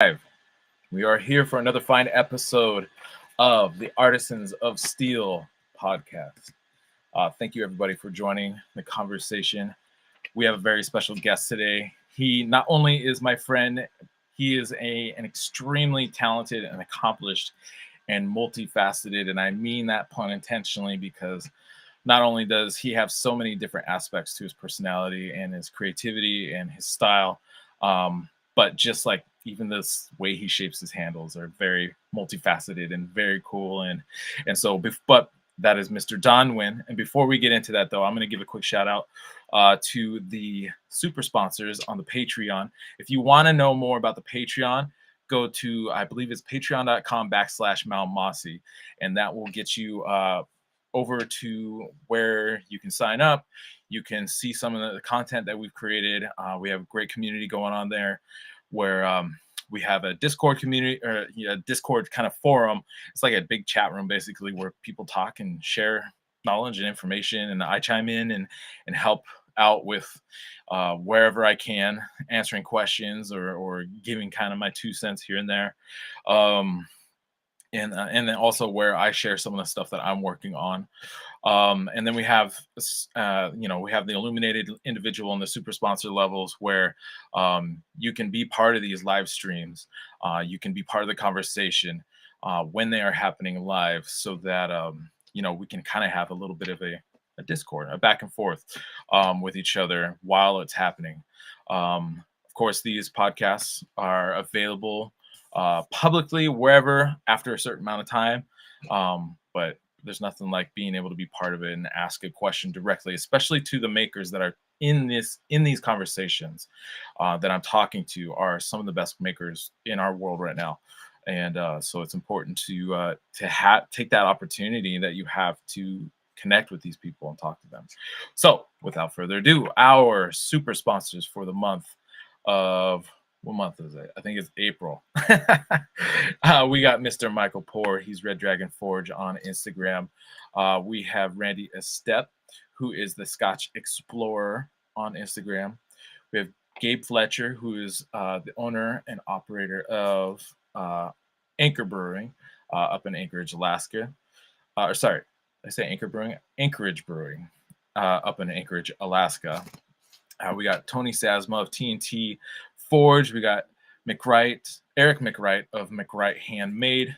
Live. We are here for another fine episode of the Artisans of Steel podcast. Thank you, everybody, for joining the conversation. We have a very special guest today. He not only is my friend, he is an extremely talented and accomplished and multifaceted, and I mean that pun intentionally because not only does he have so many different aspects to his personality and his creativity and his style, but just like even this way he shapes his handles are very multifaceted and very cool. But that is Mr. Don Nguyen. And before we get into that, though, I'm going to give a quick shout out to the super sponsors on the Patreon. If you want to know more about the Patreon, go to, I believe it's patreon.com/Malmasi, and that will get you over to where you can sign up. You can see some of the content that we've created. We have a great community going on there where we have a Discord community or a Discord kind of forum. It's like a big chat room, basically, where people talk and share knowledge and information. And I chime in and help out with wherever I can, answering questions or giving kind of my 2 cents here and there. And then also where I share some of the stuff that I'm working on. And then we have, we have the illuminated individual and the super sponsor levels where you can be part of these live streams. You can be part of the conversation when they are happening live so that, we can kind of have a little bit of a Discord, a back and forth with each other while it's happening. Of course, these podcasts are available publicly wherever after a certain amount of time, but there's nothing like being able to be part of it and ask a question directly, especially to the makers that are in these conversations that I'm talking to are some of the best makers in our world right now. And so it's important to take that opportunity that you have to connect with these people and talk to them. So without further ado, our super sponsors for the month of, what month is it? I think it's April. We got Mr. Michael Poor. He's Red Dragon Forge on Instagram. We have Randy Estep, who is the Scotch Explorer on Instagram. We have Gabe Fletcher, who is the owner and operator of Anchor Brewing up in Anchorage, Alaska. Sorry, I say Anchor Brewing? Anchorage Brewing up in Anchorage, Alaska. We got Tony Sasma of TNT Forge. We got Eric McWright of McWright Handmade.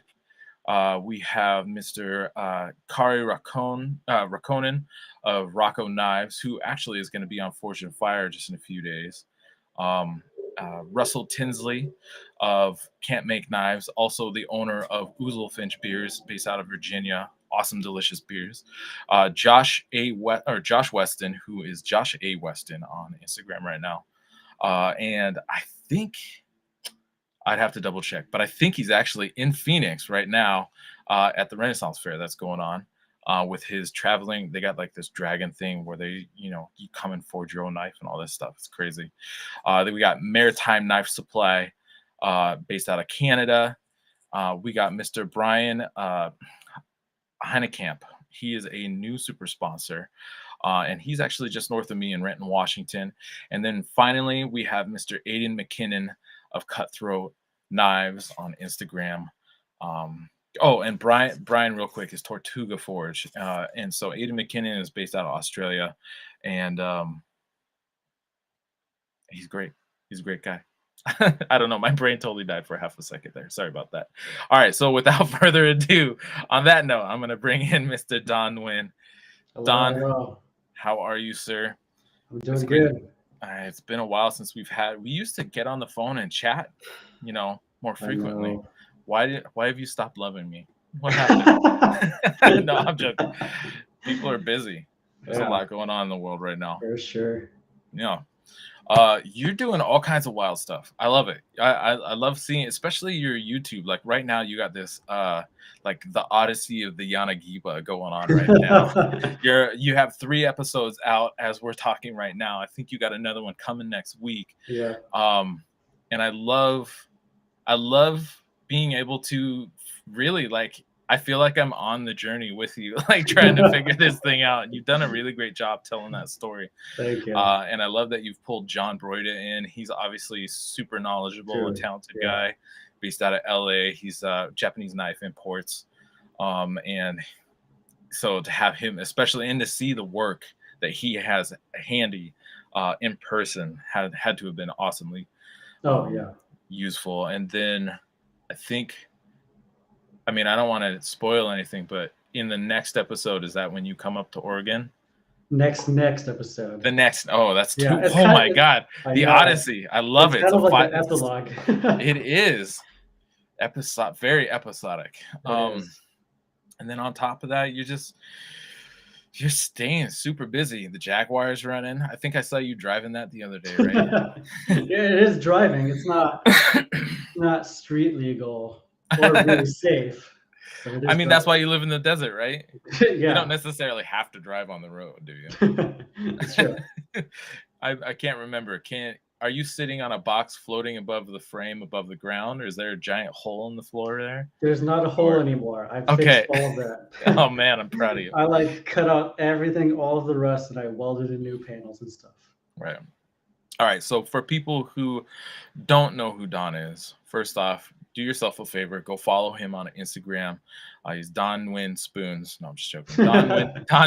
We have Mr. Kari Rakonen of Rocco Knives, who actually is going to be on Forge and Fire just in a few days. Russell Tinsley of Can't Make Knives, also the owner of Ouzelfinch Beers, based out of Virginia. Awesome, delicious beers. Josh Weston, who is Josh A. Weston on Instagram right now. And I think I'd have to double check, but I think he's actually in Phoenix right now at the Renaissance Fair that's going on with his traveling. They got like this dragon thing where they, you come and forge your own knife and all this stuff. It's crazy. Then we got Maritime Knife Supply based out of Canada. We got Mr. Brian Heinekamp. He is a new super sponsor. And he's actually just north of me in Renton, Washington. And then finally, we have Mr. Aiden McKinnon of Cutthroat Knives on Instagram. And Brian, real quick, is Tortuga Forge. And so Aiden McKinnon is based out of Australia. And he's great. He's a great guy. I don't know. My brain totally died for half a second there. Sorry about that. All right. So without further ado, on that note, I'm going to bring in Mr. Don Nguyen. Don, hello. How are you, sir? I'm doing good. It's been a while since we used to get on the phone and chat, more frequently. Why have you stopped loving me? What happened? No, I'm joking. People are busy. There's a lot going on in the world right now. For sure. Yeah. You're doing all kinds of wild stuff. I love it. I love seeing, especially your YouTube. Like right now, you got this like the Odyssey of the Yanagiba going on right now. You have 3 episodes out as we're talking right now. I think you got another one coming next week. Yeah. And I love being able to really, like, I feel like I'm on the journey with you, like trying to figure this thing out. And you've done a really great job telling that story. Thank you. And I love that you've pulled John Broida in. He's obviously super knowledgeable, a Dude, talented yeah. guy based out of LA. He's Japanese knife imports. And so to have him, especially, and to see the work that he has handy in person had to have been awesomely Oh, um, yeah. useful. And then I think, I mean, I don't want to spoil anything, but in the next episode, is that when you come up to Oregon? Next episode. The next, oh, that's Yeah, too. it's Oh kind my of, God, I the know. Odyssey. I love It's it. kind It's a of like five. the epilogue. It is episode, very episodic. It is. And then on top of that, you're staying super busy. The Jaguar's running. I think I saw you driving that the other day, right? Yeah, it is driving. It's not street legal or really safe, but it I is mean, that's driving. why you live in the desert, right? You don't Yeah. necessarily have to drive on the road, do you? It's true. I can't remember. Are you sitting on a box floating above the frame, above the ground, or is there a giant hole in the floor there? There's not a hole Or anymore. I've fixed okay. all of Oh that. man, I'm proud of you. I like cut out everything, all of the rust, and I welded in new panels and stuff. Right. All right. So for people who don't know who Don is, first off, do yourself a favor. Go follow him on Instagram. He's Don Nguyen Spoons. No, I'm just joking. Don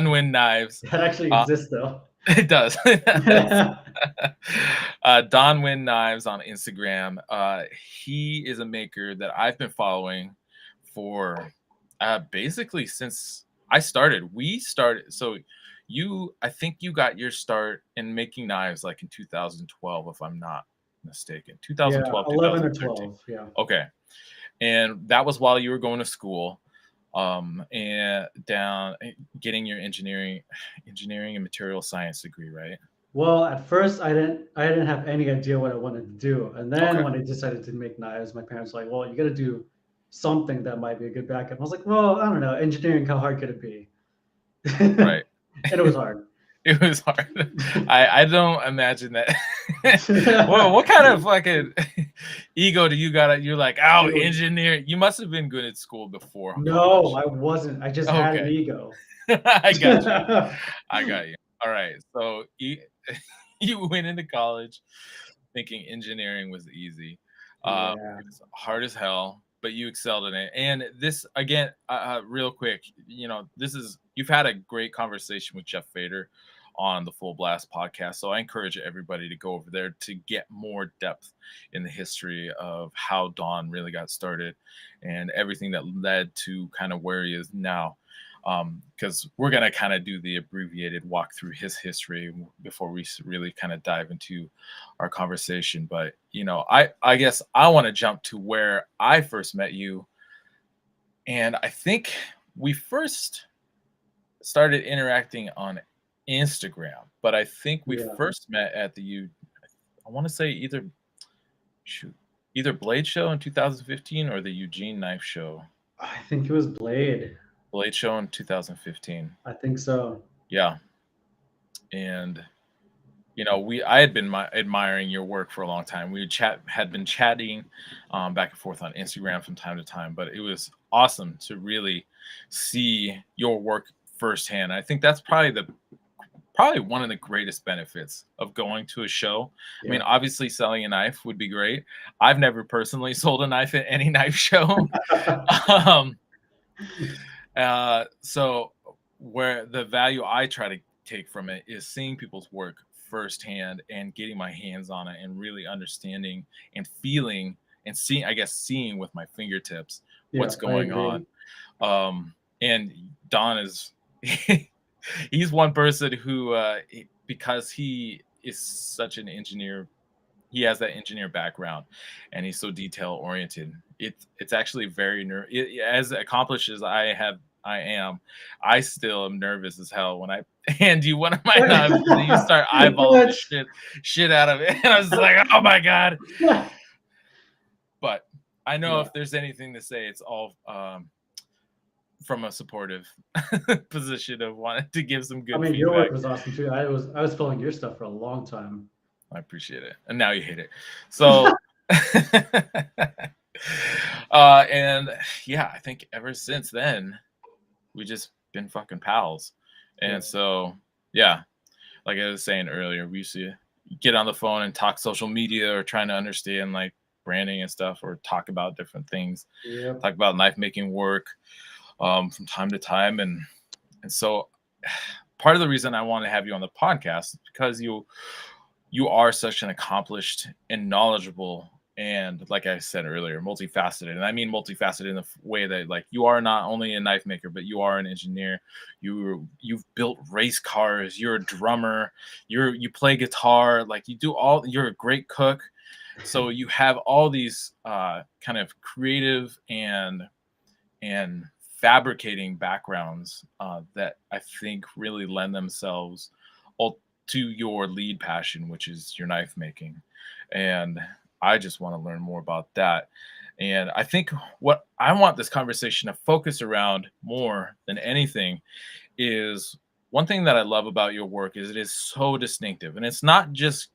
Nguyen Knives. That actually exists, though. It does. Don Nguyen Knives on Instagram. He is a maker that I've been following for basically since I started. We started. So I think you got your start in making knives like in 2012, if I'm not mistaken. Yeah, 2012, 11 or 2013. 12. Yeah. Okay. And that was while you were going to school, and getting your engineering and material science degree, right? Well, at first I didn't have any idea what I wanted to do. And then Okay. when I decided to make knives, my parents were like, "Well, you got to do something that might be a good backup." I was like, "Well, I don't know, engineering, how hard could it be?" Right. And it was hard. It was hard. I don't imagine that. Well, what kind of fucking ego do you got? You're like, oh, It was, engineering. You must have been good at school before no, college. I wasn't. I just had an Okay. ego. I got you. I got you. All right. So you went into college thinking engineering was easy. Yeah. It was hard as hell, but you excelled in it. And this again, real quick, you've had a great conversation with Jeff Fader on the Full Blast podcast. So I encourage everybody to go over there to get more depth in the history of how Don really got started and everything that led to kind of where he is now. Because we're going to kind of do the abbreviated walk through his history before we really kind of dive into our conversation. But, I guess I want to jump to where I first met you. And I think we first started interacting on Instagram, but I think we Yeah. first met at I want to say either Blade Show in 2015 or the Eugene Knife Show. I think it was Blade. Blade Show in 2015. I think so. Yeah. And I had been admiring your work for a long time. We had been chatting back and forth on Instagram from time to time, but it was awesome to really see your work firsthand. I think that's probably one of the greatest benefits of going to a show. Yeah. I mean, obviously selling a knife would be great. I've never personally sold a knife at any knife show. So where the value I try to take from it is seeing people's work firsthand and getting my hands on it and really understanding and feeling and seeing with my fingertips what's going on. And Don is he's one person who because he is such an engineer, he has that engineer background and he's so detail oriented. It's actually very as accomplished as I am, I still am nervous as hell when I hand you one of my knives and you start eyeballing the shit out of it. And I was like, oh my God. But I know if there's anything to say, it's all from a supportive position of wanting to give some good feedback. Your work was awesome too. I was following your stuff for a long time. I appreciate it. And now you hate it. So And yeah, I think ever since then, we just been fucking pals. Yeah. And so, yeah, like I was saying earlier, we used to get on the phone and talk social media or trying to understand like branding and stuff, or talk about different things, Yep. talk about knife making work from time to time. And so part of the reason I want to have you on the podcast is because you are such an accomplished and knowledgeable, and like I said earlier, multifaceted. And I mean multifaceted in the way that like you are not only a knife maker, but you are an engineer. You've built race cars, you're a drummer, you play guitar, like you do all, you're a great cook. So you have all these kind of creative and fabricating backgrounds that I think really lend themselves to your lead passion, which is your knife making. And I just want to learn more about that. And I think what I want this conversation to focus around more than anything is, one thing that I love about your work is it is so distinctive. And it's not just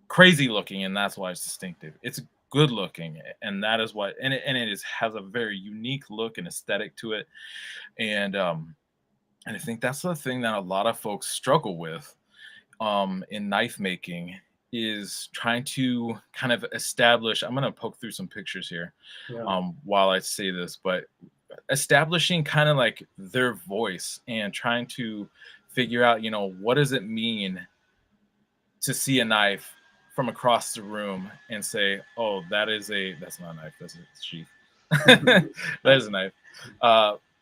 crazy looking and that's why it's distinctive. It's good looking, and that is what, and it is, has a very unique look and aesthetic to it. And I think that's the thing that a lot of folks struggle with in knife making, is trying to kind of establish. I'm going to poke through some pictures here Yeah. while I say this, but establishing kind of like their voice and trying to figure out, what does it mean to see a knife from across the room and say, "Oh, that's not a knife. That's a sheath. That is a knife."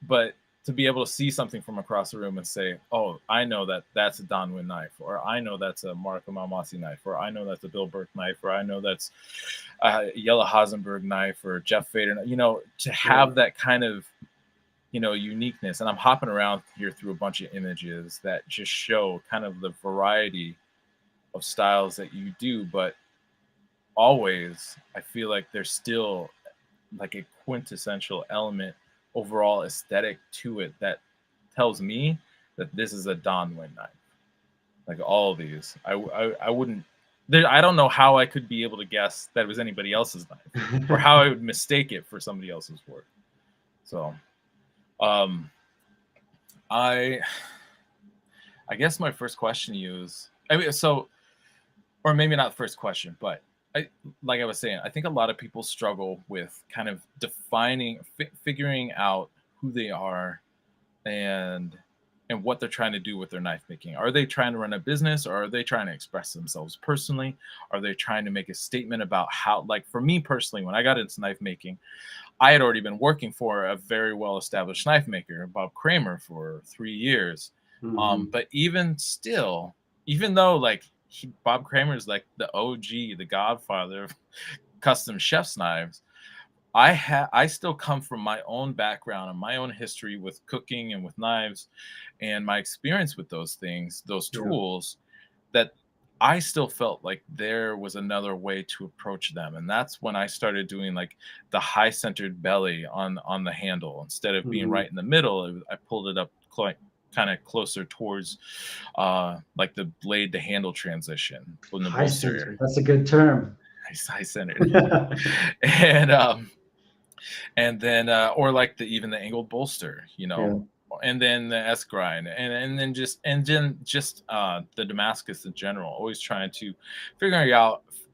But to be able to see something from across the room and say, "Oh, I know that that's a Don Nguyen knife, or I know that's a Marco Malmasi knife, or I know that's a Bill Burke knife, or I know that's a Yella Hasenberg knife, or Jeff Fader." To have that kind of uniqueness. And I'm hopping around here through a bunch of images that just show kind of the variety of styles that you do, but always I feel like there's still like a quintessential element, overall aesthetic to it, that tells me that this is a Don Nguyen knife. Like all of these, I wouldn't. I don't know how I could be able to guess that it was anybody else's knife, or how I would mistake it for somebody else's work. So, I guess my first question to you is, or maybe not the first question, but like I was saying, I think a lot of people struggle with kind of figuring out who they are and what they're trying to do with their knife making. Are they trying to run a business, or are they trying to express themselves personally? Are they trying to make a statement about how, like for me personally, when I got into knife making, I had already been working for a very well-established knife maker, Bob Kramer, for 3 years. But even still, even though like Bob Kramer is like the OG, the godfather of custom chef's knives, I still come from my own background and my own history with cooking and with knives, and my experience with those things, those Yeah. tools, that I still felt like there was another way to approach them. And that's when I started doing like the high centered belly on the handle. Instead of being right in the middle, I pulled it up kind of closer towards like the blade to handle transition when the High bolster. center. That's a good term. High centered. And then or like even the angled bolster, Yeah. and then the S grind, and then just the Damascus in general. Always trying to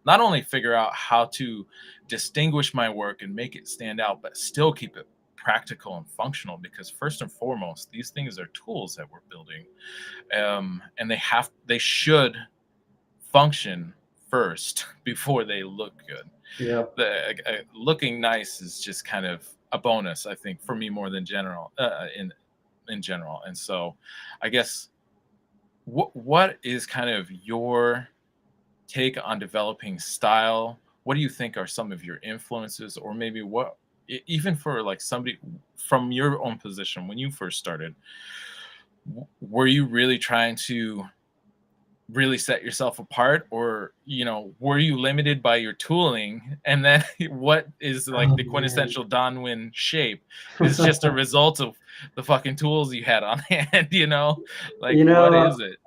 not only figure out how to distinguish my work and make it stand out, but still keep it practical and functional, because first and foremost, these things are tools that we're building, and they should function first before they look good. Yeah. Looking nice is just kind of a bonus, I think, for me, more than in general. And so, I guess what is kind of your take on developing style? What do you think are some of your influences, or maybe even for like somebody from your own position when you first started, were you really trying to really set yourself apart, or were you limited by your tooling, and then what is like Oh the man. quintessential Don Nguyen shape is just a result of the fucking tools you had on hand, like You what know, is it?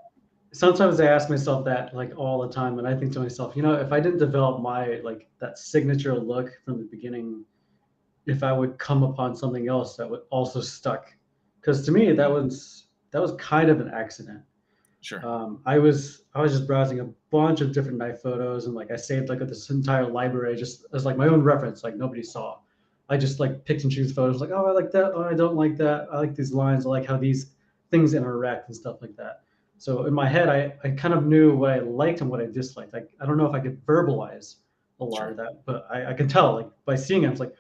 sometimes I ask myself that like all the time, and I think to myself, if I didn't develop my like that signature look from the beginning, if I would come upon something else that would also stuck. Because to me, that was kind of an accident. Sure. I was just browsing a bunch of different knife photos, and like I saved like this entire library just as like my own reference, like nobody saw. I just like picked and choose photos, like, oh, I like that, oh, I don't like that, I like these lines, I like how these things interact and stuff like that. So in my head, I kind of knew what I liked and what I disliked. Like I don't know if I could verbalize a lot Sure. of that, but I can tell like by seeing it, I was like,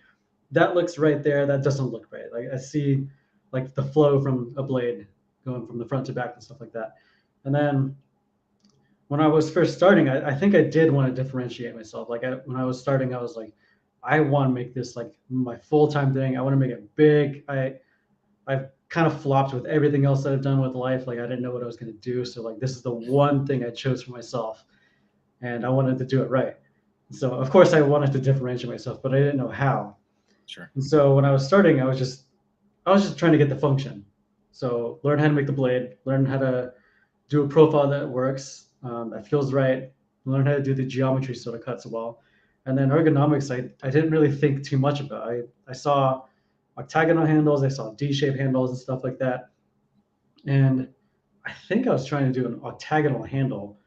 that looks right there, that doesn't look right. Like I see like the flow from a blade going from the front to back and stuff like that. And then when I was first starting, I think I did want to differentiate myself. Like when I was starting, I was like, I want to make this like my full-time thing. I want to make it big. I've kind of flopped with everything else that I've done with life. Like I didn't know what I was going to do. So like this is the one thing I chose for myself, and I wanted to do it right. So of course I wanted to differentiate myself, but I didn't know how. Sure. And so when I was starting, I was just trying to get the function. So learn how to make the blade, learn how to do a profile that works, that feels right, learn how to do the geometry so it cuts well. And then ergonomics, I didn't really think too much about. I saw octagonal handles, I saw D-shaped handles and stuff like that. And I think I was trying to do an octagonal handle,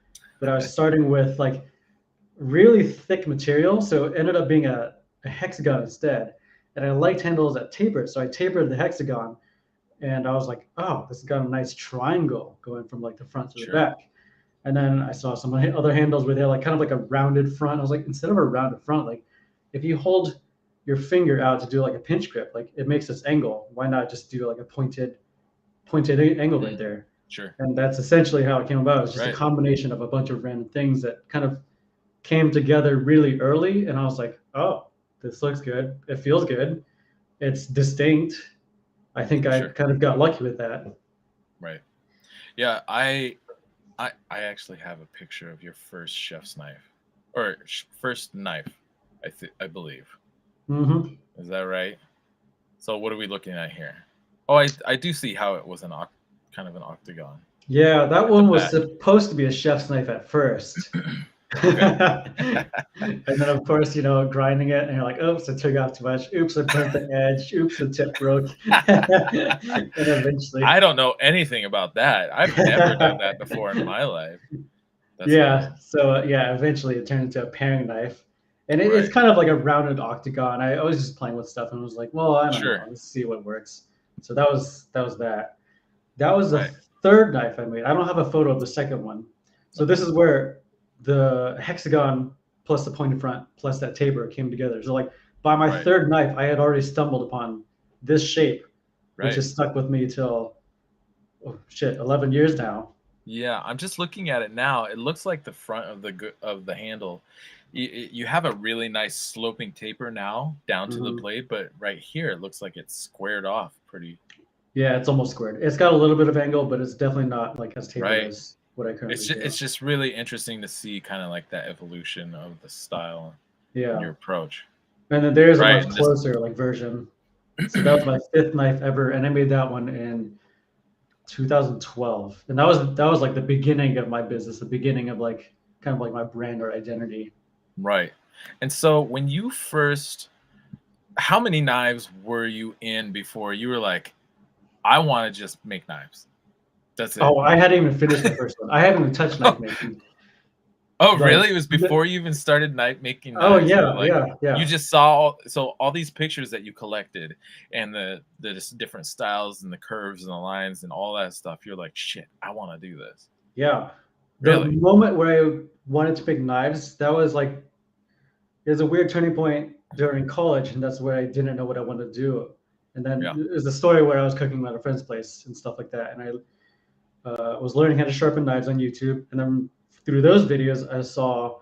but I was starting with like really thick material. So it ended up being a hexagon instead. And I liked handles that tapered. So I tapered the hexagon, and I was like, oh, this has got a nice triangle going from like the front to the Sure. back. And then I saw some other handles where they're like kind of like a rounded front. I was like, instead of a rounded front, like if you hold your finger out to do like a pinch grip, like it makes this angle. Why not just do like a pointed angle right there? Sure. And that's essentially how it came about. It's just a Right. combination of a bunch of random things that kind of came together really early. And I was like, oh, this looks good. It feels good. It's distinct. I think I Sure. kind of got lucky with that. Right. Yeah. I actually have a picture of your first chef's knife, or first knife. I believe. Hmm. Is that right? So what are we looking at here? Oh, I do see how it was kind of an octagon Yeah, that at the one was back. supposed to be a chef's knife at first. Okay. And then, of course, grinding it, and you're like, oops, I took off too much. Oops, I burnt the edge. Oops, the tip broke. And eventually, I don't know anything about that. I've never done that before in my life. That's yeah. wild. So, yeah, eventually it turned into a paring knife. And it's Right. kind of like a rounded octagon. I was just playing with stuff and was like, well, I don't know. Sure. Let's see what works. So that was that. That was the Right. third knife I made. I don't have a photo of the second one. So Okay. this is where the hexagon plus the pointed front plus that taper came together. So like by my Right. third knife, I had already stumbled upon this shape, which Right. has stuck with me till, oh shit, 11 years now. Yeah, I'm just looking at it now. It looks like the front of the handle. You have a really nice sloping taper now down to the Hmm. blade, but right here it looks like it's squared off pretty. Yeah, it's almost squared. It's got a little bit of angle, but it's definitely not like as tapered Right. as what I currently It's do. just really interesting to see kind of like that evolution of the style and Yeah. your approach. And then there's a Right. much And this closer like version. So that was my fifth knife ever, and I made that one in 2012, and that was like the beginning of my business, the beginning of like kind of like my brand or identity. right. And so when you first, how many knives were you in before you were like, I want to just make knives? That's it. Oh, I hadn't even finished the first one. I haven't even touched knife making. Oh, Like, really? It was before you even started making oh knives. You were yeah, like, yeah, you yeah, just saw all these pictures that you collected and the just different styles and the curves and the lines and all that stuff. You're like, shit, I want to do this. yeah. The Really? moment where I wanted to make knives, that was like there's a weird turning point during college, and that's where I didn't know what I wanted to do. And then Yeah. there's a story where I was cooking at a friend's place and stuff like that, and I was learning how to sharpen knives on YouTube, and then through those videos, I saw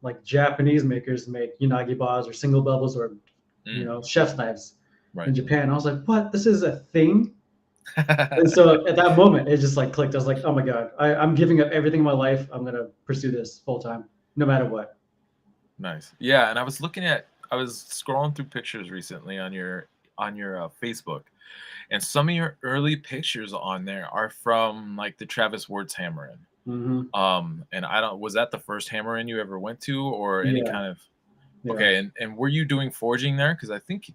like Japanese makers make Yanagibas or single bevels or Mm, chef's knives in right. Japan. I was like, what? This is a thing? And so at that moment, it just like clicked. I was like, oh my god, I'm giving up everything in my life. I'm gonna pursue this full time, no matter what. Nice. Yeah, and I was scrolling through pictures recently on your Facebook, and some of your early pictures on there are from like the Travis Words hammering. Hmm. And I don't was that the first hammering you ever went to or any Yeah, kind of yeah. okay, and were you doing forging there? Because I think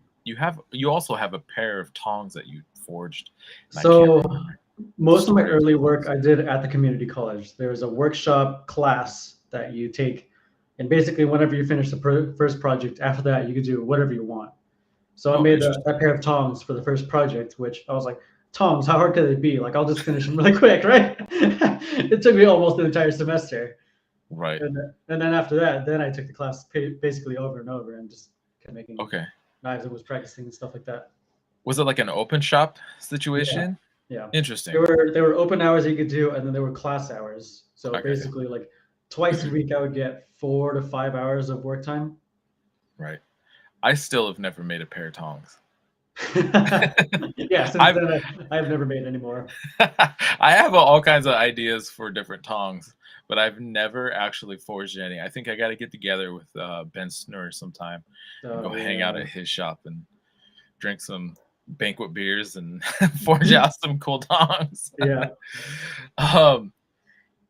you also have a pair of tongs that you forged, and I can't So remember the most of my story of early the work tongs. I did at the community college. There was a workshop class that you take, and basically, whenever you finish the first project, after that, you could do whatever you want. So I Oh, made interesting. that pair of tongs for the first project, which I was like, tongs, how hard could it be? Like, I'll just finish them really quick, right? It took me almost an entire semester. Right. And then after that, then I took the class basically over and over and just kept making Okay. knives and was practicing and stuff like that. Was it like an open shop Yeah, situation? yeah. Interesting. There were open hours you could do, and then there were class hours. So I got you. basically, like twice a week, I would get 4 to 5 hours of work time. Right. I still have never made a pair of tongs. Yeah, since I've then, I've never made any more. I have all kinds of ideas for different tongs, but I've never actually forged any. I think I got to get together with Ben Snur sometime and Oh go hang out yeah, at his shop and drink some banquet beers and forge out some cool tongs. yeah. um,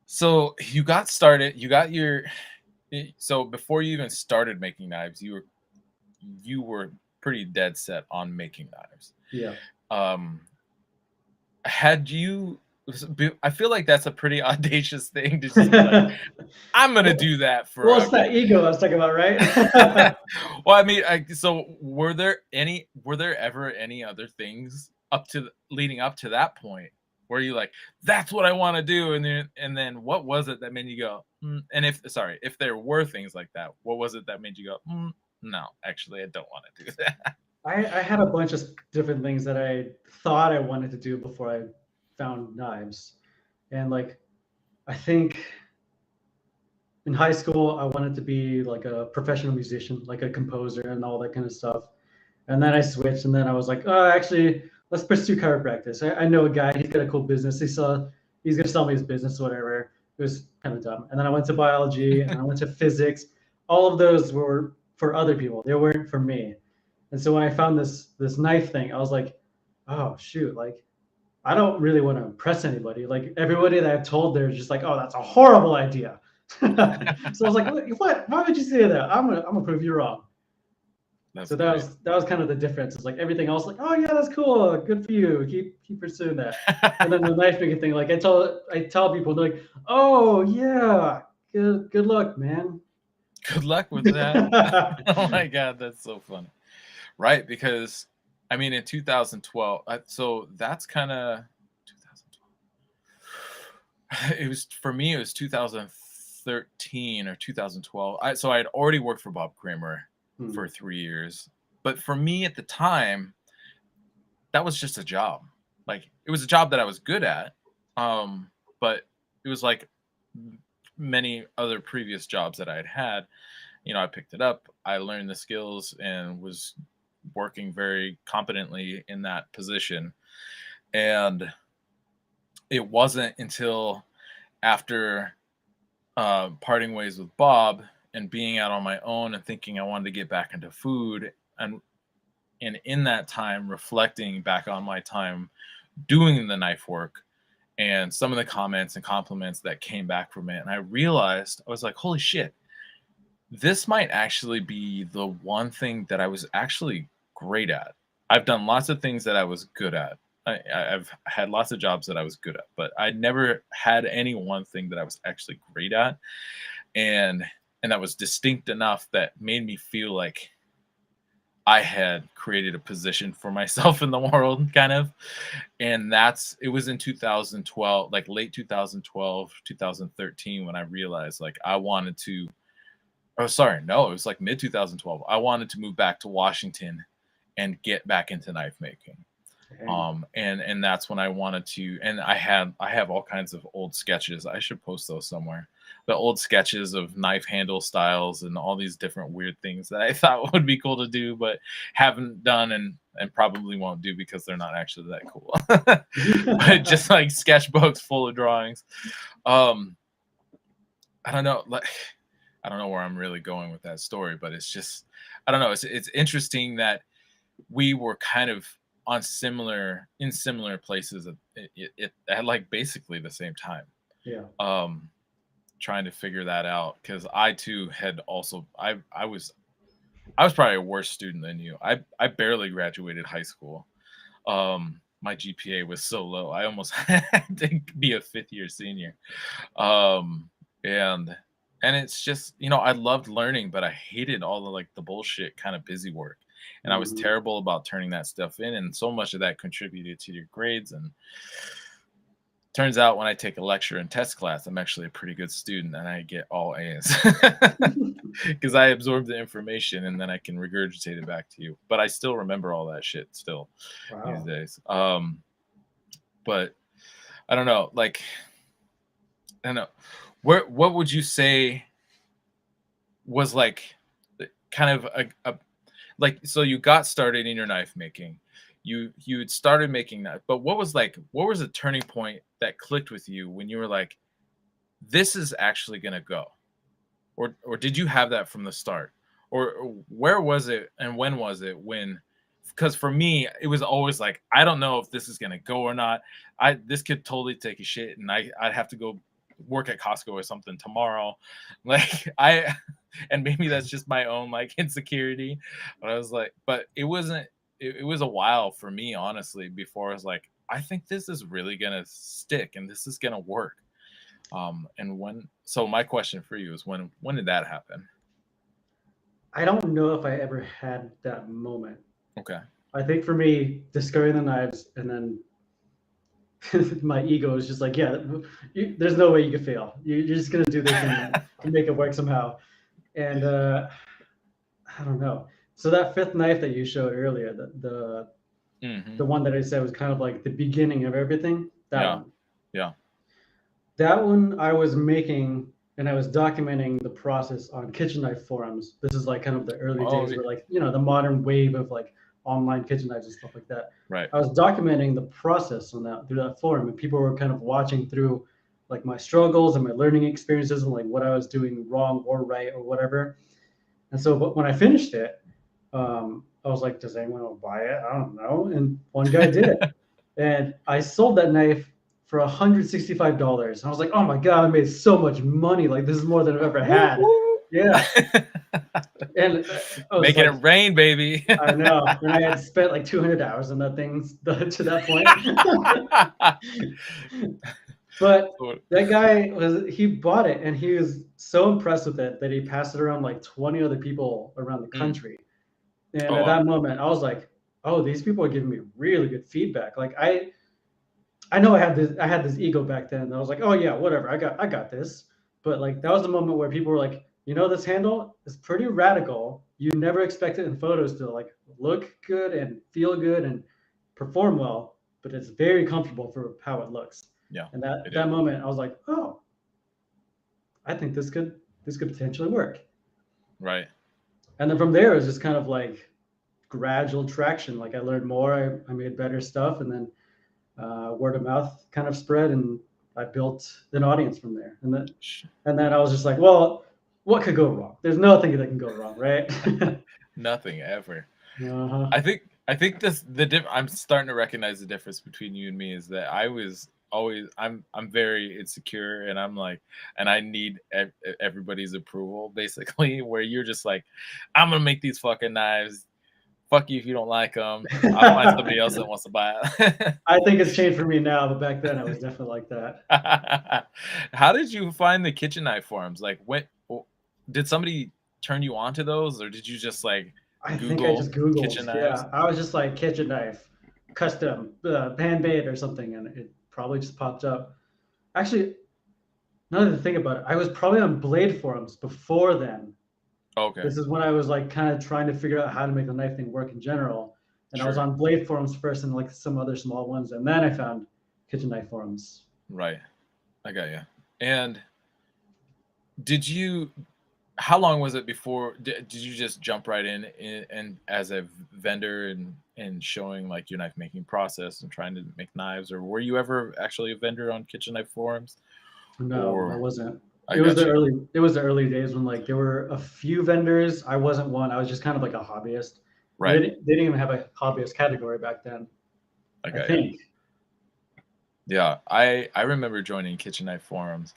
so you got started. You got your. So before you even started making knives, you were pretty dead set on making knives. Yeah. Um, had you I feel like that's a pretty audacious thing to just be like, I'm gonna Well, do that well, it's forever. that ego I was talking about, right? Well, I mean, so were there ever any other things leading up to that point where you like, that's what I want to do, and then what was it that made you go, and if there were things like that, what was it that made you go, no, actually, I don't want to do that. I had a bunch of different things that I thought I wanted to do before I found knives. And like, I think in high school, I wanted to be like a professional musician, like a composer and all that kind of stuff. And then I switched, and then I was like, oh, actually, let's pursue chiropractic. I know a guy, he's got a cool business. He's gonna sell me his business, whatever. It was kind of dumb. And then I went to biology, and I went to physics. All of those were for other people. They weren't for me. And so when I found this knife thing, I was like, oh shoot, like I don't really want to impress anybody. Like everybody that I've told, they're just like, oh, that's a horrible idea. So I was like, what? Why would you say that? I'm gonna prove you wrong. That's So great. that was kind of the difference. It's like everything else, like, oh yeah, that's cool, good for you. Keep pursuing that. And then the knife making thing, like I tell people, they're like, oh yeah, good luck, man. Good luck with that. Oh my god, that's so funny. Right, because I mean in 2012, so that's kind of 2012. It was for me. It was 2013 or 2012. So I had already worked for Bob Kramer Hmm, for 3 years, but for me at the time, that was just a job. Like it was a job that I was good at, but it was like many other previous jobs that I had had. I picked it up, I learned the skills, and was working very competently in that position. And it wasn't until after parting ways with Bob and being out on my own and thinking I wanted to get back into food, and in that time reflecting back on my time doing the knife work and some of the comments and compliments that came back from it, and I realized, I was like, holy shit, this might actually be the one thing that I was actually great at. I've done lots of things that I was good at. I've had lots of jobs that I was good at, but I never had any one thing that I was actually great at, and that was distinct enough that made me feel like I had created a position for myself in the world, kind of. And it was in 2012, like late 2012, 2013, when I realized like I wanted to. Oh, sorry. No, it was like mid 2012. I wanted to move back to Washington and get back into knife making. dang. And that's when I wanted to, and I have all kinds of old sketches. I should post those somewhere. The old sketches of knife handle styles and all these different weird things that I thought would be cool to do, but haven't done, and probably won't do because they're not actually that cool. But just like sketchbooks full of drawings. Um, I don't know, like I don't know where I'm really going with that story, but it's just I don't know. It's interesting that we were kind of on similar places at like basically the same time. Yeah. Trying to figure that out because I too had also I was I was probably a worse student than you. I barely graduated high school. My GPA was so low. I almost had to be a fifth year senior. Um, and it's just, I loved learning, but I hated all the like the bullshit kind of busy work. And I was Mhm. terrible about turning that stuff in, and so much of that contributed to your grades. And turns out when I take a lecture and test class, I'm actually a pretty good student and I get all A's because I absorb the information and then I can regurgitate it back to you. But I still remember all that shit still these Wow. days. But I don't know, like, I don't know. What would you say was like kind of like, so you got started in your knife making, you had started making that, but what was a turning point that clicked with you when you were like, this is actually going to go, or did you have that from the start, or where was it and when was it when? Because for me it was always like, I don't know if this is going to go or not. This could totally take a shit and I'd have to go work at Costco or something tomorrow. Like and maybe that's just my own like insecurity, but I was like, but it wasn't. It was a while for me, honestly, before I was like, I think this is really gonna stick and this is gonna work. And when, so my question for you is, when did that happen? I don't know if I ever had that moment. Okay. I think for me, discovering the knives and then my ego is just like, yeah, there's no way you could fail. You're just gonna do this and make it work somehow. And I don't know. So that fifth knife that you showed earlier, the Hmm. one that I said was kind of like the beginning of everything. That Yeah. one. Yeah. That one I was making and I was documenting the process on kitchen knife forums. This is like kind of the early Oh, days where like, the modern wave of like online kitchen knives and stuff like that. right. I was documenting the process on that through that forum and people were kind of watching through like my struggles and my learning experiences and like what I was doing wrong or right or whatever. And so, but when I finished it, I was like, does anyone want to buy it? I don't know. And one guy did. And I sold that knife for $165. I was like, oh my God, I made so much money. Like, this is more than I've ever Woo, had. woo. Yeah. And I was Making it like, rain, baby. I know. And I had spent like 200 hours on that thing to that point. But So- that guy he bought it and he was so impressed with it that he passed it around like 20 other people around the Mm. country. And Oh at wow. that moment, I was like, "Oh, these people are giving me really good feedback." Like I know I had this ego back then. I was like, "Oh yeah, whatever. I got this." But like that was the moment where people were like, this handle is pretty radical. You never expect it in photos to like look good and feel good and perform well, but it's very comfortable for how it looks." Yeah, And it that is. moment, I was like, "Oh, I think this could potentially work." Right. And then from there, it was just kind of like gradual traction. Like I learned more, I made better stuff, and then word of mouth kind of spread, and I built an audience from there. And then I was just like, well, what could go wrong? There's nothing that can go wrong, right? Nothing ever. Uh-huh. I think I'm starting to recognize the difference between you and me is that I was always, I'm very insecure, and I'm like, and I need everybody's approval basically, where you're just like, I'm gonna make these fucking knives. Fuck you if you don't like them. I'll find somebody else that wants to buy it. I think it's changed for me now, but back then I was definitely like that. How did you find the kitchen knife forums? Like, did somebody turn you on to those, or did you just like I think I Google just Googled. kitchen knives? Yeah, I was just like kitchen knife, custom, handmade or something, and it probably just popped up. Actually, now that I think about it, I was probably on Blade forums before then. Okay, This is when I was like kind of trying to figure out how to make the knife thing work in general. And I was sure, on Blade forums first and like some other small ones. And then I found kitchen knife forums. right. I got you. And did you? How long was it before? Did you just jump right in and as a vendor and showing like your knife making process and trying to make knives, or were you ever actually a vendor on kitchen knife forums? No, I Or wasn't. I got you. It was the early days when like there were a few vendors. I wasn't one. I was just kind of like a hobbyist. And Right. they didn't even have a hobbyist category back then, I I got you. think. Yeah, I remember joining kitchen knife forums,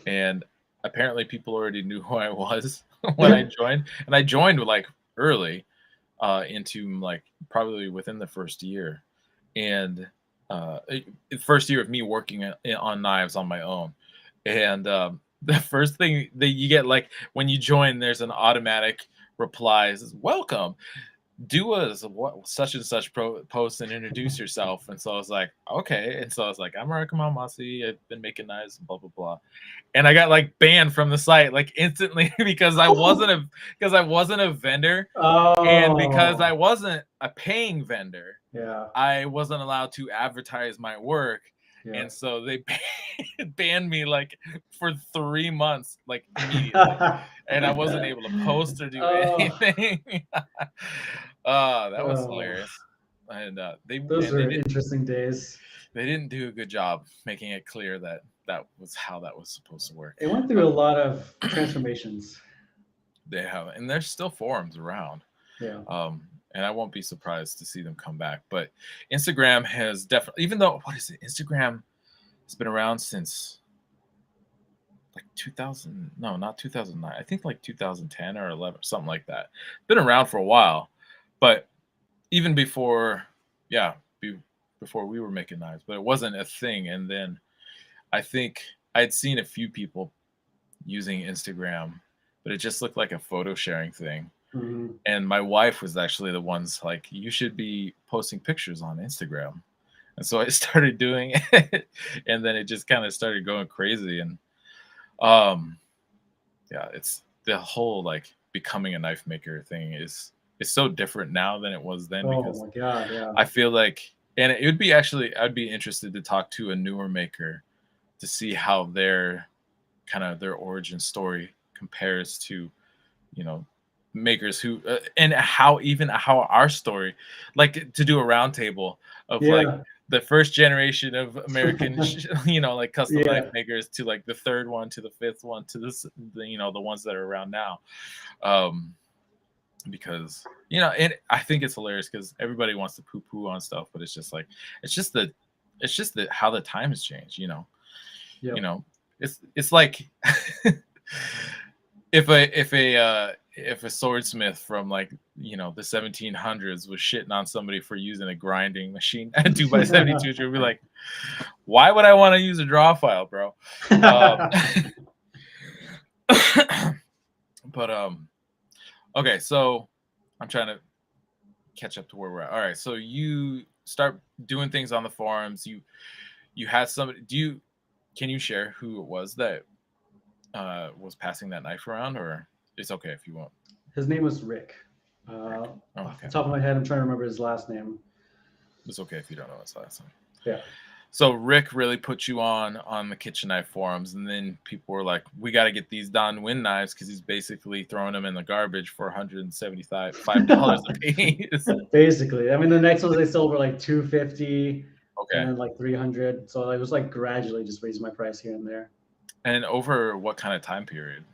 and apparently people already knew who I was when I joined, and I joined with like early, into like probably within the first year, and first year of me working on knives on my own. And the first thing that you get, like when you join, there's an automatic reply says, "Welcome, do a what such and such post and introduce yourself." And so I was like, okay. And so I was like, I'm Arakama Masi. I've been making knives, blah blah blah. And I got like banned from the site like instantly because I wasn't a vendor, and because I Oh, wasn't a paying vendor, yeah, I wasn't allowed to advertise my work. yeah. And so they banned me like for 3 months, like immediately, and I wasn't able to post or do Oh, anything. That was oh, hilarious. And those are interesting days. they didn't do a good job making it clear that that was how that was supposed to work. It went through But a lot of transformations. they have, and there's still forums around. Yeah. And I won't be surprised to see them come back. But Instagram has definitely, even though, what is it? Instagram has been around since like 2000, no, not 2009. I think like 2010 or 11, something like that. Been around for a while, but even before, yeah, before we were making knives, but it wasn't a thing. And then I think I'd seen a few people using Instagram, but it just looked like a photo sharing thing. Mhm. And my wife was actually the ones like, you should be posting pictures on Instagram. And so I started doing it, and then it just kind of started going crazy. And um yeah, it's the whole like becoming a knife maker thing is so different now than it was then, Oh because my God, yeah. I feel like, and it would be actually, I'd be interested to talk to a newer maker to see how their kind of their origin story compares to, you know, makers who and how, even how our story, like to do a roundtable of like Yeah. the first generation of American you know, like custom knife Yeah. makers to like the third one to the fifth one to this, you know, the ones that are around now. um because, you know, and I think it's hilarious because everybody wants to poo poo on stuff, but it's just like, it's just the how the time has changed, you know. You Yep. know, it's like if a swordsmith from like, you know, the 1700s was shitting on somebody for using a grinding machine at 2x72, it would be like, why would I want to use a draw file, bro? um but okay, so I'm trying to catch up to where we're at. All right, so you start doing things on the forums. You had somebody. Can you share who it was that was passing that knife around, or it's okay if you won't? His name was Rick. Rick. Oh, Off the okay. top of my head, I'm trying to remember his last name. It's okay if you don't know his last name. Yeah. So Rick really put you on the kitchen knife forums, and then people were like, "We got to get these Don Nguyen knives because he's basically throwing them in the garbage for $175 a piece." Basically, I mean, the next ones they sold were like 250, and Okay. then like 300. So I was like gradually just raising my price here and there. And over what kind of time period?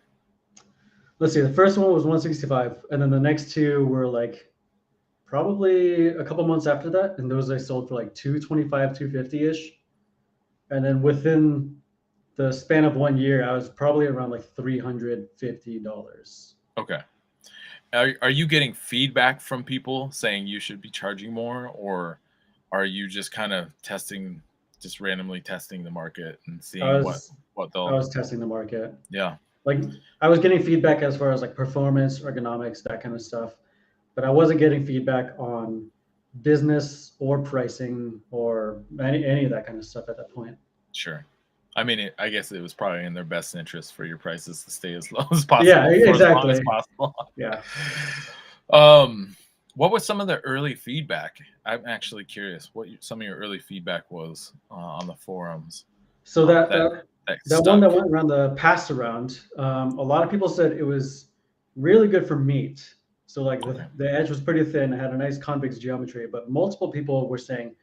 Let's see. The first one was 165, and then the next two were like probably a couple months after that, and those I sold for like 225, 250 ish. And then within the span of 1 year, I was probably around like $350. Okay. Are you getting feedback from people saying you should be charging more, or are you just kind of testing, just randomly testing the market and I seeing was what I they'll? was testing the market. Yeah, Like I was getting feedback as far as like performance, ergonomics, that kind of stuff, but I wasn't getting feedback on business or pricing or any of that kind of stuff at that point. sure. I mean, I guess it was probably in their best interest for your prices to stay as low as Yeah, possible for as long as exactly. possible. Yeah. What was some of the early feedback? I'm actually curious what some of your early feedback was on the forums, So that that that that one that stuck. went around the pass around, a lot of people said it was really good for meat. So like Okay. the edge was pretty thin, it had a nice convex geometry, but multiple people were saying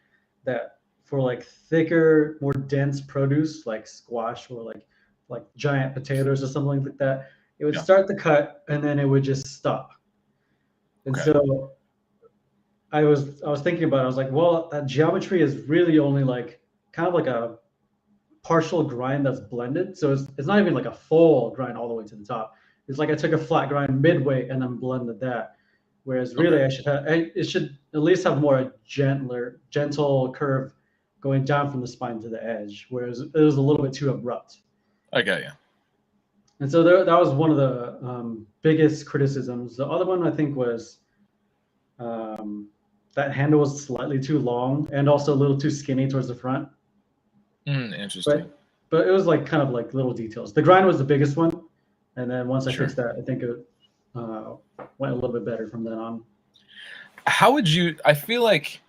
that for like thicker, more dense produce like squash or like giant potatoes or something like that, it would Yeah. start the cut and then it would just stop. And Okay. so I was thinking about it. I was like, well, that geometry is really only like kind of like a partial grind that's blended. So it's not even like a full grind all the way to the top. It's like I took a flat grind midway and then blended that. Whereas really, Okay. it should at least have more a gentle curve going down from the spine to the edge. Whereas it was a little bit too abrupt. I got you. And so that was one of the biggest criticisms. The other one I think was that handle was slightly too long and also a little too skinny towards the front. Interesting. But it was like kind of like little details. The grind was the biggest one, and then once I Sure. fixed that, I think it went a little bit better from then on. How would you? I feel like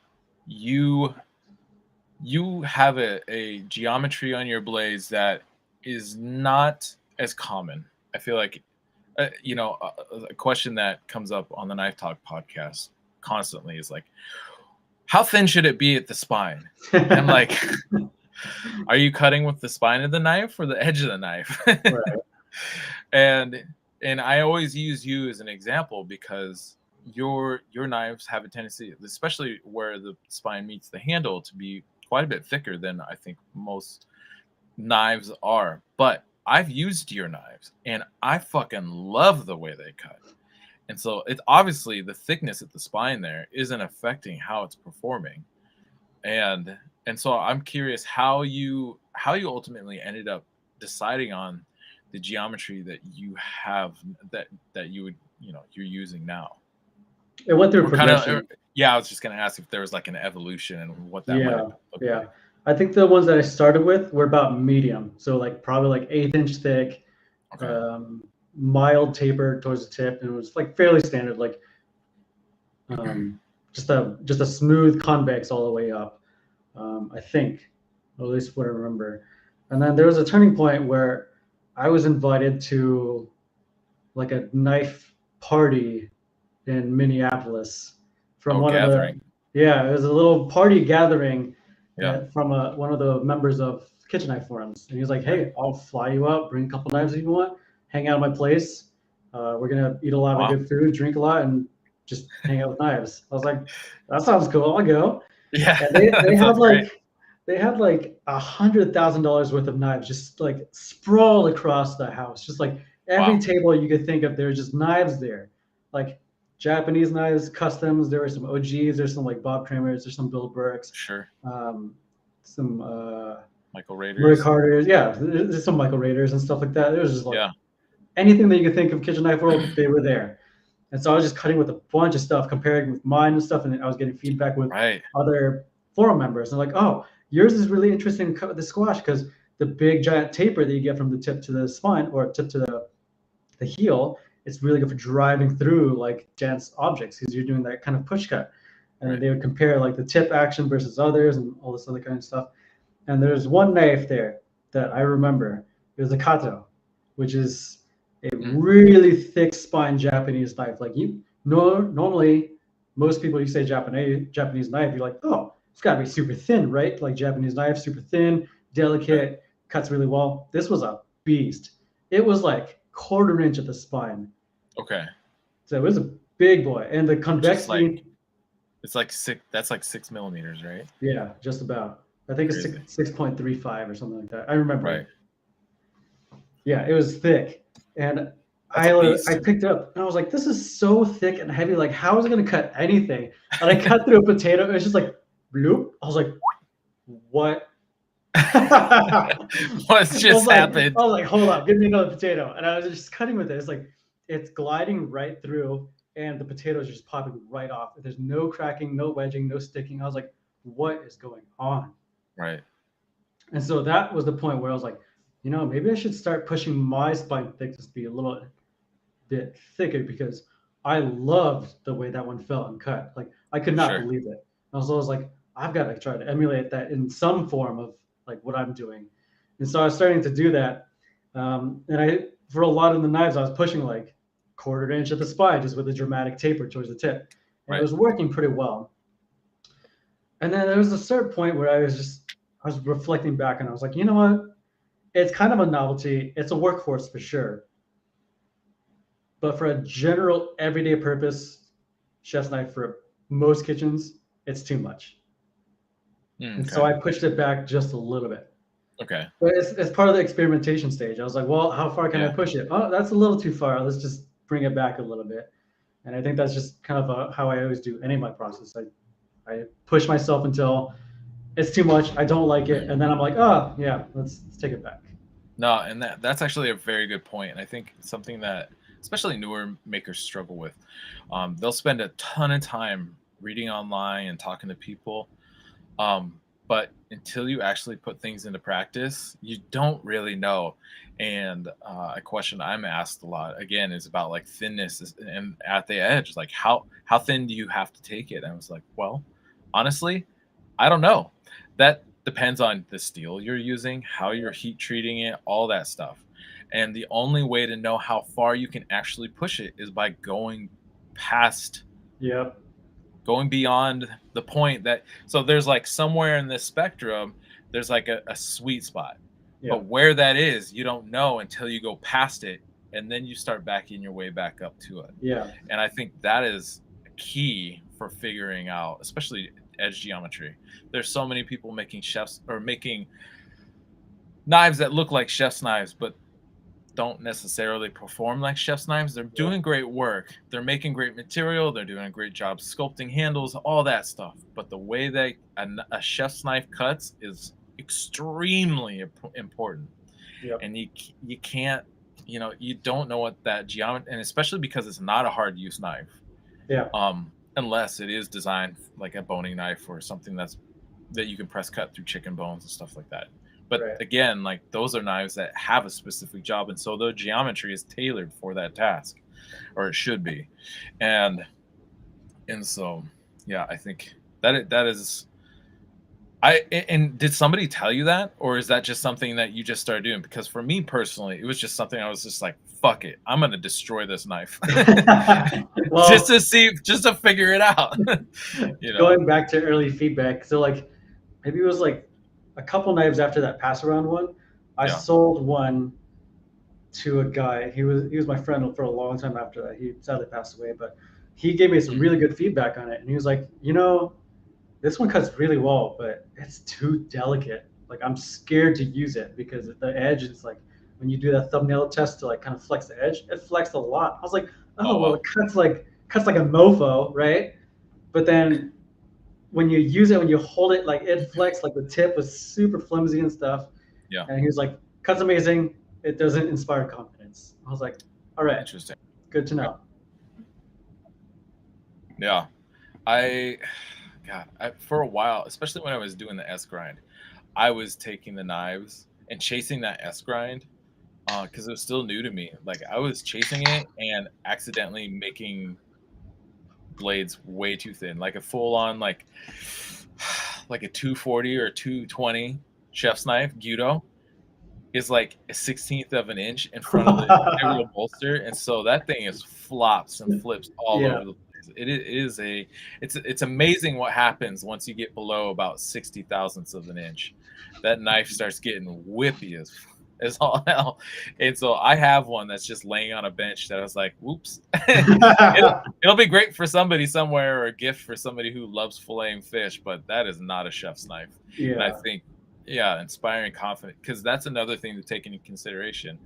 you have a geometry on your blades that is not as common. I feel like a question that comes up on the Knife Talk podcast constantly is like, how thin should it be at the spine? And I'm like, are you cutting with the spine of the knife or the edge of the knife? Right. And I always use you as an example because your knives have a tendency, especially where the spine meets the handle, to be quite a bit thicker than I think most knives are. But I've used your knives and I fucking love the way they cut. And so it's obviously the thickness at the spine there isn't affecting how it's performing. And so I'm curious how you ultimately ended up deciding on the geometry that you have that you would, you're using now. It went through Or progression. I was just going to ask if there was like an evolution and what that might have looked like. I think the ones that I started with were about medium, so like probably like 1/8 inch thick, Okay. mild taper towards the tip, and it was like fairly standard, like just a smooth convex all the way up. I think, or at least what I remember. And then there was a turning point where I was invited to like a knife party in Minneapolis from one Gathering. of the it was a little party gathering Yeah. from one of the members of Kitchen Knife Forums, and he was like, "Hey, I'll fly you out, bring a couple knives if you want, hang out at my place. We're gonna eat a lot of good food, drink a lot, and just hang out with knives." I was like, "That sounds cool. I'll go." Yeah. And they had great. they had like $100,000 worth of knives just like sprawled across the house, just like every table you could think of. There were just knives there, like Japanese knives, customs. There were some OGs. There's some like Bob Kramers. There's some Bill Burks. Sure. Some Michael Raiders. Murray Carters. Yeah, there's some Michael Raiders and stuff like that. It was just like anything that you could think of kitchen knife world, they were there. And so I was just cutting with a bunch of stuff, comparing with mine and stuff, and I was getting feedback with other forum members. And like, oh, yours is really interesting to cut with the squash because the big giant taper that you get from the tip to the spine or tip to the heel, it's really good for driving through like dense objects because you're doing that kind of push cut. And then they would compare like the tip action versus others and all this other kind of stuff. And there's one knife there that I remember. It was a kato, which is a really thick spine Japanese knife. Like normally most people, you say Japanese knife, you're like, oh, it's got to be super thin, right? Like Japanese knife, super thin, delicate, cuts really well. This was a beast. It was like 1/4 inch at the spine. Okay. So it was a big boy, and the convexity. It's like 6. That's like 6 millimeters, right? Yeah, just about. I think it's 6.35 or something like that. I remember. Right. Yeah, it was thick, and I picked it up and I was like, "This is so thick and heavy. Like, how is it going to cut anything?" And I cut through a potato. And it's just like, bloop. I was like, "What? What's just happened?" I was like, "Hold up, give me another potato." And I was just cutting with it. It's like it's gliding right through, and the potatoes are just popping right off. There's no cracking, no wedging, no sticking. I was like, "What is going on?" Right. And so that was the point where I was like, maybe I should start pushing my spine thickness to be a little bit thicker because I loved the way that one felt and cut. Like I could not believe it. I was always like, I've got to try to emulate that in some form of like what I'm doing. And so I was starting to do that. And for a lot of the knives, I was pushing like 1/4 inch at the spine just with a dramatic taper towards the tip. And it was working pretty well. And then there was a certain point where I was reflecting back and I was like, you know what? It's kind of a novelty. It's a workhorse for sure. But for a general everyday purpose chef's knife for most kitchens, it's too much. And so I pushed it back just a little bit. Okay. But it's part of the experimentation stage. I was like, well, how far can I push it? Oh, that's a little too far. Let's just bring it back a little bit. And I think that's just kind of how I always do any of my process. I push myself until it's too much. I don't like it, and then I'm like, oh yeah, let's take it back. No, and that's actually a very good point. And I think something that especially newer makers struggle with. They'll spend a ton of time reading online and talking to people. But until you actually put things into practice, you don't really know. And a question I'm asked a lot again is about like thinness and at the edge, like how thin do you have to take it? And I was like, well, honestly, I don't know. That depends on the steel you're using, how you're heat treating it, all that stuff. And the only way to know how far you can actually push it is by past Yep. going beyond the point that so there's like somewhere in this spectrum there's like a sweet spot, Yep. but where that is you don't know until you go past it, and then you start backing your way back up to it. Yeah. And I think that is key for figuring out especially edge geometry. There's so many people making chefs or making knives that look like chef's knives but don't necessarily perform like chef's knives. They're doing great work. They're making great material. They're doing a great job sculpting handles, all that stuff. But the way that a chef's knife cuts is extremely important. Yep. And you can't, you don't know what that geometry, and especially because it's not a hard use knife. Yeah. Unless it is designed like a boning knife or something that you can press cut through chicken bones and stuff like that. But Right. again, like those are knives that have a specific job, and so the geometry is tailored for that task, or it should be. And so yeah, I think that is. And did somebody tell you that, or is that just something that you just started doing? Because for me personally, it was just something I was just like, fuck it, I'm gonna destroy this knife. Well, just to figure it out. going back to early feedback, so like maybe it was like a couple knives after that pass around one. I Yeah. sold one to a guy. He was my friend for a long time after that. He sadly passed away, but he gave me some really good feedback on it. And he was like, this one cuts really well, but it's too delicate. Like I'm scared to use it because the edge is like when you do that thumbnail test to like kind of flex the edge, it flexed a lot. I was like, oh well, wow. it cuts like a mofo, right? But then when you use it, when you hold it, like it flexed, like the tip was super flimsy and stuff. Yeah. And he was like, cuts amazing. It doesn't inspire confidence. I was like, all right, Interesting. good to know. Yeah. For a while, especially when I was doing the S grind, I was taking the knives and chasing that S grind because it was still new to me. Like I was chasing it and accidentally making blades way too thin, like a full on like a 240 or 220 chef's knife Gyudo is like a 16th of an inch in front of the integral bolster, and so that thing is flops and flips all over the place. It's amazing what happens once you get below about 60 thousandths of an inch. That knife starts getting whippy as all hell. And so I have one that's just laying on a bench that I was like, whoops. It'll be great for somebody somewhere or a gift for somebody who loves filleting fish, but that is not a chef's knife. Yeah. And I think, yeah, inspiring confidence, because that's another thing to take into consideration.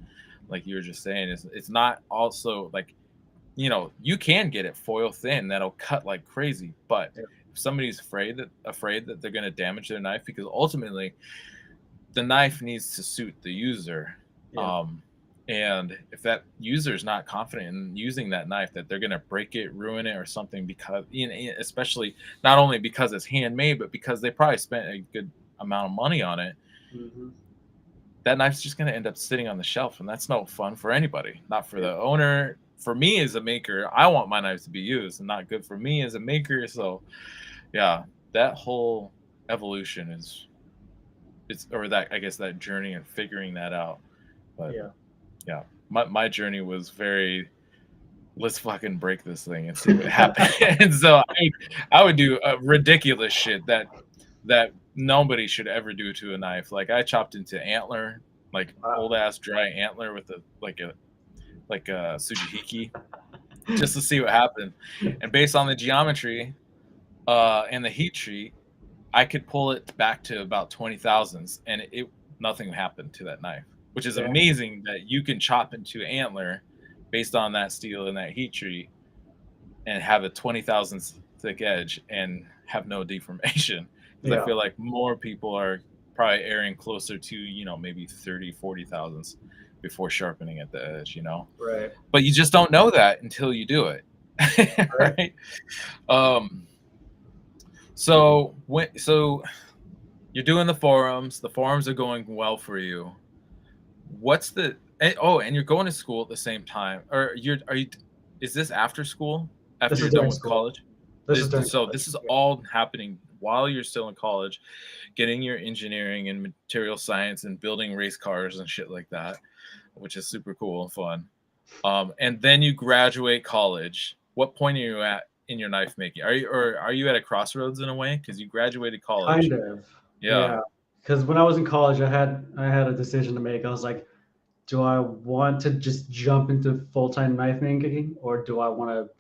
Like you were just saying, it's not also like, you can get it foil thin that'll cut like crazy, but if somebody's afraid that they're going to damage their knife, because ultimately the knife needs to suit the user. Yeah. And if that user is not confident in using that knife, that they're going to break it, ruin it, or something, because especially not only because it's handmade, but because they probably spent a good amount of money on it, that knife's just going to end up sitting on the shelf, and that's no fun for anybody. Not for the owner. For me as a maker, I want my knives to be used, and not good for me as a maker. So, yeah, that whole evolution that journey and figuring that out. But yeah, my journey was very, let's fucking break this thing and see what happens. And so I would do ridiculous shit that nobody should ever do to a knife. Like I chopped into antler, like old ass dry antler with like a Sujihiki, just to see what happened. And based on the geometry and the heat treat, I could pull it back to about 20 thousandths, and nothing happened to that knife, which is amazing that you can chop into antler based on that steel and that heat treat and have a 20 thousandths thick edge and have no deformation. Because I Yeah. feel like more people are probably erring closer to, maybe 30, 40 thousandths before sharpening at the edge, Right. but you just don't know that until you do it. Right. Right. Um, so you're doing the forums are going well for you. What's and you're going to school at the same time, or is this after school, after This is you're done during with school. college? This is during So college. this is Yeah. all happening while you're still in college, getting your engineering and material science and building race cars and shit like that, which is super cool and fun. And then you graduate college. What point are you at in your knife making? Are you at a crossroads in a way? Because you graduated Kind college. of. Yeah. Yeah. Because when I was in college, I had a decision to make. I was like, do I want to just jump into full-time knife making, or do I want to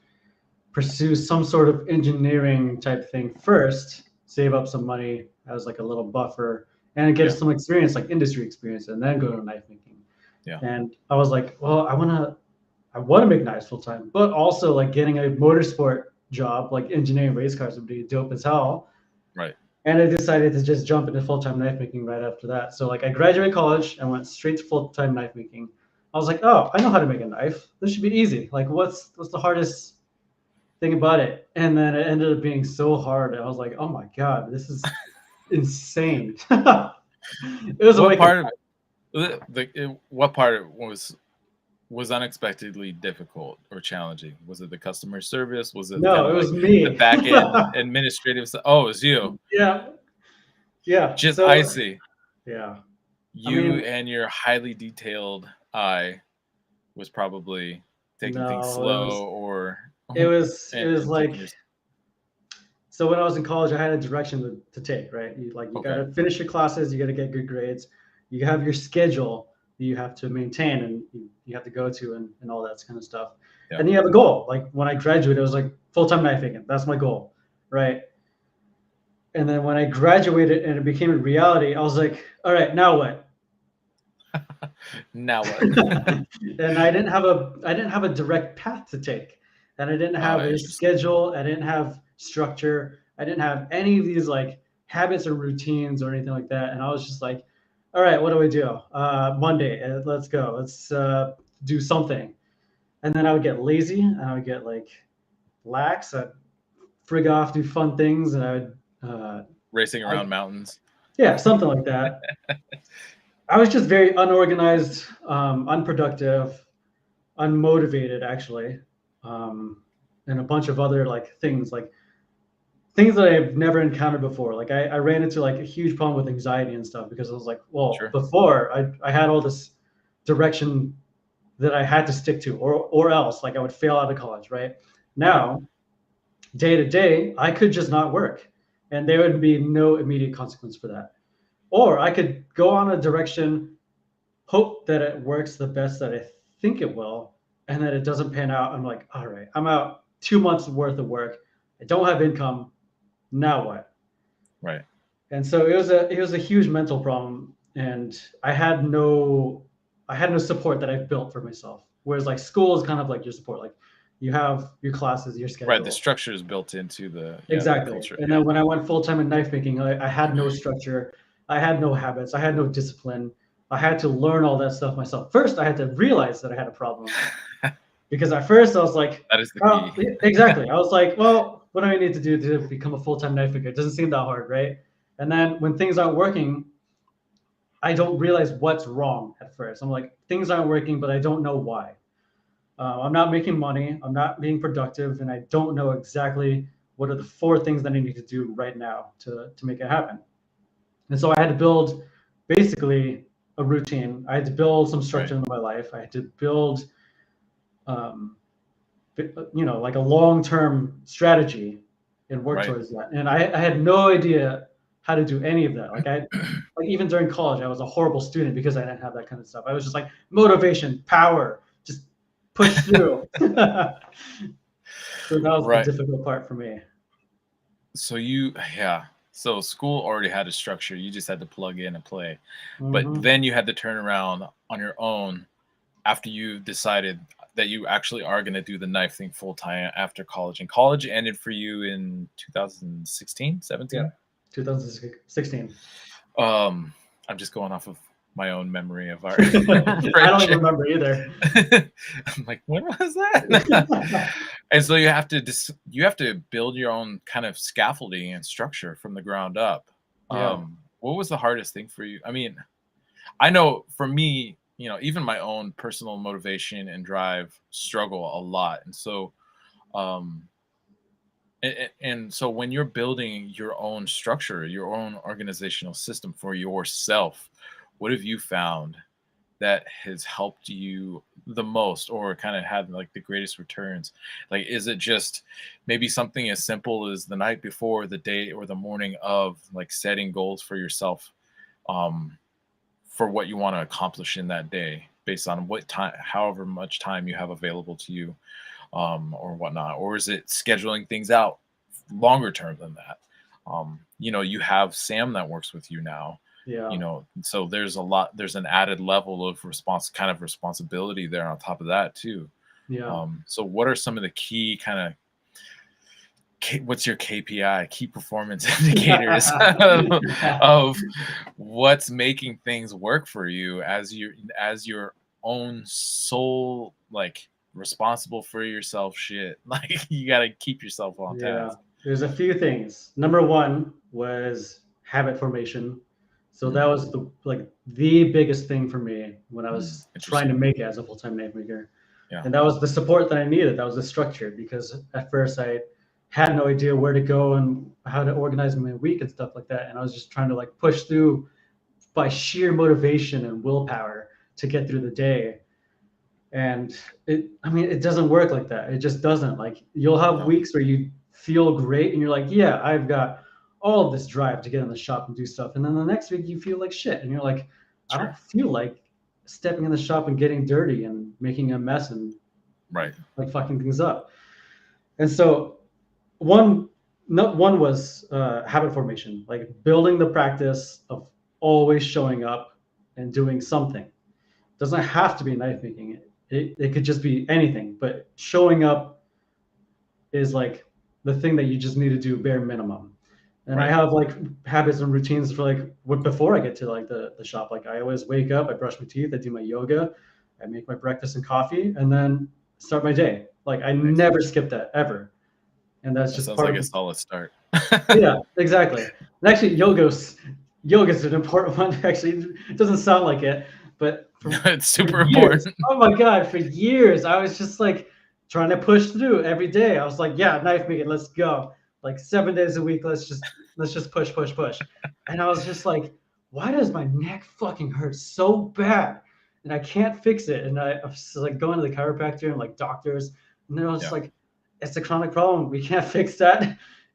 pursue some sort of engineering type thing first, save up some money as like a little buffer, and get Yeah. some experience, like industry experience, and then go to knife making. Yeah. And I was like, well, I want to make knives full time, but also like getting a motorsport job, like engineering race cars would be dope as hell. Right. And I decided to just jump into full time knife making right after that. So like I graduated college and went straight to full time knife making. I was like, oh, I know how to make a knife. This should be easy. Like, what's the hardest thing about it? And then it ended up being so hard. I was like, oh my god, this is insane. It was a What wake up. part of what part was unexpectedly difficult or challenging? Was it the customer service? Was it kind No, of it like was the me. back end administrative stuff? Oh, it was you. Yeah, yeah. Just I So see. yeah, I You mean, and your highly detailed eye was probably taking things no, it was slow or it was it was and taking like, your so when I was in college, I had a direction to take, right? You got okay. to finish your classes, you got to get good grades, you have your schedule that you have to maintain and you have to go to and all that kind of stuff. Yeah. And you have a goal. Like when I graduated, it was like full time knife making. That's my goal, right? And then when I graduated and it became a reality, I was like, all right, now what? Now what? And I didn't have a direct path to take, and I didn't have a Interesting. schedule. I didn't have structure. I didn't have any of these like habits or routines or anything like that. And I was just like, all right, what do I do? Monday, let's go. Let's do something. And then I would get lazy and I would get like lax. I'd frig off, do fun things, and Racing I around mountains. yeah, something like that. I was just very unorganized, unproductive, unmotivated, actually, and a bunch of other like things that I've never encountered before. Like I ran into like a huge problem with anxiety and stuff because I was like, well, Sure. before I had all this direction that I had to stick to, or else like I would fail out of college, right? Right. Now, day to day, I could just not work, and there would be no immediate consequence for that. Or I could go on a direction, hope that it works the best that I think it will, and that it doesn't pan out. I'm like, all right, I'm out 2 months worth of work. I don't have income. Now what? Right. And so it was a huge mental problem, and I had no support that I've built for myself. Whereas like school is kind of like your support. Like you have your classes, your Right. The schedule. structure is built into the Exactly. culture. And Yeah. then when I went full time in knife making, I had no structure. I had no habits. I had no discipline. I had to learn all that stuff myself. First, I had to realize that I had a problem because at first I was like, That is the oh, key. exactly. I was like, well, what do I need to do to become a full time knife maker? It doesn't seem that hard, right? And then when things aren't working, I don't realize what's wrong at first. I'm like, things aren't working, but I don't know why. I'm not making money. I'm not being productive, and I don't know exactly what are the four things that I need to do right now to make it happen. And so I had to build basically a routine. I had to build some Right. structure into my life. I had to build, um, like a long-term strategy and work Right. towards that. And I had no idea how to do any of that. Like even during college, I was a horrible student because I didn't have that kind of stuff. I was just like motivation, power, just push through. So that was the Right. difficult part for me. So yeah. So school already had a structure. You just had to plug in and play. But Hmm. then you had to turn around on your own after you decided that you actually are going to do the knife thing full time after college. And college ended for you in 2016, Yeah, 17. 2016. I'm just going off of my own memory of our I don't even friendship. remember either. I'm like, when was that? And so you have to build your own kind of scaffolding and structure from the ground up. Yeah. What was the hardest thing for you? I mean, I know for me, you know, even my own personal motivation and drive struggle a lot. And so, um, and so when you're building your own structure, your own organizational system for yourself, what have you found that has helped you the most or kind of had like the greatest returns? Like, is it just maybe something as simple as the night before, the day or the morning of, like setting goals for yourself, um, for what you want to accomplish in that day based on what time, however much time you have available to you, or whatnot? Or is it scheduling things out longer term than that? You know, you have Sam that works with you now, Yeah. you know, so there's an added level of responsibility there on top of that too. Yeah. So what are some of the key kind of what's your KPI, key performance indicators of what's making things work for you as your own soul, like responsible for yourself shit. Like you got to keep yourself on Yeah. task. There's a few things. Number one was habit formation. So that Mm, was the biggest thing for me when I was trying to interesting. make it as a full-time knife maker. Yeah. And that was the support that I needed. That was the structure, because at first I had no idea where to go and how to organize my week and stuff like that. And I was just trying to like push through by sheer motivation and willpower to get through the day. And it doesn't work like that. It just doesn't. Like, you'll have No. weeks where you feel great and you're like, yeah, I've got all of this drive to get in the shop and do stuff. And then the next week you feel like shit and you're like, I don't Sure. feel like stepping in the shop and getting dirty and making a mess and Right. like fucking things up. And so one one was habit formation, like building the practice of always showing up and doing something. It doesn't have to be knife making. It could just be anything, but showing up is like the thing that you just need to do bare minimum. And I Right. have like habits and routines for like what before I get to like the shop. Like, I always wake up, I brush my teeth, I do my yoga, I make my breakfast and coffee, and then start my day. Like, I Nice. never skip that ever. And that's That just sounds part like of a the, solid start. yeah, exactly. And actually yoga's an important one. Actually, it doesn't sound like it, but It's for super years, important. oh my god, for years I was just like trying to push through every day. I was like, yeah, knife making, let's go. Like 7 days a week, let's just push. And I was just like, why does my neck fucking hurt so bad? And I can't fix it. And I was like going to the chiropractor and like doctors, and then I was just Yeah. like, it's a chronic problem. We can't fix that.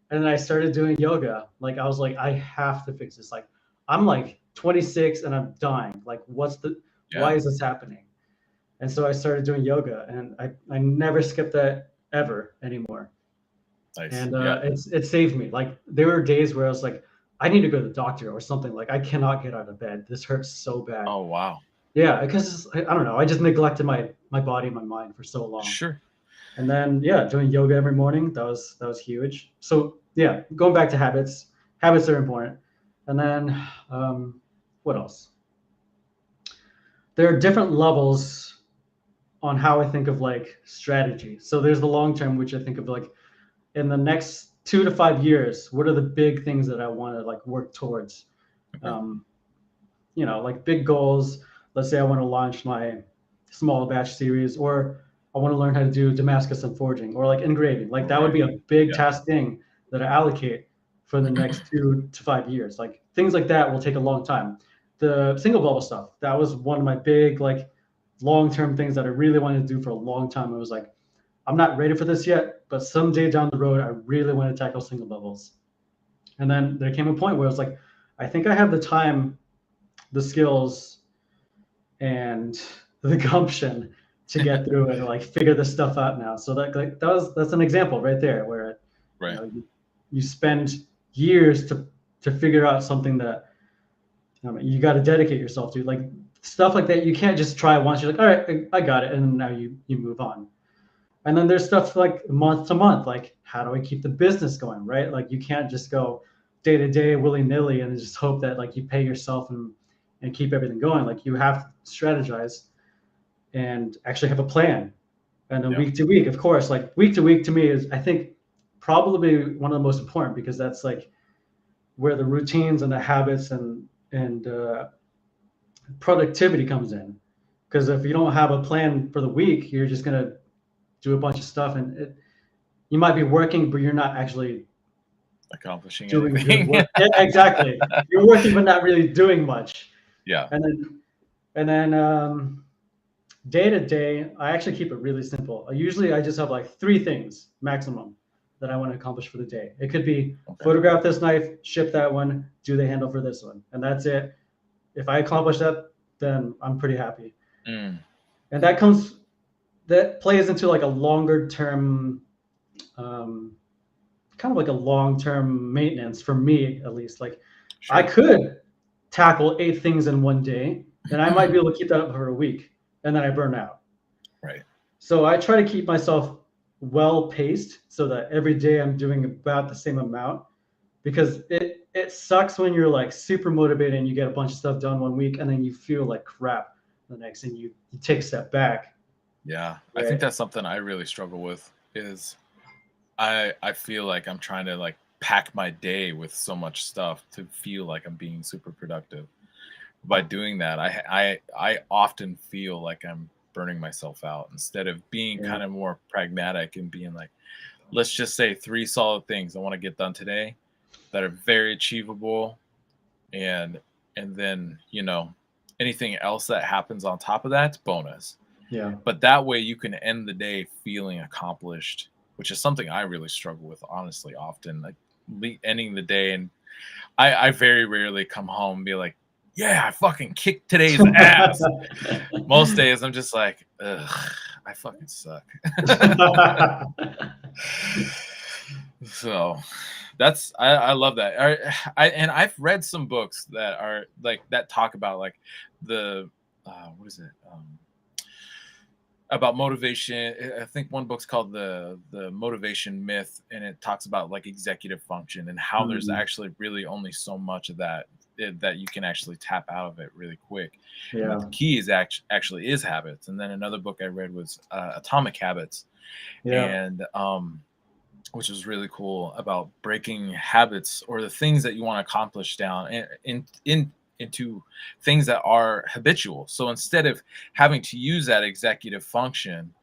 And then I started doing yoga. Like, I was like, I have to fix this. Like, I'm like 26 and I'm dying. Like, why Yeah. is this happening? And so I started doing yoga, and I never skip that ever anymore. Nice. And Yeah. it saved me. Like, there were days where I was like, I need to go to the doctor or something. Like, I cannot get out of bed. This hurts so bad. Oh, wow. Yeah, because I don't know. I just neglected my body and my mind for so long. Sure. And then, yeah, doing yoga every morning, that was huge. So yeah, going back to habits are important. And then what else? There are different levels on how I think of like strategy. So there's the long term, which I think of like in the next 2 to 5 years, what are the big things that I want to like work towards? Okay. Um, like big goals. Let's say I want to launch my small batch series, or I want to learn how to do Damascus and forging, or like engraving. Like, that would Right. be a big Yeah. task thing that I allocate for the next 2 to 5 years. Like, things like that will take a long time. The single bubble stuff, that was one of my big like long-term things that I really wanted to do for a long time. I was like, I'm not ready for this yet, but someday down the road, I really want to tackle single bubbles. And then there came a point where I was like, I think I have the time, the skills, and the gumption to get through it and like figure this stuff out now. So that's an example right there where Right. you spend years to figure out something that you got to dedicate yourself to. Like, stuff like that. You can't just try once. You're like, all right, I got it, and now you move on. And then there's stuff like month to month, like how do I keep the business going, right? Like you can't just go day to day willy nilly and just hope that like you pay yourself and keep everything going. Like you have to strategize and actually have a plan. And then Yeah. week to week, of course, like week to week to me is, I think, probably one of the most important, because that's like where the routines and the habits and productivity comes in. Because if you don't have a plan for the week, you're just gonna do a bunch of stuff, and you might be working, but you're not actually Accomplishing doing good anything. work. Yeah, exactly. You're working, but not really doing much. Yeah. And then day to day, I actually keep it really simple. I just have like three things maximum that I want to accomplish for the day. It could be Okay. photograph this knife, ship that one, do the handle for this one, and that's it. If I accomplish that, then I'm pretty happy. Mm. And that plays into like a longer term, um, kind of like a long term maintenance for me, at least. Like I Sure. could tackle 8 things in one day, and I might be able to keep that up for a week, and then I burn out. Right. So I try to keep myself well paced so that every day I'm doing about the same amount, because it sucks when you're like super motivated and you get a bunch of stuff done one week and then you feel like crap the next, and you take a step back. Yeah. I think Right. that's something I really struggle with is I feel like I'm trying to like pack my day with so much stuff to feel like I'm being super productive. By doing that, I often feel like I'm burning myself out instead of being Yeah. kind of more pragmatic and being like, let's just say 3 solid things I want to get done today that are very achievable, and then anything else that happens on top of that's bonus. Yeah. But that way you can end the day feeling accomplished, which is something I really struggle with, honestly, often. Like ending the day, and I very rarely come home and be like, yeah, I fucking kicked today's ass. Most days I'm just like, ugh, I fucking suck. So I love that. And I've read some books that are like that talk about like the what is it? About motivation. I think one book's called the Motivation Myth, and it talks about like executive function and how there's Mm, actually really only so much of that that you can actually tap out of it really quick, and that yeah. the key is actually is habits. And then another book I read was Atomic Habits, Yeah. and which was really cool about breaking habits or the things that you want to accomplish down into things that are habitual. So instead of having to use that executive function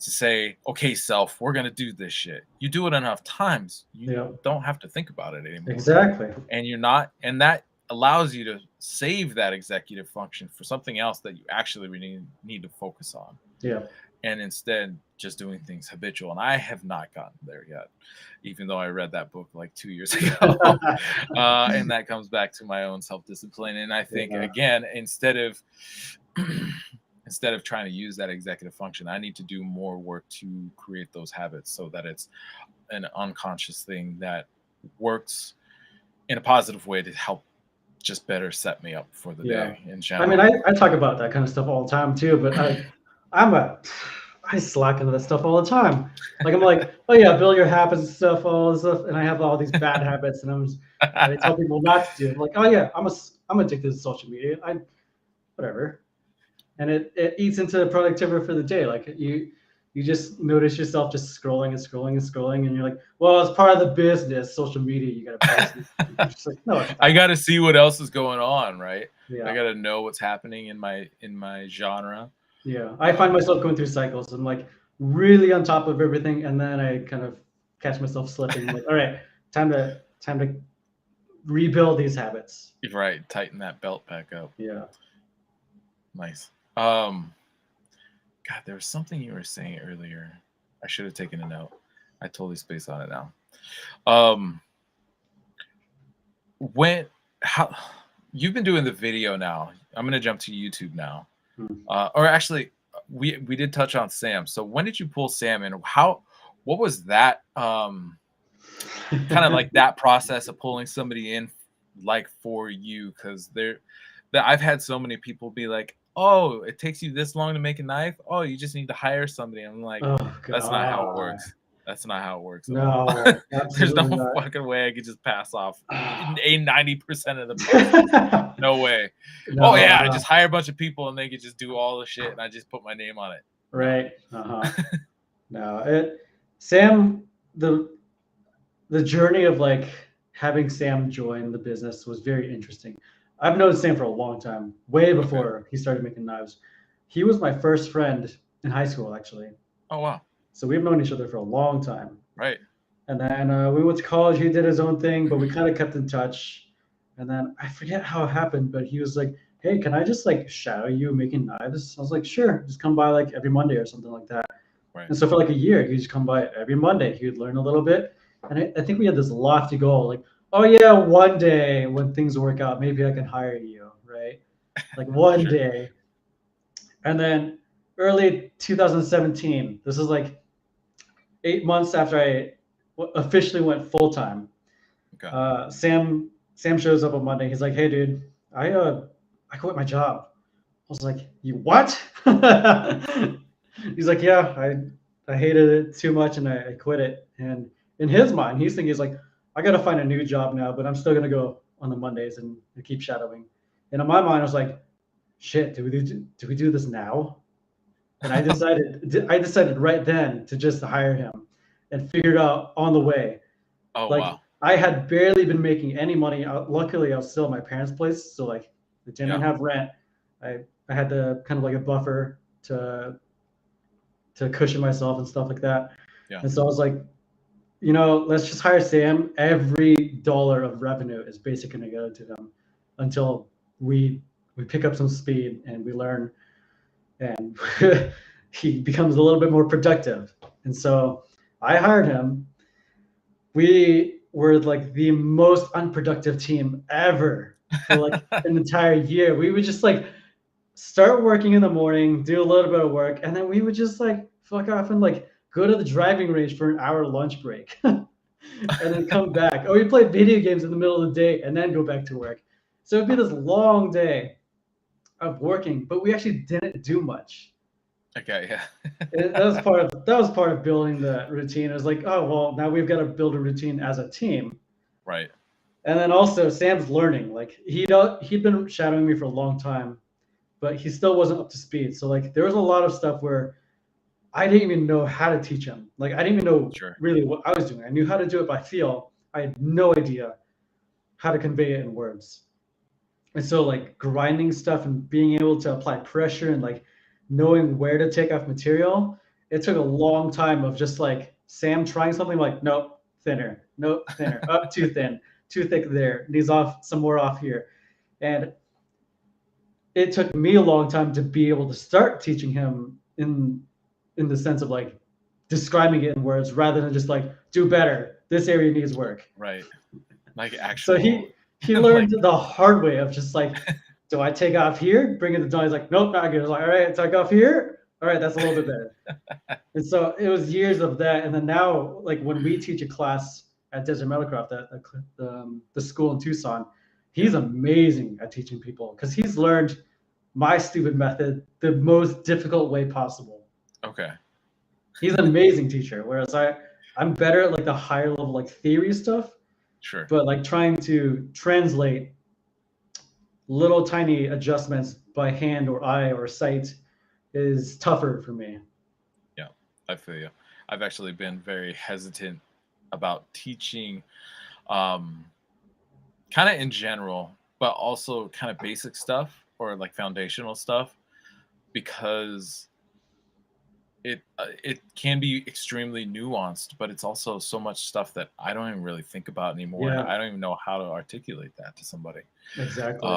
to say, okay, self, we're going to do this shit, you do it enough times, you Yeah. don't have to think about it anymore. Exactly. And you're not, and that allows you to save that executive function for something else that you actually really need to focus on, Yeah. and instead just doing things habitual. And I have not gotten there yet, even though I read that book like 2 years ago. And that comes back to my own self-discipline. And I think Yeah. again, instead of instead of trying to use that executive function, I need to do more work to create those habits so that it's an unconscious thing that works in a positive way to help just better set me up for the Yeah. day in I mean, general. I talk about that kind of stuff all the time too, but I'm a I slack into that stuff all the time. Like I'm like, oh yeah, build your habits and stuff, all this stuff, and I have all these bad habits, and I tell people not to do. I'm like, oh yeah, I'm addicted to social media. I whatever, and it eats into the productivity for the day. Like you just notice yourself just scrolling and scrolling and scrolling, and you're like, well, it's part of the business. Social media, you got to post it. You're just like, no, it's I not. got to see what else is going on, right? I Yeah. got to know what's happening in my genre. Yeah, I find myself going through cycles. I'm like really on top of everything, and then I kind of catch myself slipping. I'm like, all right, time to rebuild these habits. Right, tighten that belt back up. Yeah. Nice. God, there was something you were saying earlier. I should have taken a note. I totally spaced on it now. Um, when how you've been doing the video now? I'm gonna jump to YouTube now. Hmm. Or actually, we did touch on Sam. So when did you pull Sam in? What was that? Kind of like that process of pulling somebody in, like for you, because I've had so many people be like, oh, it takes you this long to make a knife. Oh, you just need to hire somebody. I'm like, Oh that's not how it god. works. That's not how it works at all. No, There's no absolutely not. fucking way I could just pass off a 90% of the process. No way. Oh No, yeah, just hire a bunch of people and they could just do all the shit and I just put my name on it. right. No, Sam, the journey of like having Sam join the business was very interesting. I've known Sam for a long time, way before he started making knives. He was my first friend in high school, actually. Oh wow. So we've known each other for a long time. Right. And then we went to college. He did his own thing, but we kind of kept in touch. And then I forget how it happened, but he was like, "Hey, can I just like shadow you making knives?" I was like, "Sure, just come by like every Monday or something like that." Right. And so for like a year, he'd just come by every Monday. He would learn a little bit. And I think we had this lofty goal, like, oh yeah, one day when things work out, maybe I can hire you, right? Like one Sure. day. And then early 2017, this is like 8 months after I officially went full time. Okay. Sam shows up on Monday. He's like, "Hey, dude, I quit my job." I was like, "You what?" He's like, "Yeah, I hated it too much and I quit it." And in his mind, he's thinking, he's like, "I got to find a new job now, but I'm still gonna go on the Mondays and keep shadowing." And in my mind, I was like, "Shit, do we do this now?" And I decided right then to just hire him and figured out on the way. Oh Like wow. I had barely been making any money. Luckily, I was still at my parents' place, so like they didn't Yeah. have rent. I had the kind of like a buffer to cushion myself and stuff like that. Yeah. And so I was like, let's just hire Sam. Every dollar of revenue is basically going to go to him until we pick up some speed and we learn, and he becomes a little bit more productive. And so I hired him. We were like the most unproductive team ever for like an entire year. We would just like start working in the morning, do a little bit of work, and then we would just like fuck off and like go to the driving range for an hour lunch break and then come back. Or we played video games in the middle of the day and then go back to work. So it'd be this long day of working, but we actually didn't do much. Okay. Yeah. That was part of building the routine. It was like, oh well, now we've got to build a routine as a team. Right. And then also Sam's learning. Like he'd been shadowing me for a long time, but he still wasn't up to speed. So like there was a lot of stuff where I didn't even know how to teach him. Like I didn't even know Sure. really what I was doing. I knew how to do it by feel. I had no idea how to convey it in words. And so like grinding stuff and being able to apply pressure and like knowing where to take off material, it took a long time of just like Sam trying something like, nope, thinner, nope, thinner, up too thin, too thick there, needs off some more off here. And it took me a long time to be able to start teaching him in the sense of like describing it in words rather than just like do better. This area needs work. Right. Like So actual he like learned the hard way of just like, do I take off here? Bring it to Don. He's like, nope, not good. I was like, all right, take off here. All right, that's a little bit better. And so it was years of that. And then now, like when we teach a class at Desert Metalcraft at the school in Tucson, yeah. he's amazing at teaching people because he's learned my stupid method the most difficult way possible. Okay. He's an amazing teacher, whereas I'm better at like the higher level like theory stuff, Sure. but like trying to translate little tiny adjustments by hand or eye or sight is tougher for me. Yeah. I feel you. I've actually been very hesitant about teaching um kind of in general, but also kind of basic stuff or like foundational stuff because it can be extremely nuanced, but it's also so much stuff that I don't even really think about anymore, and Yeah, I don't even know how to articulate that to somebody. exactly.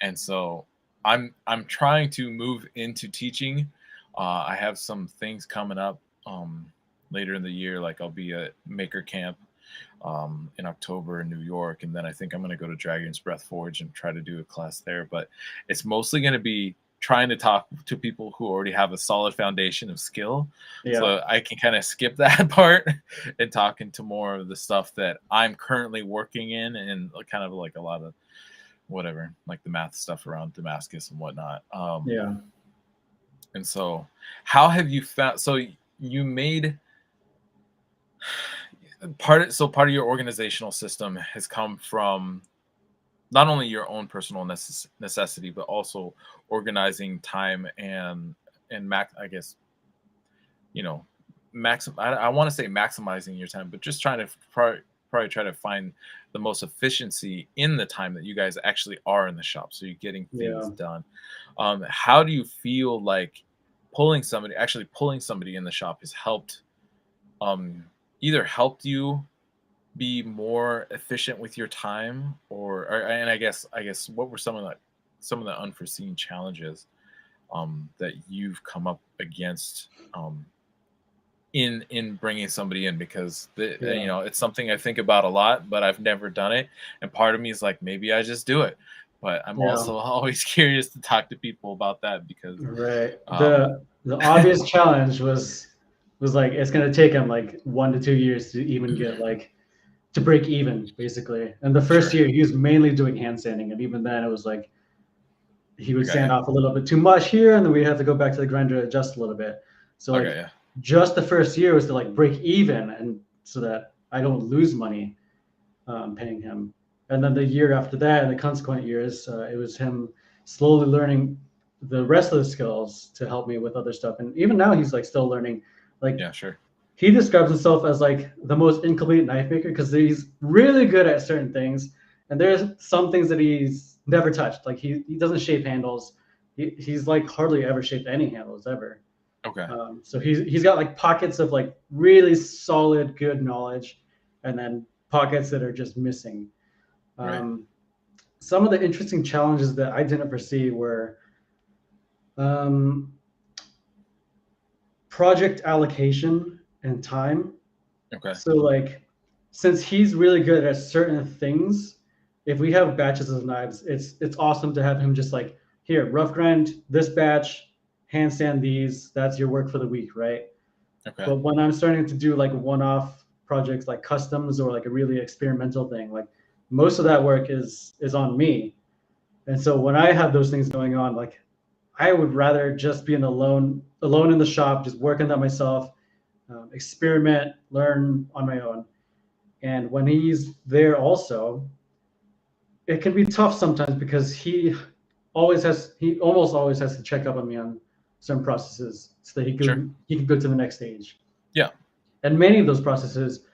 And so I'm trying to move into teaching. I have some things coming up later in the year, like I'll be at Maker Camp in October in New York, and then I think I'm going to go to Dragon's Breath Forge and try to do a class there. But it's mostly going to be trying to talk to people who already have a solid foundation of skill, Yeah. so I can kind of skip that part and talk into more of the stuff that I'm currently working in, and kind of like a lot of whatever, like the math stuff around Damascus and whatnot. Yeah. And so, how have you found? So you made part of your organizational system has come from not only your own personal necessity, but also organizing time and I guess, you know, I want to say maximizing your time, but just trying to probably try to find the most efficiency in the time that you guys actually are in the shop, so you're getting things Yeah. done. How do you feel like pulling somebody in the shop has helped, um, either helped you be more efficient with your time, and I guess what were some of the unforeseen challenges that you've come up against in bringing somebody in, because Yeah. it's something I think about a lot, but I've never done it, and part of me is like, maybe I just do it, but I'm Yeah. also always curious to talk to people about that because Right. um The obvious challenge was like it's gonna take him like 1 to 2 years to even get like to break even, basically. And the first sure, year he was mainly doing hand sanding, and even then it was like he I would got sand you, off a little bit too much here, and then we had to go back to the grinder to adjust a little bit. So I got like you, just the first year was to like break even, and so that I don't lose money paying him. And then the year after that, and the consequent years, it was him slowly learning the rest of the skills to help me with other stuff. And even now, he's like still learning. Like yeah, sure, he describes himself as like the most incomplete knife maker because he's really good at certain things, and there's some things that he's never touched. Like he doesn't shape handles. He's like hardly ever shaped any handles ever. okay, So he's got like pockets of like really solid good knowledge, and then pockets that are just missing. right, Um, some of the interesting challenges that I didn't foresee were um, project allocation and time. okay, So like since he's really good at certain things, if we have batches of knives, it's awesome to have him just like here, rough grind this batch, hand sand these, that's your work for the week, right? okay, But when I'm starting to do like one-off projects like customs or like a really experimental thing, like most of that work is on me. And so when I have those things going on, like I would rather just be alone in the shop, just working that myself, experiment, learn on my own. And when he's there, also, it can be tough sometimes because he almost always has to check up on me on certain processes so that sure, he can go to the next stage. yeah, And many of those processes,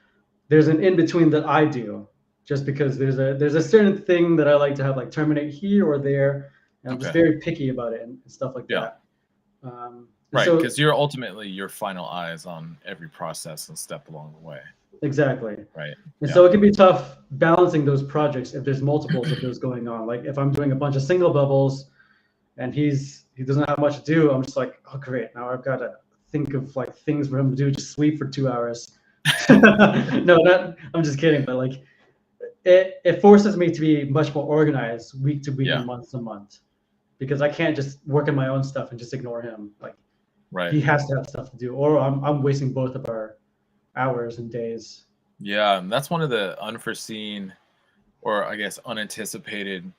there's an in between that I do, just because there's a certain thing that I like to have like terminate here or there, and I'm just okay, very picky about it and stuff like yeah. that. And Right, so because you're ultimately your final eyes on every process and step along the way, exactly. right? And Yeah. so it can be tough balancing those projects if there's multiples of those going on. Like if I'm doing a bunch of single bubbles and he doesn't have much to do, I'm just like, oh great, now I've got to think of like things for him to do, just sleep for 2 hours. No, not I'm just kidding, but like it forces me to be much more organized week to week Yeah, and month to month because I can't just work on my own stuff and just ignore him. Like right. he has to have stuff to do, or I'm wasting both of our hours and days. Yeah, and that's one of the unforeseen, or I guess unanticipated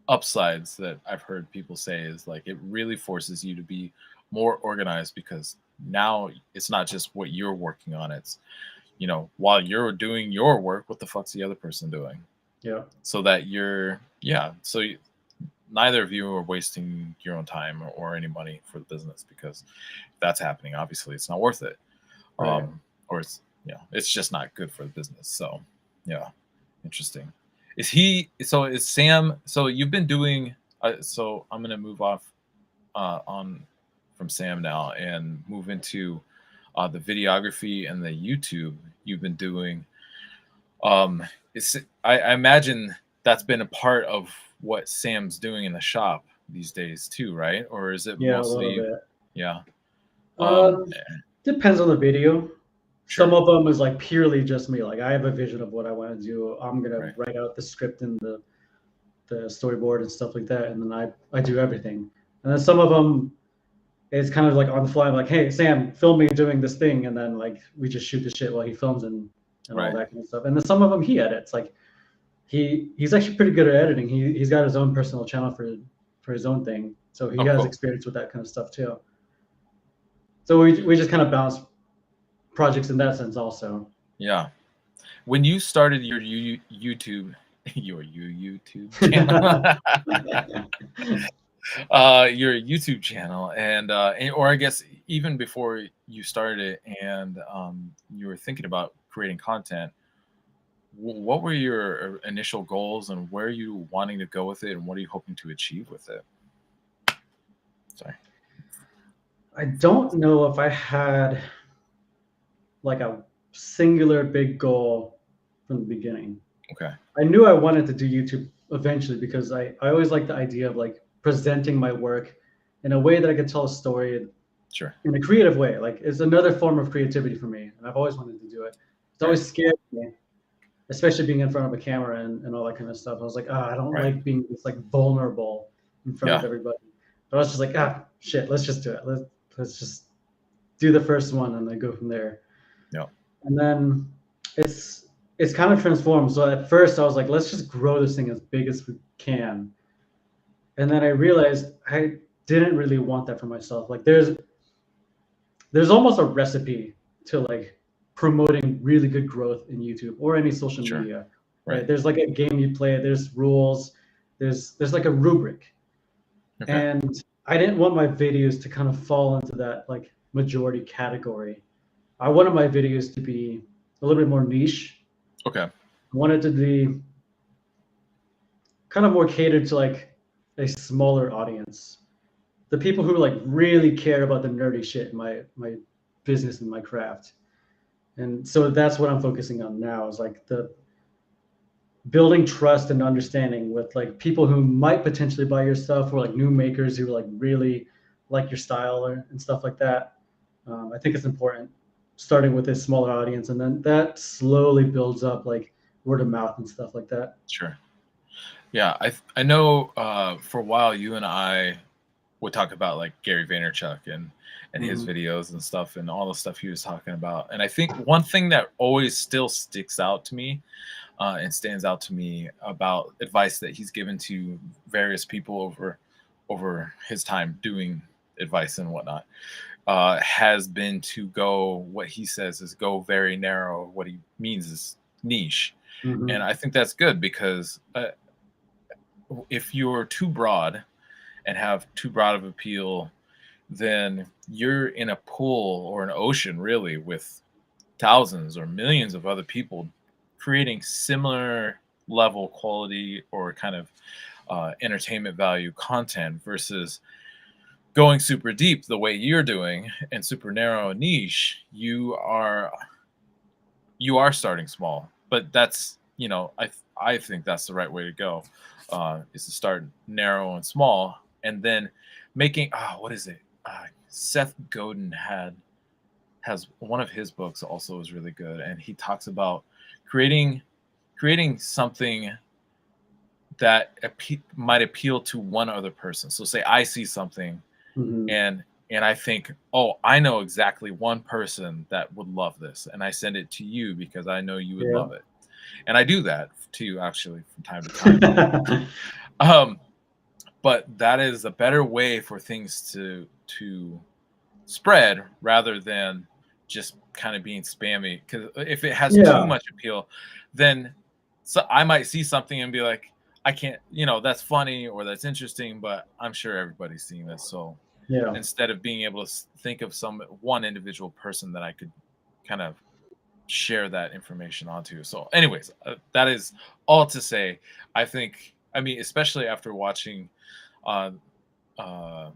upsides that I've heard people say, is like it really forces you to be more organized, because now it's not just what you're working on, it's, while you're doing your work, what the fuck's the other person doing? Yeah, So that neither of you are wasting your own time or any money for the business, because if that's happening, obviously it's not worth it. right. Or it's just not good for the business. So yeah, interesting. Is Sam, so you've been doing, so I'm going to move off on from Sam now and move into the videography and the YouTube you've been doing. um I imagine that's been a part of what Sam's doing in the shop these days too, right? Or is it Yeah, a little mostly? bit. Yeah. Um, Depends on the video. Some Sure. of them is like purely just me. Like I have a vision of what I want to do. I'm gonna Right. write out the script and the storyboard and stuff like that, and then I do everything. And then some of them it's kind of like on the fly, like, hey Sam, film me doing this thing, and then like we just shoot the shit while he films and all Right. that kind of stuff. And then some of them he edits. Like he's actually pretty good at editing. He's got his own personal channel for his own thing, so he Oh, has cool. experience with that kind of stuff too. So we just kind of bounce projects in that sense also. Yeah. When you started your YouTube, your YouTube channel, your YouTube channel, and or I guess even before you started it, and you were thinking about creating content, what were your initial goals, and where are you wanting to go with it, and what are you hoping to achieve with it? Sorry. I don't know if I had like a singular big goal from the beginning. Okay. I knew I wanted to do YouTube eventually because I always liked the idea of like presenting my work in a way that I could tell a story Sure. in a creative way. Like it's another form of creativity for me, and I've always wanted to do it. It's Right. always scared me, especially being in front of a camera and all that kind of stuff. I was like, I don't Right. like being this like vulnerable in front of Yeah. everybody. But I was just like, shit, let's just do it. Let's just do the first one and then go from there. Yeah. And then it's kind of transformed. So at first I was like, let's just grow this thing as big as we can. And then I realized I didn't really want that for myself. Like there's almost a recipe to like promoting really good growth in YouTube or any social Sure. media. Right. Right? There's like a game you play, there's rules, there's like a rubric. Okay. And I didn't want my videos to kind of fall into that like majority category. I wanted my videos to be a little bit more niche. Okay. I wanted to be kind of more catered to like a smaller audience. The people who like really care about the nerdy shit in my business and my craft. And so that's what I'm focusing on now is like the building trust and understanding with like people who might potentially buy your stuff or like new makers who like really like your style and stuff like that. I think it's important starting with a smaller audience and then that slowly builds up like word of mouth and stuff like that. Sure. Yeah. I know for a while you and I would talk about like Gary Vaynerchuk and his Mhm. videos and stuff and all the stuff he was talking about. And I think one thing that always still sticks out to me and stands out to me about advice that he's given to various people over his time doing advice and whatnot has been to go, what he says is go very narrow. What he means is niche. And Mhm. I think that's good because if you're too broad and have too broad of appeal, then you're in a pool or an ocean really with thousands or millions of other people creating similar level quality or kind of entertainment value content versus going super deep the way you're doing and super narrow niche. You are starting small, but that's, I think that's the right way to go, is to start narrow and small, and then making what is it? Seth Godin has one of his books also is really good, and he talks about creating something that might appeal to one other person. So say I see something Mhm. and I think, oh, I know exactly one person that would love this, and I send it to you because I know you would Yeah. love it. And I do that too, actually, from time to time. Um, but that is a better way for things to spread rather than just kind of being spammy. Because if it has too Yeah. much appeal, then I might see something and be like, I can't, that's funny or that's interesting, but I'm sure everybody's seeing this. So Yeah. instead of being able to think of one individual person that I could kind of share that information onto. So, anyways, that is all to say. I mean, especially after watching uh, uh,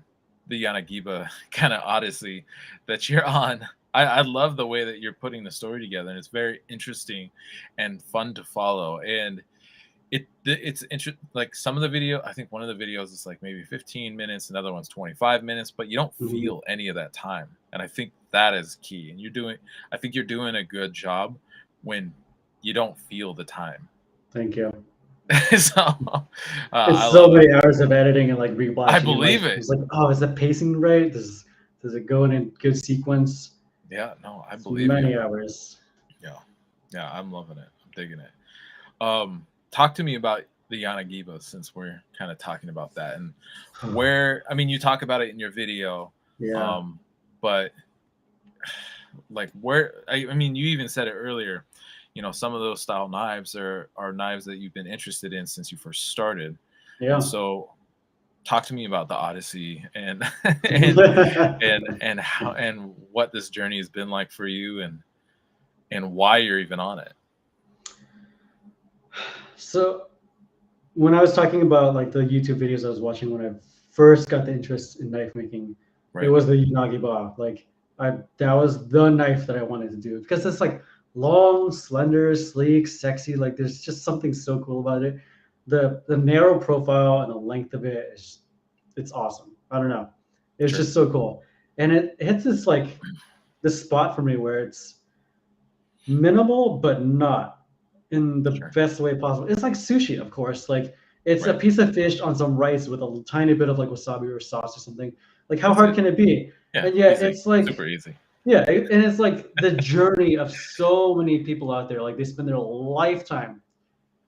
the Yanagiba kind of odyssey that you're on. I love the way that you're putting the story together, and it's very interesting and fun to follow. And it's interesting. Like some of the video, I think one of the videos is like maybe 15 minutes, another one's 25 minutes, but you don't Mhm. feel any of that time. And I think that is key. And I think you're doing a good job when you don't feel the time. Thank you. So I It's so love that. many hours of editing and like I rewatching and like believe it. it's like, oh, is the pacing right? Does it go in a good sequence? Yeah, no, I It's believe you. many hours. Yeah. Yeah, I'm loving it. I'm digging it. Um, talk to me about the Yanagiba, since we're kind of talking about that, and where, I mean, you talk about it in your video, Yeah. but like where, I mean, you even said it earlier, you know, some of those style knives are knives that you've been interested in since you first started. And Yeah. so talk to me about the Odyssey and and how and what this journey has been like for you, and why you're even on it. So when I was talking about like the YouTube videos I was watching when I first got the interest in knife making, it Right. was the Yanagiba. Like that was the knife that I wanted to do because it's like long, slender, sleek, sexy. Like there's just something so cool about it. The narrow profile and the length of it is it's awesome. I don't know. It's Sure. just so cool. And it hits this spot for me where it's minimal but not in the Sure. best way possible. It's like sushi, of course. Like it's a Right. piece of fish on some rice with a tiny bit of like wasabi or sauce or something. Like how That's hard it. can it be? Yeah. And yet Easy. it's like Super easy. yeah, and it's like the journey of so many people out there. Like they spend their lifetime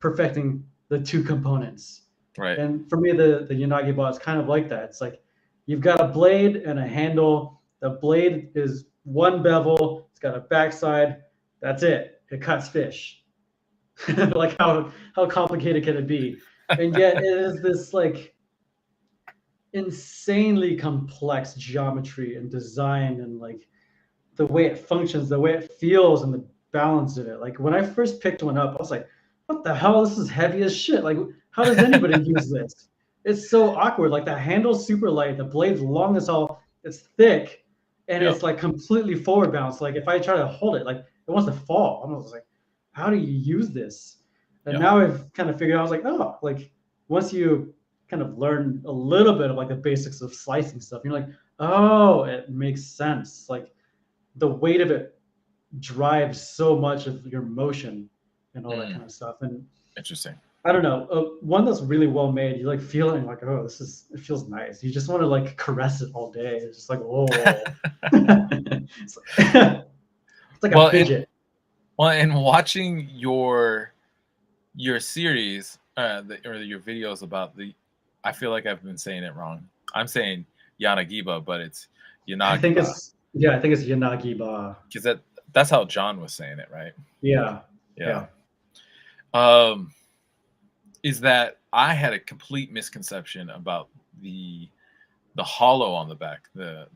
perfecting the two components. Right. And for me, the Yanagi bot is kind of like that. It's like you've got a blade and a handle. The blade is one bevel. It's got a backside. That's it. It cuts fish. Like how complicated can it be? And yet it is this like insanely complex geometry and design and like the way it functions, the way it feels, and the balance of it. Like when I first picked one up, I was like, "What the hell? This is heavy as shit! Like, how does anybody use this? It's so awkward. Like the handle's super light, the blade's long as hell, it's thick, and Yep. it's like completely forward bounced. Like if I try to hold it, like it wants to fall. I was like, how do you use this? And Yep. now I've kind of figured out. I was like, oh, like once you kind of learn a little bit of like the basics of slicing stuff, you're like, oh, it makes sense. Like the weight of it drives so much of your motion and all that Mm, kind of stuff. And interesting. I don't know, one that's really well made. You like feeling like, oh, it feels nice. You just want to like caress it all day. It's just like, oh, it's like a Well, and fidget. watching your series, or your videos about the, I feel like I've been saying it wrong. I'm saying Yanagiba, but it's Yanagiba, I think it's Yanagiba. because that's how John was saying it, right? Yeah, Yeah. yeah, Um, is that I had a complete misconception about the hollow on the back, the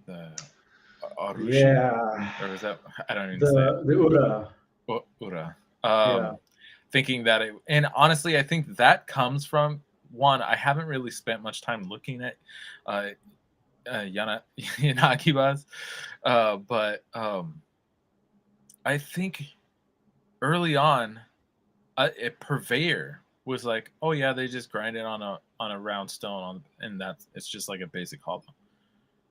arushi, yeah. or is that, I don't even say it. The Ura. Ura. Yeah, Thinking that it, and honestly, I think that comes from one. I haven't really spent much time looking at uh, Yanakibas, but I think early on, a purveyor was like, "Oh yeah, they just grind it on a round stone and that's it's just like a basic hollow.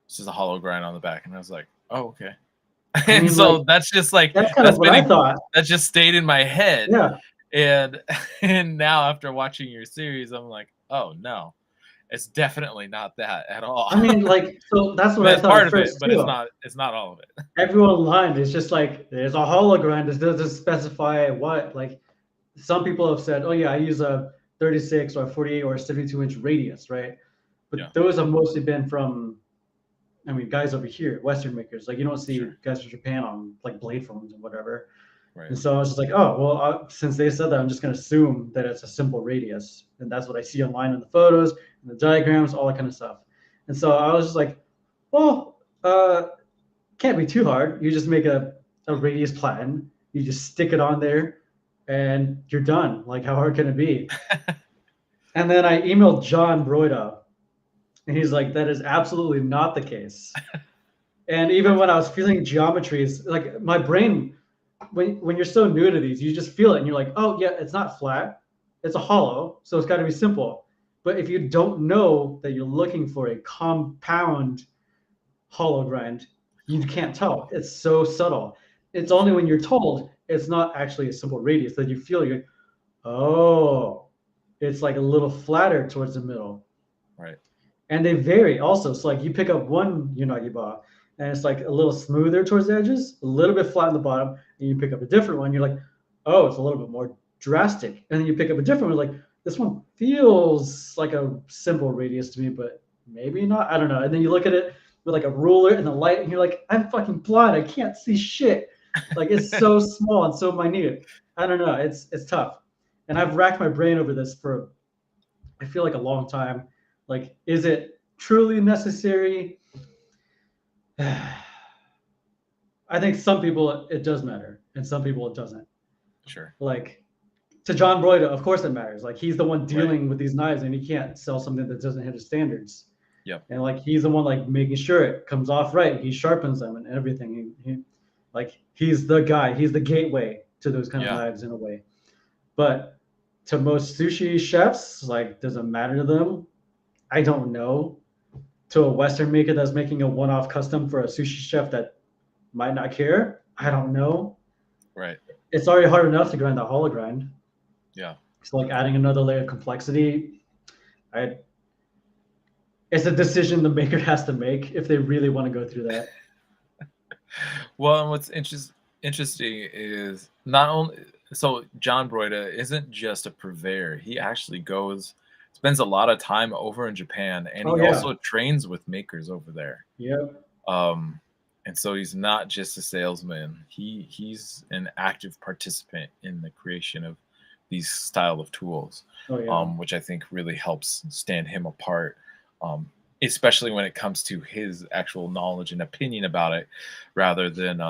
It's just a hollow grind on the back." And I was like, "Oh okay." I And mean, like so that's just like that's kind of that's what been I a, thought. that just stayed in my head. Yeah, And and now after watching your series, I'm like, oh no, it's definitely not that at all. I mean, like so that's I what mean, I it's thought part at of it, first but too. it's not all of it. Everyone online is just like there's a hologram. This doesn't specify what. Like some people have said, oh yeah, I use a 36 or 48 or 72-inch radius, right? Yeah, But those have mostly been from, I mean, guys over here, Western makers. Like you don't see sure, guys from Japan on like blade phones and whatever. right, And so I was just like, oh well, since they said that, I'm just gonna assume that it's a simple radius, and that's what I see online in the photos and the diagrams, all that kind of stuff. And so I was just like, well, can't be too hard. You just make a radius platen, you just stick it on there, and you're done. Like, how hard can it be? And then I emailed John Broida, and he's like, that is absolutely not the case. And even when perfect. I was feeling geometries, like my brain, when you're so new to these, you just feel it, and you're like, oh yeah, it's not flat, it's a hollow, so it's got to be simple. But if you don't know that you're looking for a compound hollow grind, you can't tell. It's so subtle. It's only Sure, when you're told it's not actually a simple radius that you feel you're, oh, it's like a little flatter towards the middle. right. And they vary also. So like you pick up one unagi bar and it's like a little smoother towards the edges, a little bit flat on the bottom, and you pick up a different one, you're like, oh, it's a little bit more drastic. And then you pick up a different one, like this one feels like a simple radius to me, but maybe not. I don't know. And then you look at it with like a ruler and the light, and you're like, I'm fucking blind. I can't see shit. Like it's so small and so minute. I don't know. It's tough. And I've racked my brain over this for I feel like a long time. Like, is it truly necessary? I think some people it does matter, and some people it doesn't. Sure. Like to John Broida, of course it matters. Like he's the one dealing Right. with these knives, and he can't sell something that doesn't hit his standards. Yep. And like he's the one like making sure it comes off right. He sharpens them and everything. Like he's the guy. He's the gateway to those kind of Yeah. knives in a way. But to most sushi chefs, like does it matter to them? I don't know. To a Western maker that's making a one-off custom for a sushi chef that might not care, I don't know. Right. It's already hard enough to grind the hollow grind. Yeah. So like adding another layer of complexity, it's a decision the maker has to make if they really want to go through that. Well, and what's interesting is not only so John Broida isn't just a purveyor. He actually spends a lot of time over in Japan, and Oh he yeah, also trains with makers over there. yeah, And so he's not just a salesman. He's an active participant in the creation of these style of tools, oh yeah, which I think really helps stand him apart, especially when it comes to his actual knowledge and opinion about it, rather than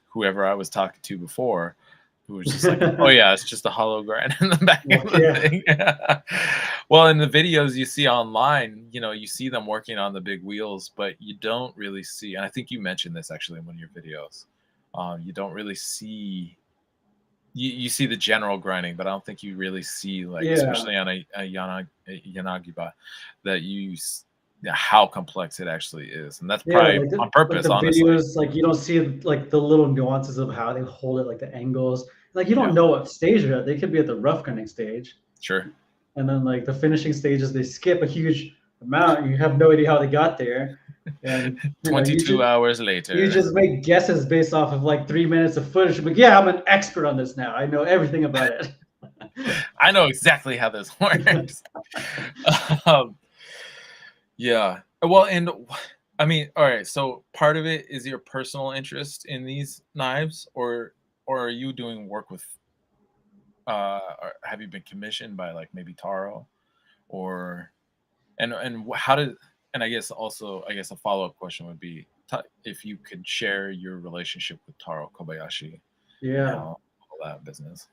whoever I was talking to before, who was just like, "Oh yeah, it's just a hollow grind in the back well, of the yeah, thing." Well, in the videos you see online, you see them working on the big wheels, but you don't really see. And I think you mentioned this actually in one of your videos. You don't really see. You see the general grinding, but I don't think you really see, like, yeah, especially on a Yanagiba, that how complex it actually is, and that's yeah. probably on purpose, The honestly. videos, like you don't see like the little nuances of how they hold it, like the angles. Like you don't Yeah, know what stage they're at. They could be at the rough grinding stage, sure. and then like the finishing stages, they skip a huge amount. And you have no idea how they got there, and 22 hours you later. just make guesses based off of like 3 minutes of footage. But yeah, I'm an expert on this now. I know everything about it. I know exactly how this works. um, yeah. Well, and I mean, all right. So part of it is your personal interest in these knives, or are you doing work with? Or have you been commissioned by like maybe Taro, or how did? And I guess also, I guess a follow up question would be if you could share your relationship with Taro Kobayashi and Yeah. how all that business.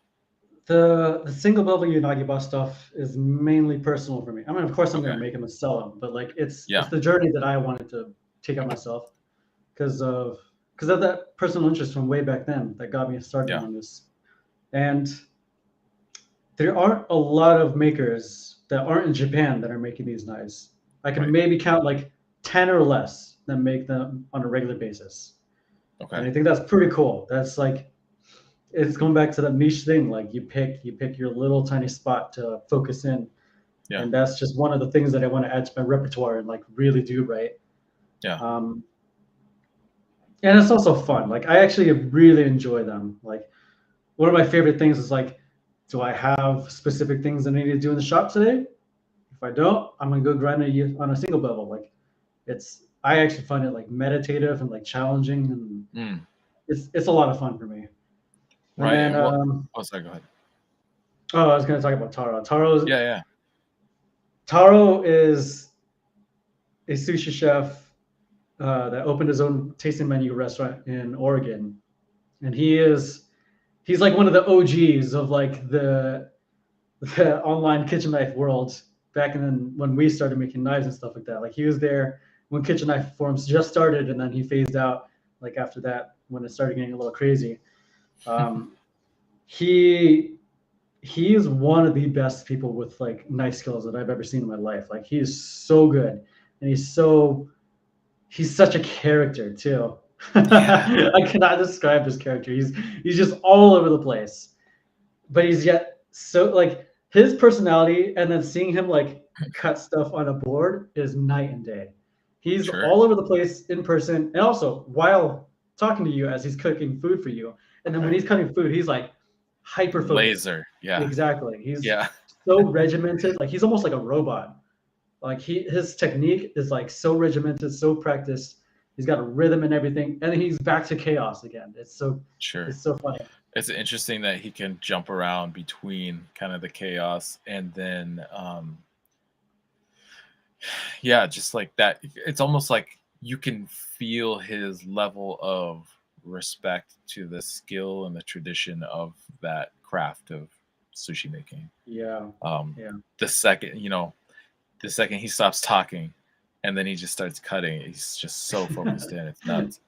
The single bevel Yanagiba stuff is mainly personal for me. I mean, of course, I'm Okay. gonna make them and sell them, but like it's Yeah. the journey that I wanted to take on myself because of that personal interest from way back then that got me started Yeah. on this. And there aren't a lot of makers that aren't in Japan that are making these knives. I can Right. maybe count like 10 or less that make them on a regular basis. And Okay. I think that's pretty cool. That's like it's going back to that niche thing. Like you pick your little tiny spot to focus in. Yeah. And that's just one of the things that I want to add to my repertoire and like really do right. Yeah. Um, and it's also fun. Like I actually really enjoy them. Like one of my favorite things is like, do I have specific things that I need to do in the shop today? If I don't, I'm gonna go grind on a single bevel. Like I actually find it like meditative and like challenging, and Mm. it's a lot of fun for me. And Right. then And what? Oh, sorry. Go ahead. I was gonna talk about Taro. Yeah. Yeah. Taro is a sushi chef that opened his own tasting menu restaurant in Oregon, and he's like one of the OGs of like the online kitchen knife world back in when we started making knives and stuff like that. Like he was there when kitchen knife forums just started, and then he phased out like after that when it started getting a little crazy. Um, he he is one of the best people with like knife skills that I've ever seen in my life. Like he is so good, and he's such a character too. Yeah. I cannot describe his character. He's just all over the place, but he's yet so like his personality, and then seeing him like cut stuff on a board is night and day. He's Sure. all over the place in person, and also while talking to you as he's cooking food for you. And then when Right. he's cutting food, he's like, hyper focused. Laser. Yeah. Exactly. He's Yeah. so regimented. Like he's almost like a robot. Like his technique is like so regimented, so practiced. He's got a rhythm and everything, and then he's back to chaos again. Sure. It's so funny. It's interesting that he can jump around between kind of the chaos and then yeah, just like that. It's almost like you can feel his level of respect to the skill and the tradition of that craft of sushi making. Yeah. Um, Yeah. the second, the second he stops talking and then he just starts cutting, he's just so focused in. It's nuts.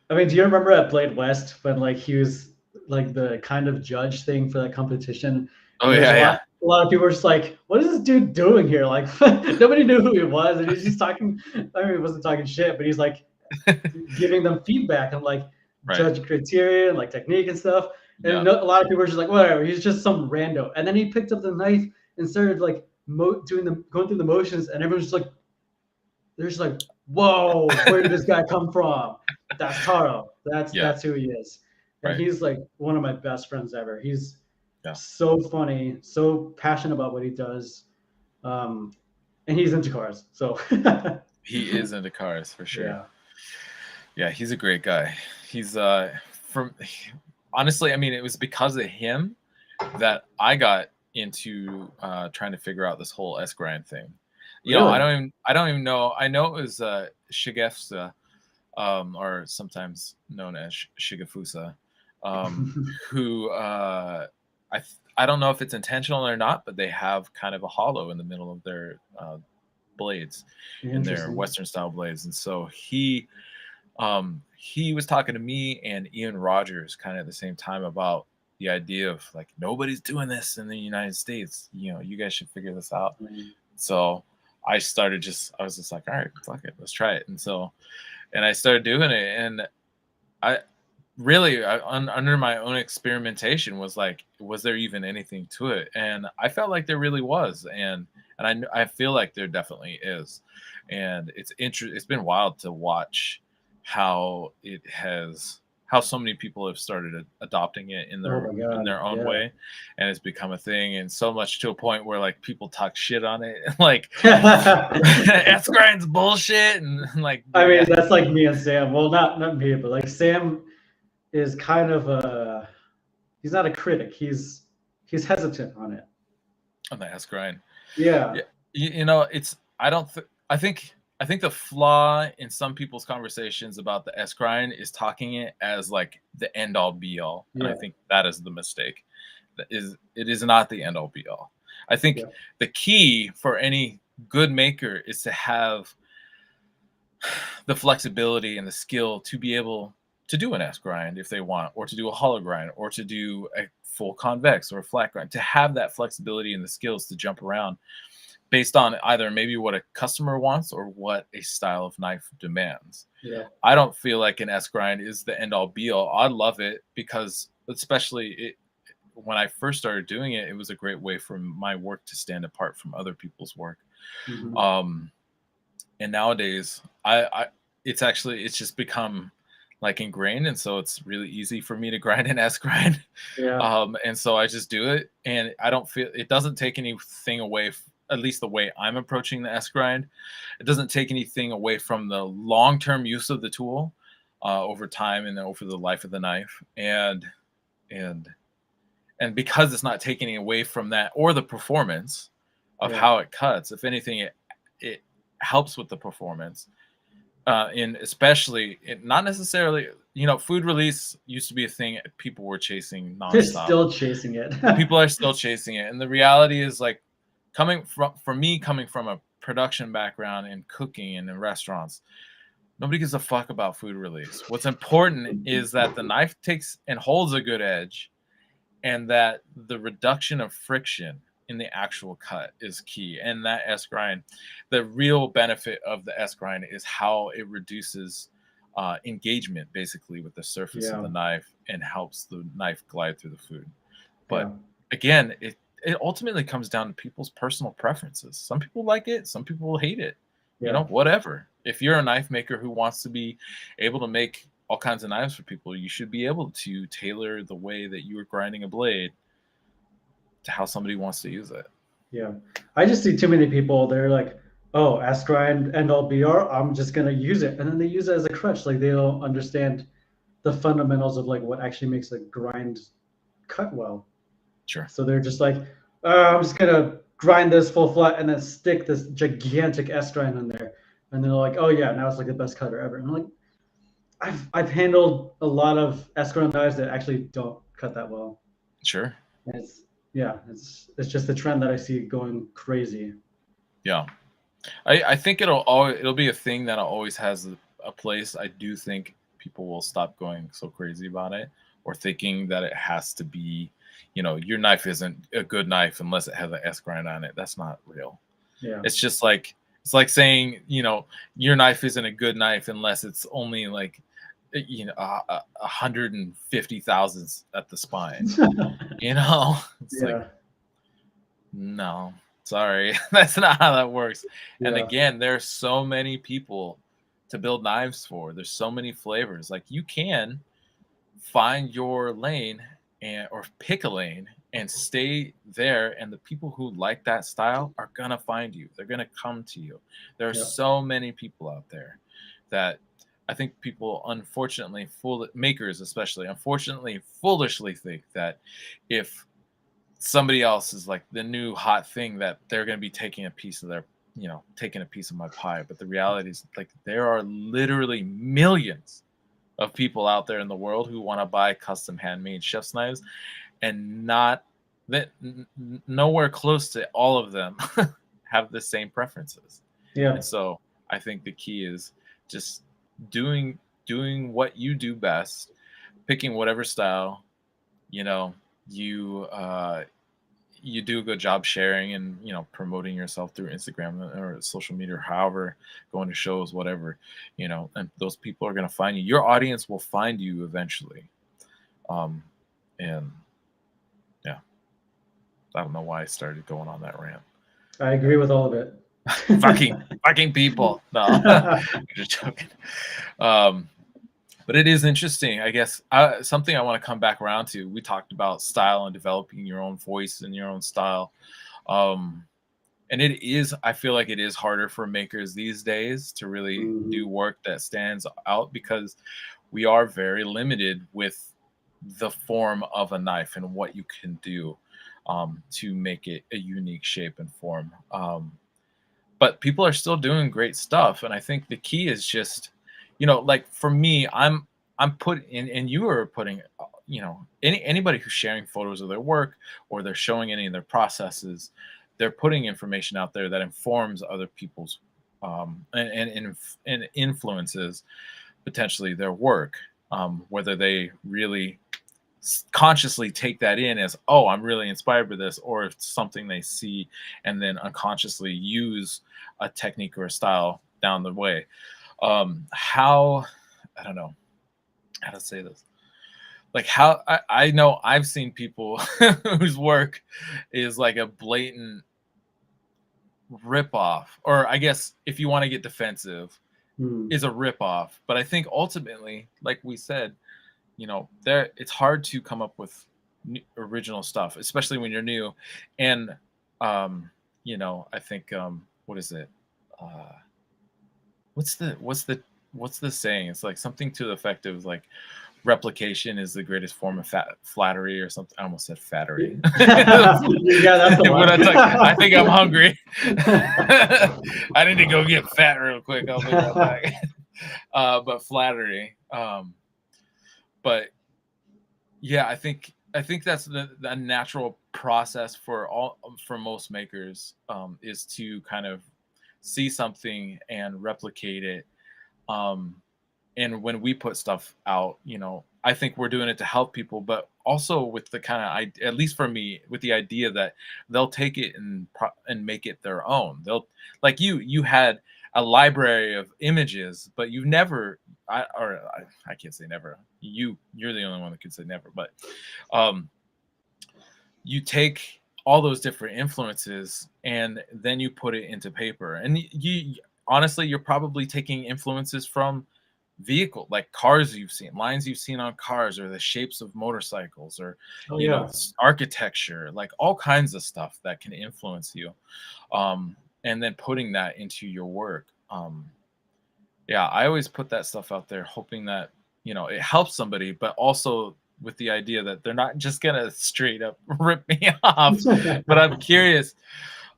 I mean, do you remember at Blade West when like he was like the kind of judge thing for that competition? Oh And there's yeah, yeah. a lot of people were just like, "What is this dude doing here?" Like nobody knew who he was, and he's just talking. I mean, he wasn't talking shit, but he's like giving them feedback on like Right. judge criteria and like technique and stuff. And Yeah. no, a lot of people were just like, "Whatever." He's just some rando. And then he picked up the knife and started like going through the motions, and everyone's just like, they're just like, "Whoa, where did this guy come from?" That's Taro. Yeah. That's who he is, and Right. he's like one of my best friends ever. He's Yeah. so funny, so passionate about what he does, and he's into cars. So He is into cars for sure. yeah, Yeah, he's a great guy. He's from honestly, I mean, it was because of him that I got into trying to figure out this whole S grind thing. really. I don't even know. I know it was Shigefsa, or sometimes known as Shigefusa, who I don't know if it's intentional or not, but they have kind of a hollow in the middle of their blades, in their Interesting. Western style blades, and so he was talking to me and Ian Rogers kind of at the same time about the idea of like nobody's doing this in the United States. You guys should figure this out. So I was just like, all right, fuck it, let's try it. And I started doing it, and I really under my own experimentation was like, was there even anything to it? And I felt like there really was, and I feel like there definitely is, and it's been wild to watch how so many people have started adopting it in Oh my god. their own Yeah. way, and it's become a thing, and so much to a point where like people talk shit on it, like S grind's bullshit, and like I mean, yeah, that's like me and Sam. Well, not me, but like Sam is kind of a he's not a critic. He's hesitant on it. on the S grind. Yeah. Yeah, it's I don't I think the flaw in some people's conversations about the S grind is talking it as like the end all be all, and I Yeah. think that is the mistake. It is not the end all be all. I think Yeah. the key for any good maker is to have the flexibility and the skill to be able to do an S grind if they want, or to do a hollow grind, or to do a full convex or a flat grind, to have that flexibility and the skills to jump around based on either maybe what a customer wants or what a style of knife demands. Yeah. I don't feel like an S grind is the end all be all. I love it because, especially when I first started doing it, it was a great way for my work to stand apart from other people's work. Mhm. And nowadays, it's just become like ingrained, and so it's really easy for me to grind an S grind. Yeah. And so I just do it, and I don't feel it doesn't take anything away. At least the way I'm approaching the S grind, it doesn't take anything away from the long-term use of the tool over time and over the life of the knife, and because it's not taking away from that or the performance of Yeah. how it cuts. If anything, it helps with the performance. In especially not necessarily, food release used to be a thing people were chasing They're nonstop. still chasing it. People are still chasing it, and the reality is like coming from a production background in cooking and in restaurants, nobody gives a fuck about food release. What's important is that the knife takes and holds a good edge, and that the reduction of friction in the actual cut is key. And that S grind, the real benefit of the S grind is how it reduces engagement basically with the surface of Yeah. the knife and helps the knife glide through the food. But Yeah. again, it ultimately comes down to people's personal preferences. Some people like it, some people hate it. Yeah. Whatever. If you're a knife maker who wants to be able to make all kinds of knives for people. You should be able to tailor the way that you are grinding a blade to how somebody wants to use it. Yeah. I just see too many people, they're like, oh, ask grind end all BR, I'm just gonna use it. And then they use it as a crutch. Like they don't understand the fundamentals of like what actually makes a grind cut well. Sure. So they're just like, I'm just gonna grind this full flat and then stick this gigantic S grind in there. And they're like, oh yeah, now it's like the best cutter ever. And I'm like, I've handled a lot of S grind knives that actually don't cut that well. Sure. And it's just the trend that I see going crazy. Yeah. I think it'll be a thing that always has a place. I do think people will stop going so crazy about it, or thinking that it has to be, your knife isn't a good knife unless it has an S grind on it. That's not real. Yeah. It's just like, it's like saying, your knife isn't a good knife unless it's only like, 150 thousandths at the spine. It's Yeah. like, no, sorry, that's not how that works. And Yeah. again, there's so many people to build knives for. There's so many flavors. Like, you can find your lane or pick a lane and stay there, and the people who like that style are gonna find you. They're gonna come to you. There are Yep. so many people out there that I think people, unfortunately, makers especially, unfortunately, foolishly think that if somebody else is like the new hot thing, that they're going to be taking a piece of taking a piece of my pie. But the reality is, like, there are literally millions of people out there in the world who want to buy custom handmade chef's knives, and nowhere close to all of them have the same preferences. Yeah. And so I think the key is just doing what you do best, picking whatever style, you do a good job sharing and promoting yourself through Instagram or social media, or however, going to shows, whatever, and those people are going to find you. Your audience will find you eventually. And yeah, I don't know why I started going on that rant. I agree with all of it. fucking people. No, I'm just joking. But it is interesting, I guess. Something I want to come back around to. We talked about style and developing your own voice and your own style. And I feel like it is harder for makers these days to really do work that stands out, because we are very limited with the form of a knife and what you can do to make it a unique shape and form. But people are still doing great stuff. And I think the key is just, like for me, I'm put in, and you are putting, anybody who's sharing photos of their work, or they're showing any of their processes, they're putting information out there that informs other people's and influences potentially their work, whether they really consciously take that in as, oh, I'm really inspired by this, or if it's something they see and then unconsciously use a technique or a style down the way. I don't know how to say this. Like, how I know I've seen people whose work is like a blatant ripoff, or I guess if you want to get defensive, is a ripoff. But I think ultimately, like we said, it's hard to come up with original stuff, especially when you're new. And I think what is it? What's the saying? It's like something to the effect of like, replication is the greatest form of flattery, or something. I almost said fattery. Yeah, that's the one. I think I'm hungry. I need to go get fat real quick. I'll be right back. But flattery. But yeah, I think that's the natural process for most makers, is to kind of see something and replicate it. And when we put stuff out, I think we're doing it to help people, but also with the kind of, at least for me, with the idea that they'll take it and make it their own. They'll, like you had a library of images, but you've never, I can't say never. You're the only one that could say never, but you take all those different influences and then you put it into paper. And you honestly, you're probably taking influences from vehicle, like cars you've seen, lines you've seen on cars, or the shapes of motorcycles, or Oh yeah. architecture, like all kinds of stuff that can influence you, and then putting that into your work. Yeah, I always put that stuff out there hoping that, it helps somebody, but also with the idea that they're not just gonna straight up rip me off. But I'm curious,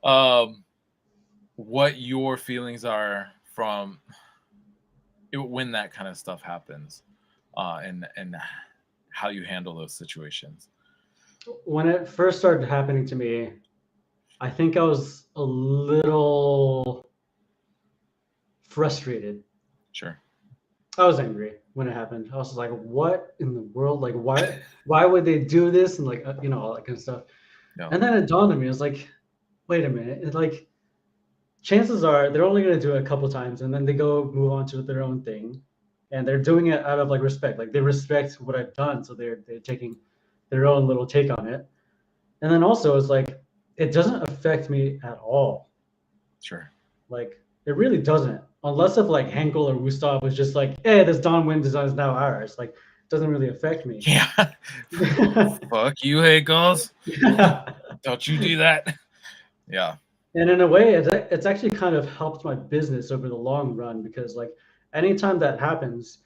um what your feelings are from when that kind of stuff happens, and how you handle those situations. When it first started happening to me, I think I was a little frustrated. Sure. I was angry when it happened. I was like, "What in the world? Like, why would they do this?" And like, all that kind of stuff. Yeah. And then it dawned on me. I was like, "Wait a minute! It's like chances are they're only going to do it a couple times, and then they go move on to their own thing, and they're doing it out of like respect. Like they respect what I've done, so they're taking their own little take on it. And then also, it's like it doesn't affect me at all. Sure. Like it really doesn't, unless if like Henkel or Wustov was just like, "Hey, this Don Nguyen design is now ours." Like, it doesn't really affect me. Yeah. Fuck you, hey girls. Don't you do that. Yeah. And in a way, it's actually kind of helped my business over the long run because like anytime that happens,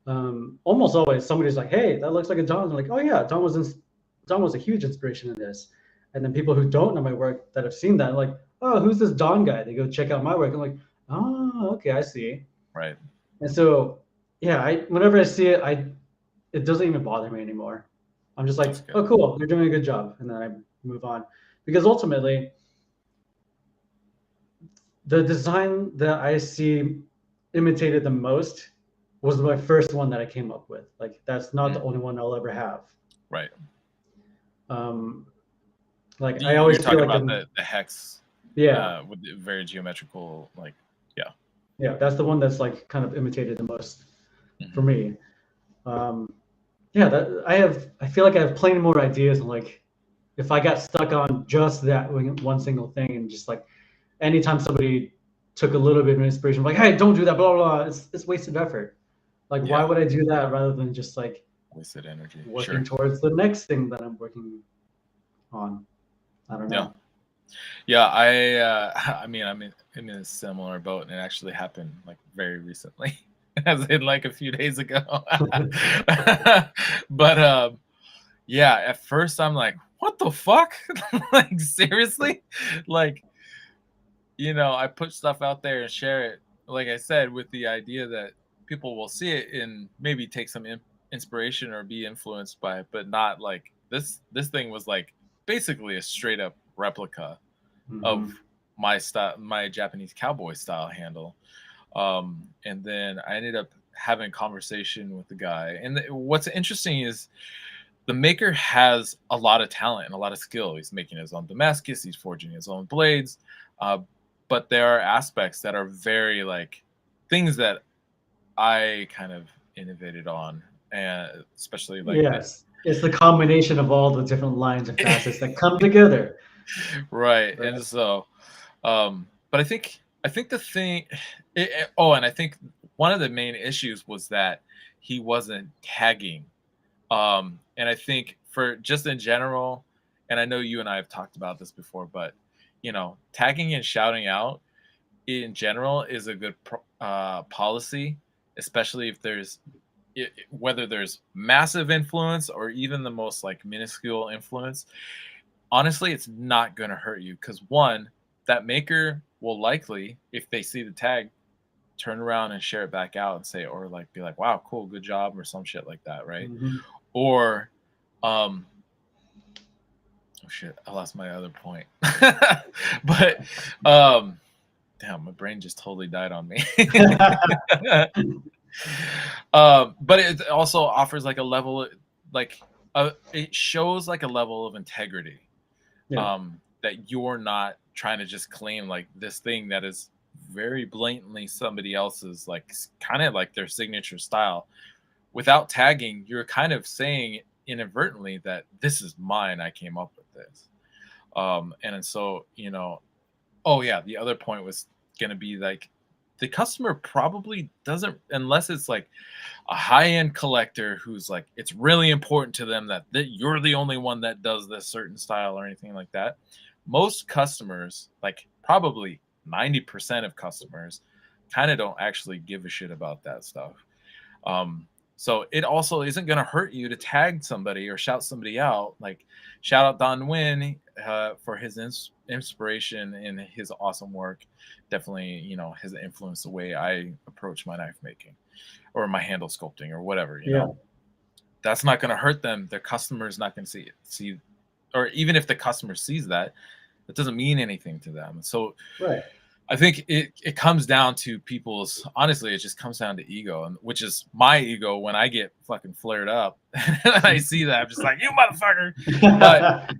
almost always somebody's like, "Hey, that looks like a Don." I'm like, "Oh yeah, Don was a huge inspiration in this." And then people who don't know my work that have seen that, like, "Oh, who's this Don guy?" They go check out my work. I'm like, "Oh, okay, I see." Right. And so, yeah, whenever I see it, it doesn't even bother me anymore. I'm just like, That's good. "Oh, cool, you're doing a good job," and then I move on because ultimately, the design that I see imitated the most was my first one that I came up with. Like that's not the Mm, only one I'll ever have. right. Um, like I You're always feel talking like about the hex, yeah, with the very geometrical, like, yeah. yeah, that's the one that's like kind of imitated the most for Hmm. me. Um, yeah, that I feel like I have plenty more ideas and like if I got stuck on just that one single thing and just like anytime somebody took a little bit of inspiration, like, "Hey, don't do that, blah blah blah," it's wasted effort. Like, why Yeah. would I do that rather than just like Wasted energy. working Sure. towards the next thing that I'm working on? I don't Yeah. know. Yeah, I mean, I'm in a similar boat, and it actually happened like very recently, as in like a few days ago. But yeah, at first I'm like, what the fuck? Like seriously? Like, I put stuff out there and share it, like I said, with the idea that people will see it and maybe take some inspiration or be influenced by it, but not like this thing was like basically a straight up replica of Hmm. my style, my Japanese cowboy style handle. And then I ended up having a conversation with the guy. And what's interesting is the maker has a lot of talent and a lot of skill. He's making his own Damascus, he's forging his own blades. Uh, but there are aspects that are very like things that I kind of innovated on, and especially like Yes, it's the combination of all the different lines and facets that come together. right. Right. And so, but I think the thing, oh, and I think one of the main issues was that he wasn't tagging. And I think for just in general, and I know you and I have talked about this before, but tagging and shouting out in general is a good policy, especially if there's whether there's massive influence or even the most like minuscule influence. Honestly, it's not going to hurt you because one, that maker will likely, if they see the tag, turn around and share it back out and say, or like be like, wow, cool, good job, or some shit like that, right? Mhm. Or um oh shit, I lost my other point. But damn, my brain just totally died on me. But it also offers like a level, like it shows like a level of integrity, Yeah. that you're not trying to just claim like this thing that is very blatantly somebody else's, like kind of like their signature style. Without tagging, you're kind of saying inadvertently that this is mine. I came up with this. And so, oh yeah, the other point was gonna be like the customer probably doesn't, unless it's like a high-end collector who's like, it's really important to them that you're the only one that does this certain style or anything like that. Most customers, like probably 90% of customers, kind of don't actually give a shit about that stuff. So it also isn't going to hurt you to tag somebody or shout somebody out. Like, shout out Don Nguyen for his inspiration in his awesome work. Definitely, you know, has influenced the way I approach my knife making or my handle sculpting or whatever. You know, that's not going to hurt them. Their customer is not going to see, or even if the customer sees that, it doesn't mean anything to them. So, right. I think it comes down to people's, honestly, it just comes down to ego, and which is my ego when I get fucking flared up. And I see that, I'm just like, you motherfucker.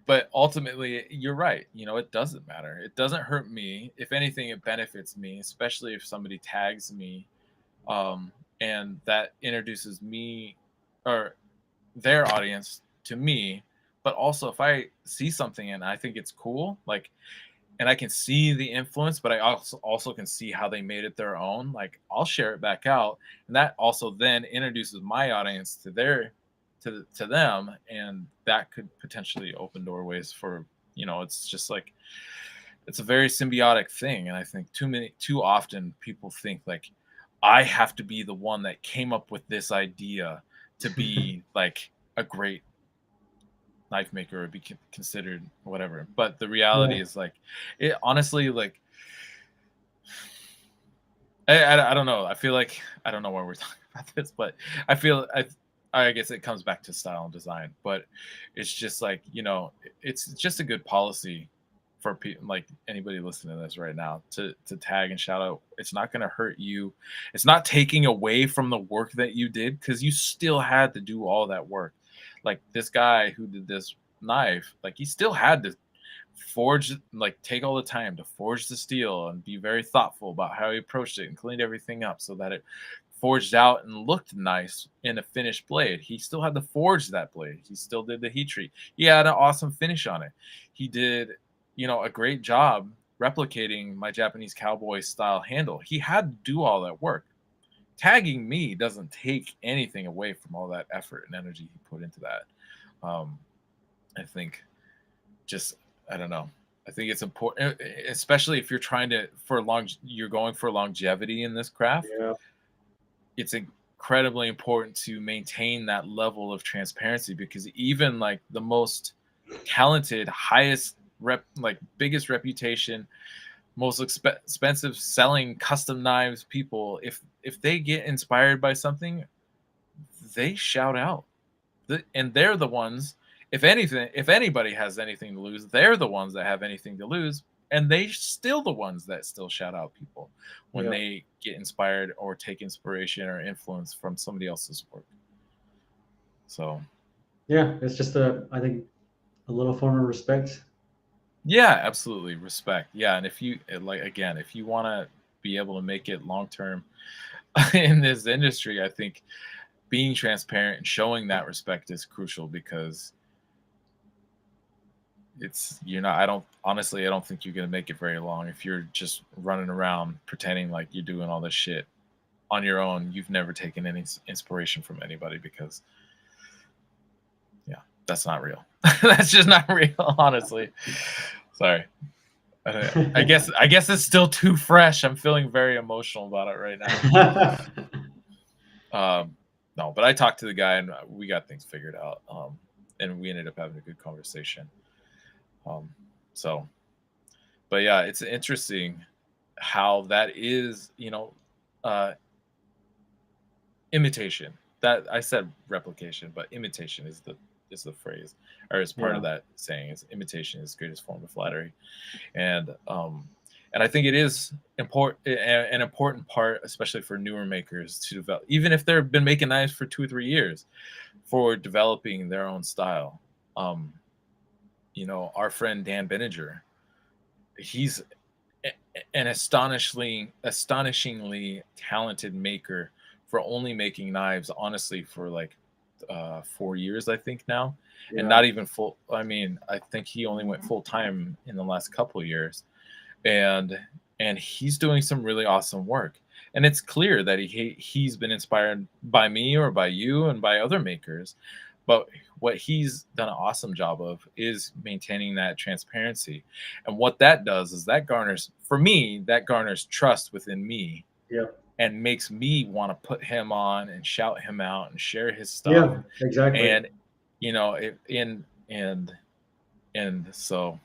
But ultimately, you're right. You know, it doesn't matter. It doesn't hurt me. If anything, it benefits me, especially if somebody tags me, and that introduces me or their audience to me. But also, if I see something and I think it's cool, like, and I can see the influence, but I also can see how they made it their own. Like, I'll share it back out, and that also then introduces my audience to to them, and that could potentially open doorways for, you know, it's just like, it's a very symbiotic thing. And I think too often people think like, I have to be the one that came up with this idea to be like a great knife maker or be considered whatever. But the reality is like, it honestly, like, I don't know. I feel like, I don't know why we're talking about this, but I feel I guess it comes back to style and design. But it's just like, you know, it's just a good policy for people, like anybody listening to this right now, to tag and shout out. It's not going to hurt you. It's not taking away from the work that you did, because you still had to do all that work. Like this guy who did this knife, like he still had to forge, like take all the time to forge the steel and be very thoughtful about how he approached it and cleaned everything up so that it forged out and looked nice in a finished blade. He still had to forge that blade. He still did the heat treat. He had an awesome finish on it. He did, you know, a great job replicating my Japanese cowboy style handle. He had to do all that work. Tagging me doesn't take anything away from all that effort and energy he put into that. I think just, I don't know. I think it's important, especially if you're trying to, you're going for longevity in this craft. Yeah. It's incredibly important to maintain that level of transparency, because even like the most talented, highest like biggest reputation, most expensive selling custom knives people, if they get inspired by something, they shout out. And they're the ones, if anything, if anybody has anything to lose, they're the ones that have anything to lose, and they still the ones that still shout out people when they get inspired or take inspiration or influence from somebody else's work. So yeah, it's just I think a little form of respect. yeah, absolutely, respect. Yeah, and if you, like, again, if you want to be able to make it long term in this industry, I think being transparent and showing that respect is crucial, because you're not, I don't think you're going to make it very long if you're just running around pretending like you're doing all this shit on your own. You've never taken any inspiration from anybody, because yeah, that's not real. That's just not real, honestly. Sorry. I guess it's still too fresh. I'm feeling very emotional about it right now. No, but I talked to the guy and we got things figured out. And we ended up having a good conversation. So, but yeah, it's interesting how that is, you know, imitation. That I said replication, but imitation is the phrase, or is part of that saying. Is imitation is the greatest form of flattery, and I think it is an important part, especially for newer makers, to develop, even if they've been making knives for 2 or 3 years, for developing their own style. You know, our friend Dan Benninger, he's an astonishingly talented maker for only making knives, honestly, for like 4 years, I think now, and not even full. I mean, I think he only went full time in the last couple of years, and and he's doing some really awesome work. And it's clear that he's been inspired by me or by you and by other makers. But what he's done an awesome job of is maintaining that transparency. And what that does is that garners, for me, that garners trust within me Yeah. and makes me want to put him on and shout him out and share his stuff. Yeah. Exactly. And and so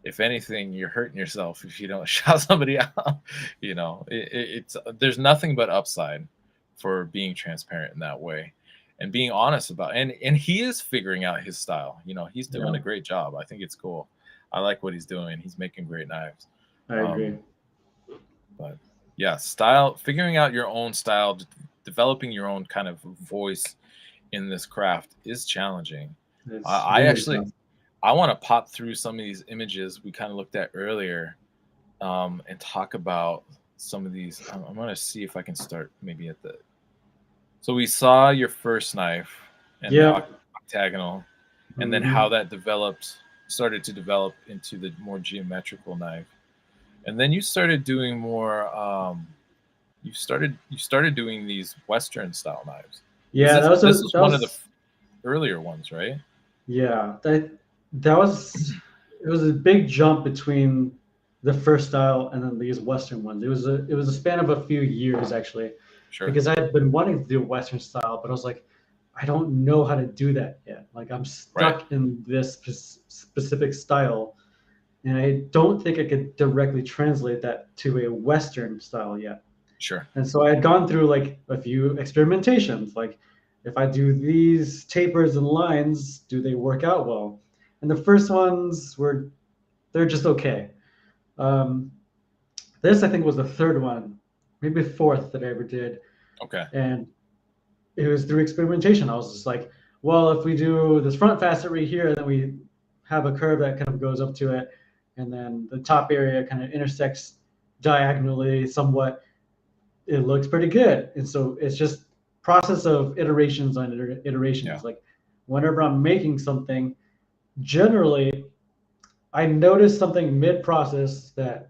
if anything, you're hurting yourself if you don't shout somebody out. It's there's nothing but upside for being transparent in that way and being honest about and he is figuring out his style. He's doing Yeah. a great job. I think it's cool. I like what he's doing. He's making great knives. I agree. But yeah, style, figuring out your own style, developing your own kind of voice in this craft is challenging. It's I really actually tough. I want to pop through some of these images we kind of looked at earlier, and talk about some of these. I'm going to see if I can start maybe at the. So we saw your first knife and the Yeah. octagonal, and then how that started to develop into the more geometrical knife, and then you started doing more. You started doing these Western style knives. Yeah, This was one of the earlier ones, right? Yeah, that was it was a big jump between the first style and then these Western ones. It was a span of a few years actually, Sure. because I had been wanting to do Western style, but I was like, I don't know how to do that yet. Like I'm stuck in this specific style, and I don't think I could directly translate that to a Western style yet. Sure. And so I had gone through like a few experimentations, like if I do these tapers and lines, do they work out well? And the first ones they're just okay. This I think was the third one, maybe fourth that I ever did. Okay. And it was through experimentation. I was just like, well, if we do this front facet right here, then we have a curve that kind of goes up to it, and then the top area kind of intersects diagonally somewhat. It looks pretty good. And so it's just process of iterations on iterations. Yeah. Like whenever I'm making something, generally I notice something mid-process that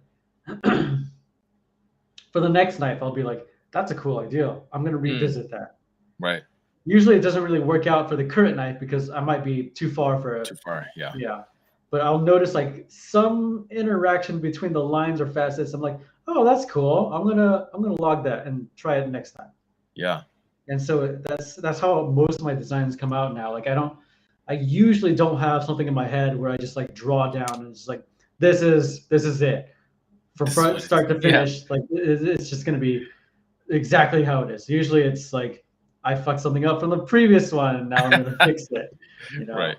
for the next knife I'll be like, that's a cool idea. I'm going to revisit that. Right. Usually it doesn't really work out for the current knife because I might be too far. Yeah. Yeah. But I'll notice like some interaction between the lines or facets. I'm like, oh, that's cool. I'm gonna log that and try it next time. Yeah. And so that's how most of my designs come out now. Like I usually don't have something in my head where I just like draw down and it's like this is it from start to finish. Yeah. Like it's just gonna be exactly how it is. Usually it's like I fucked something up from the previous one and now I'm gonna fix it. Right.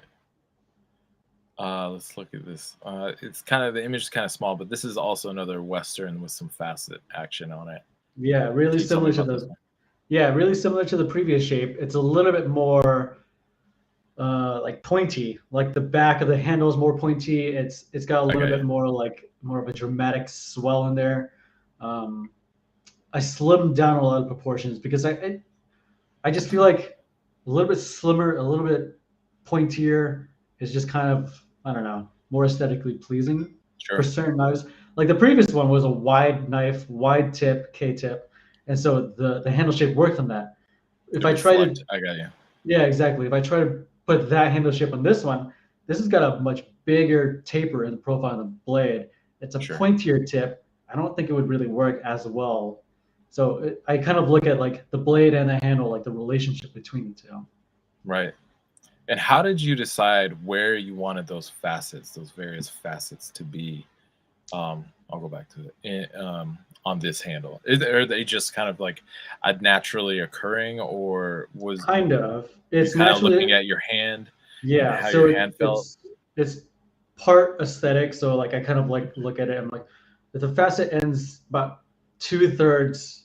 Let's look at this. It's kind of, the image is kind of small, but this is also another Western with some facet action on it. Yeah, really similar to the previous shape. It's a little bit more like pointy. Like the back of the handle is more pointy. It's got a little bit more of a dramatic swell in there. I slimmed down a lot of proportions because I just feel like a little bit slimmer, a little bit pointier is just kind of, I don't know, more aesthetically pleasing for certain knives. Like the previous one was a wide knife, wide tip, K-tip, and so the handle shape worked on that. If I try to, I got you. Yeah, exactly. If I try to put that handle shape on this one, this has got a much bigger taper in the profile of the blade. It's a pointier tip. I don't think it would really work as well. So I kind of look at like the blade and the handle, like the relationship between the two. Right. And how did you decide where you wanted those facets, those various facets to be? I'll go back to it on this handle. Are they just kind of like naturally occurring, or was kind of it's kind of looking at your hand? Yeah, how so your hand felt. It's part aesthetic. So like I kind of like look at it. I'm like, if the facet ends about 2/3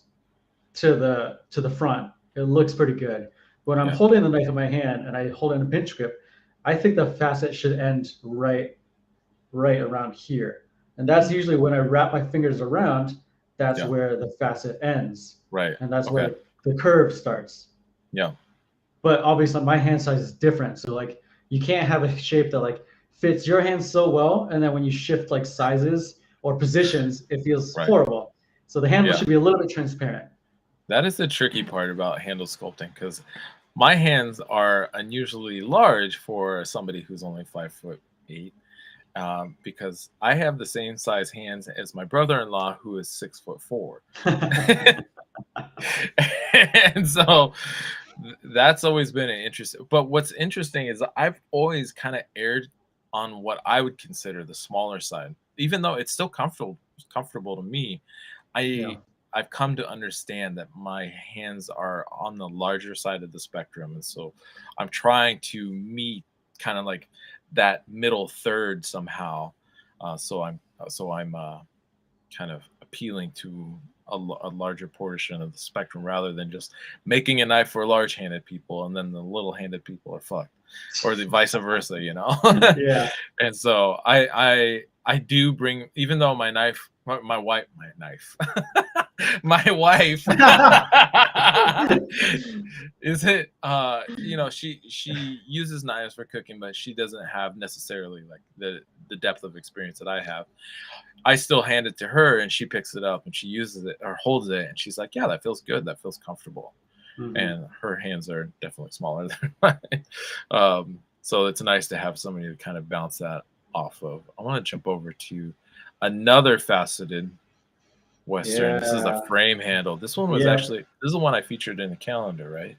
to the front, it looks pretty good. When I'm holding the knife in my hand and I hold it in a pinch grip, I think the facet should end right around here. And that's usually when I wrap my fingers around, that's where the facet ends. Right. And that's where the curve starts. Yeah. But obviously my hand size is different. So like you can't have a shape that like fits your hand so well. And then when you shift like sizes or positions, it feels Right. horrible. So the handle Yeah. should be a little bit transparent. That is the tricky part about handle sculpting, because my hands are unusually large for somebody who's only 5'8", because I have the same size hands as my brother-in-law, who is 6'4". And so that's always been an interesting. But what's interesting is I've always kind of erred on what I would consider the smaller side, even though it's still comfortable to me. Yeah. I've come to understand that my hands are on the larger side of the spectrum, and so I'm trying to meet kind of like that middle third somehow. So I'm kind of appealing to a larger portion of the spectrum, rather than just making a knife for large-handed people and then the little-handed people are fucked, or the vice versa, you know. Yeah. And so I do bring, even though my wife my wife is it she uses knives for cooking, but she doesn't have necessarily like the depth of experience that I have. I still hand it to her and she picks it up and she uses it or holds it and she's like, yeah, that feels good, that feels comfortable. And her hands are definitely smaller than mine. So it's nice to have somebody to kind of bounce that off of. I want to jump over to another faceted Western. This is a Yeah. frame handle. This one was Yeah. actually, this is the one I featured in the calendar, right?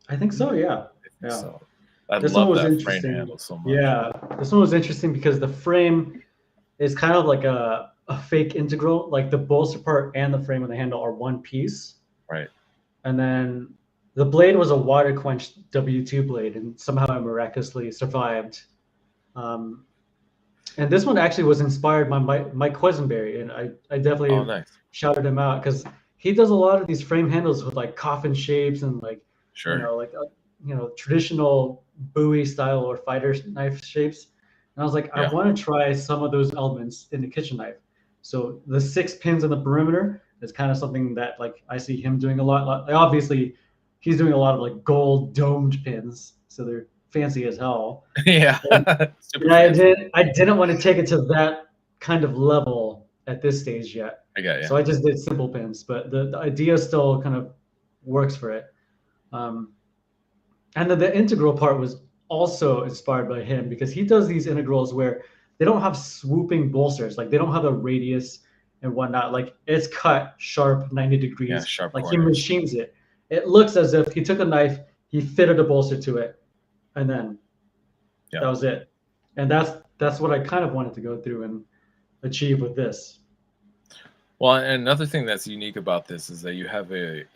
I think so. Yeah. I think Yeah. so. I This one love was that frame interesting. handle so much. Yeah. This one was interesting because the frame is kind of like a fake integral. Like the bolster part and the frame of the handle are one piece. Right. And then the blade was a water quenched W2 blade, and somehow it miraculously survived. And this one actually was inspired by Mike Quisenberry, and I Oh, definitely nice. shouted him out because he does a lot of these frame handles with like coffin shapes and like Sure. traditional Bowie style or fighter knife shapes. And I was like, I Yeah. want to try some of those elements in the kitchen knife. So the 6 pins in the perimeter is kind of something that like I see him doing a lot. Like, obviously, he's doing a lot of like gold domed pins, so they're fancy as hell. Yeah. And, Super and fancy. I didn't want to take it to that kind of level at this stage yet. I got you. So I just did simple pins, but the idea still kind of works for it. And then the integral part was also inspired by him because he does these integrals where they don't have swooping bolsters, like they don't have a radius and whatnot. Like it's cut sharp 90 Yeah, degrees. sharp Like he corners. machines it. It looks as if he took a knife, he fitted a bolster to it, and then that Yeah. was it. And that's what I kind of wanted to go through and achieve with this. Well, and another thing that's unique about this is that you have a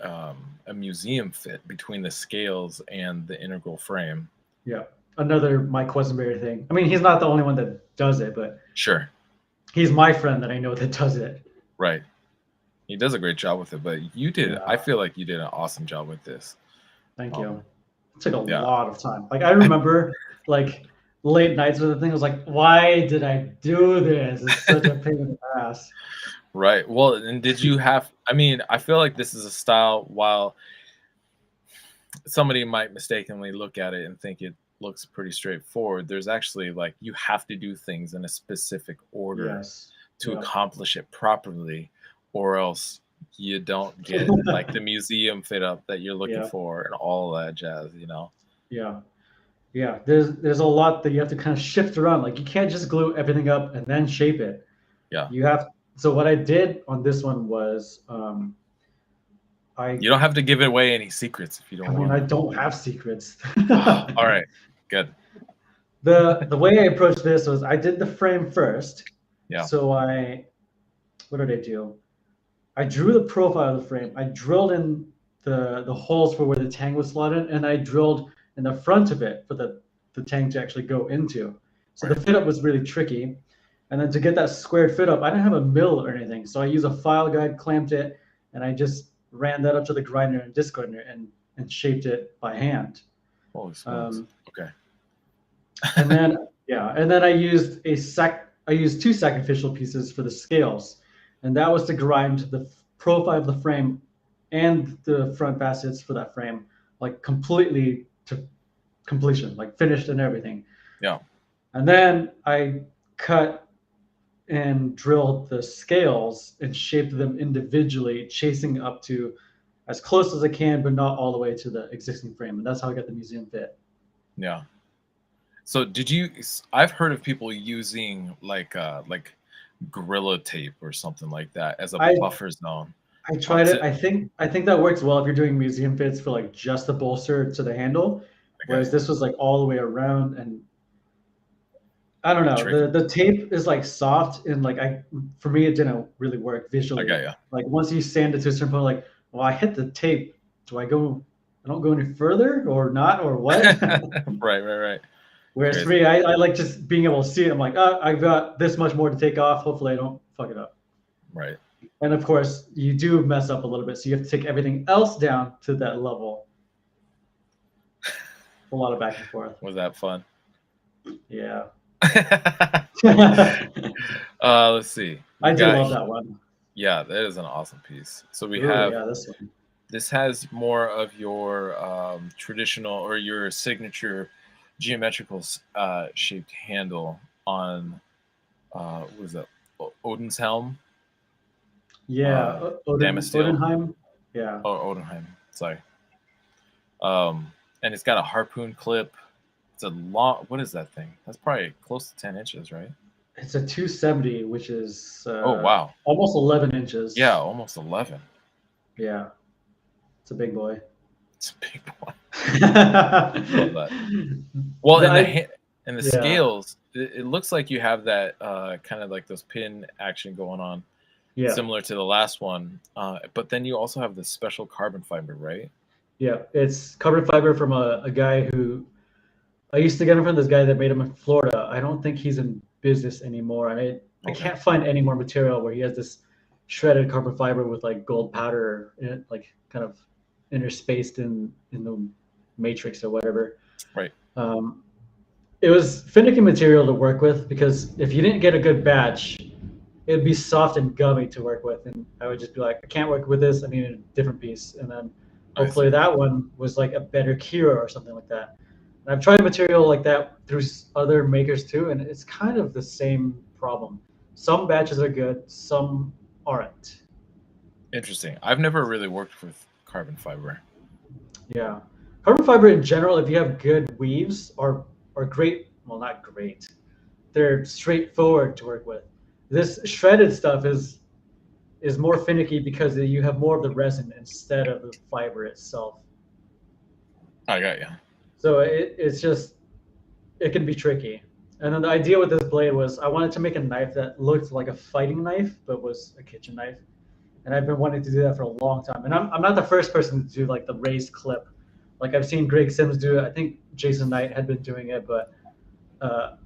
museum fit between the scales and the integral frame. Yeah. Another Mike Quisenberry thing. I mean, he's not the only one that does it, but Sure. he's my friend that I know that does it. Right. He does a great job with it, but you did. Yeah. I feel like you did an awesome job with this. Thank you. It took a Yeah. lot of time. Like I remember like late nights with the thing. I was like, why did I do this? It's such a pain in the ass. Right. Well, and did you have, I mean, I feel like this is a style, while somebody might mistakenly look at it and think it looks pretty straightforward, there's actually like you have to do things in a specific order Yes. to Yeah. accomplish it properly, or else you don't get like the museum fit up that you're looking Yeah. for and all that jazz, you know? Yeah. Yeah. There's a lot that you have to kind of shift around. Like you can't just glue everything up and then shape it. Yeah. You have. So what I did on this one was You don't have to give away any secrets if you don't want I to. don't have secrets. All right. Good. The way I approached this was I did the frame first. Yeah. So what did I do? I drew the profile of the frame. I drilled in the holes for where the tang was slotted, and I drilled in the front of it for the tang to actually go into. So the fit up was really tricky. And then to get that squared fit up, I didn't have a mill or anything. So I used a file guide, clamped it, and I just ran that up to the grinder and disc grinder and shaped it by hand. Holy smokes. Okay. And then I used two sacrificial pieces for the scales, and that was to grind the profile of the frame and the front facets for that frame like completely to completion, like finished and everything. Yeah. And then I cut and drill the scales and shape them individually, chasing up to as close as I can, but not all the way to the existing frame. And that's how I got the museum fit. Yeah. So did you? I've heard of people using like Gorilla Tape or something like that as a I buffer zone. I tried it. To I think that works well if you're doing museum fits for like just the bolster to the handle, okay, whereas this was like all the way around. And I don't know, tricky. the tape is like soft and like for me it didn't really work I got visually. you. Like once you sand it to a certain point, like, well, I hit the tape. Do I go? I don't go any further or not or what? Right. Whereas for Crazy. me, I like just being able to see it. I'm like, oh, I've got this much more to take off. Hopefully, I don't fuck it up. Right. And of course, you do mess up a little bit, so you have to take everything else down to that level. A lot of back and forth. Was that fun? Yeah. Let's see. We I do got love that one. yeah, that is an awesome piece. So we Ooh, have yeah, this one. this has more of your traditional or your signature geometrical shaped handle on what is that? Odin's helm, Yeah, Damasteel, Odenheim. Yeah, or Odenheim. Sorry. And it's got a harpoon clip. It's a long. What is that thing? That's probably close to 10 inches, right? it's a 270, which is Oh wow. almost 11 inches. Yeah, almost 11. Yeah, it's a big boy. It's a big one. Love that. Well, in the Yeah, scales, it looks like you have that kind of like those pin action going on, yeah, similar to the last one. But then you also have this special carbon fiber, right? yeah. It's carbon fiber from a guy who I used to get him from this guy that made him in Florida. I don't think he's in business anymore. And I Okay. can't find any more material where he has this shredded carbon fiber with like gold powder in it, like kind of interspaced in the matrix or whatever. Right. Um, it was finicky material to work with because if you didn't get a good batch, it'd be soft and gummy to work with. And I would just be like, I can't work with this. I need a different piece. And then I hopefully see. that one was like a better Kira or something like that. And I've tried material like that through other makers too, and it's kind of the same problem. Some batches are good, some aren't. Interesting. I've never really worked with carbon fiber. Yeah. Carbon fiber in general, if you have good weaves, are great. Well, not great. They're straightforward to work with. This shredded stuff is more finicky because you have more of the resin instead of the fiber itself. I got you. So it's just it can be tricky. And then the idea with this blade was I wanted to make a knife that looked like a fighting knife but was a kitchen knife. And I've been wanting to do that for a long time. And I'm not the first person to do like the raised clip. Like I've seen Greg Sims do it. I think Jason Knight had been doing it, but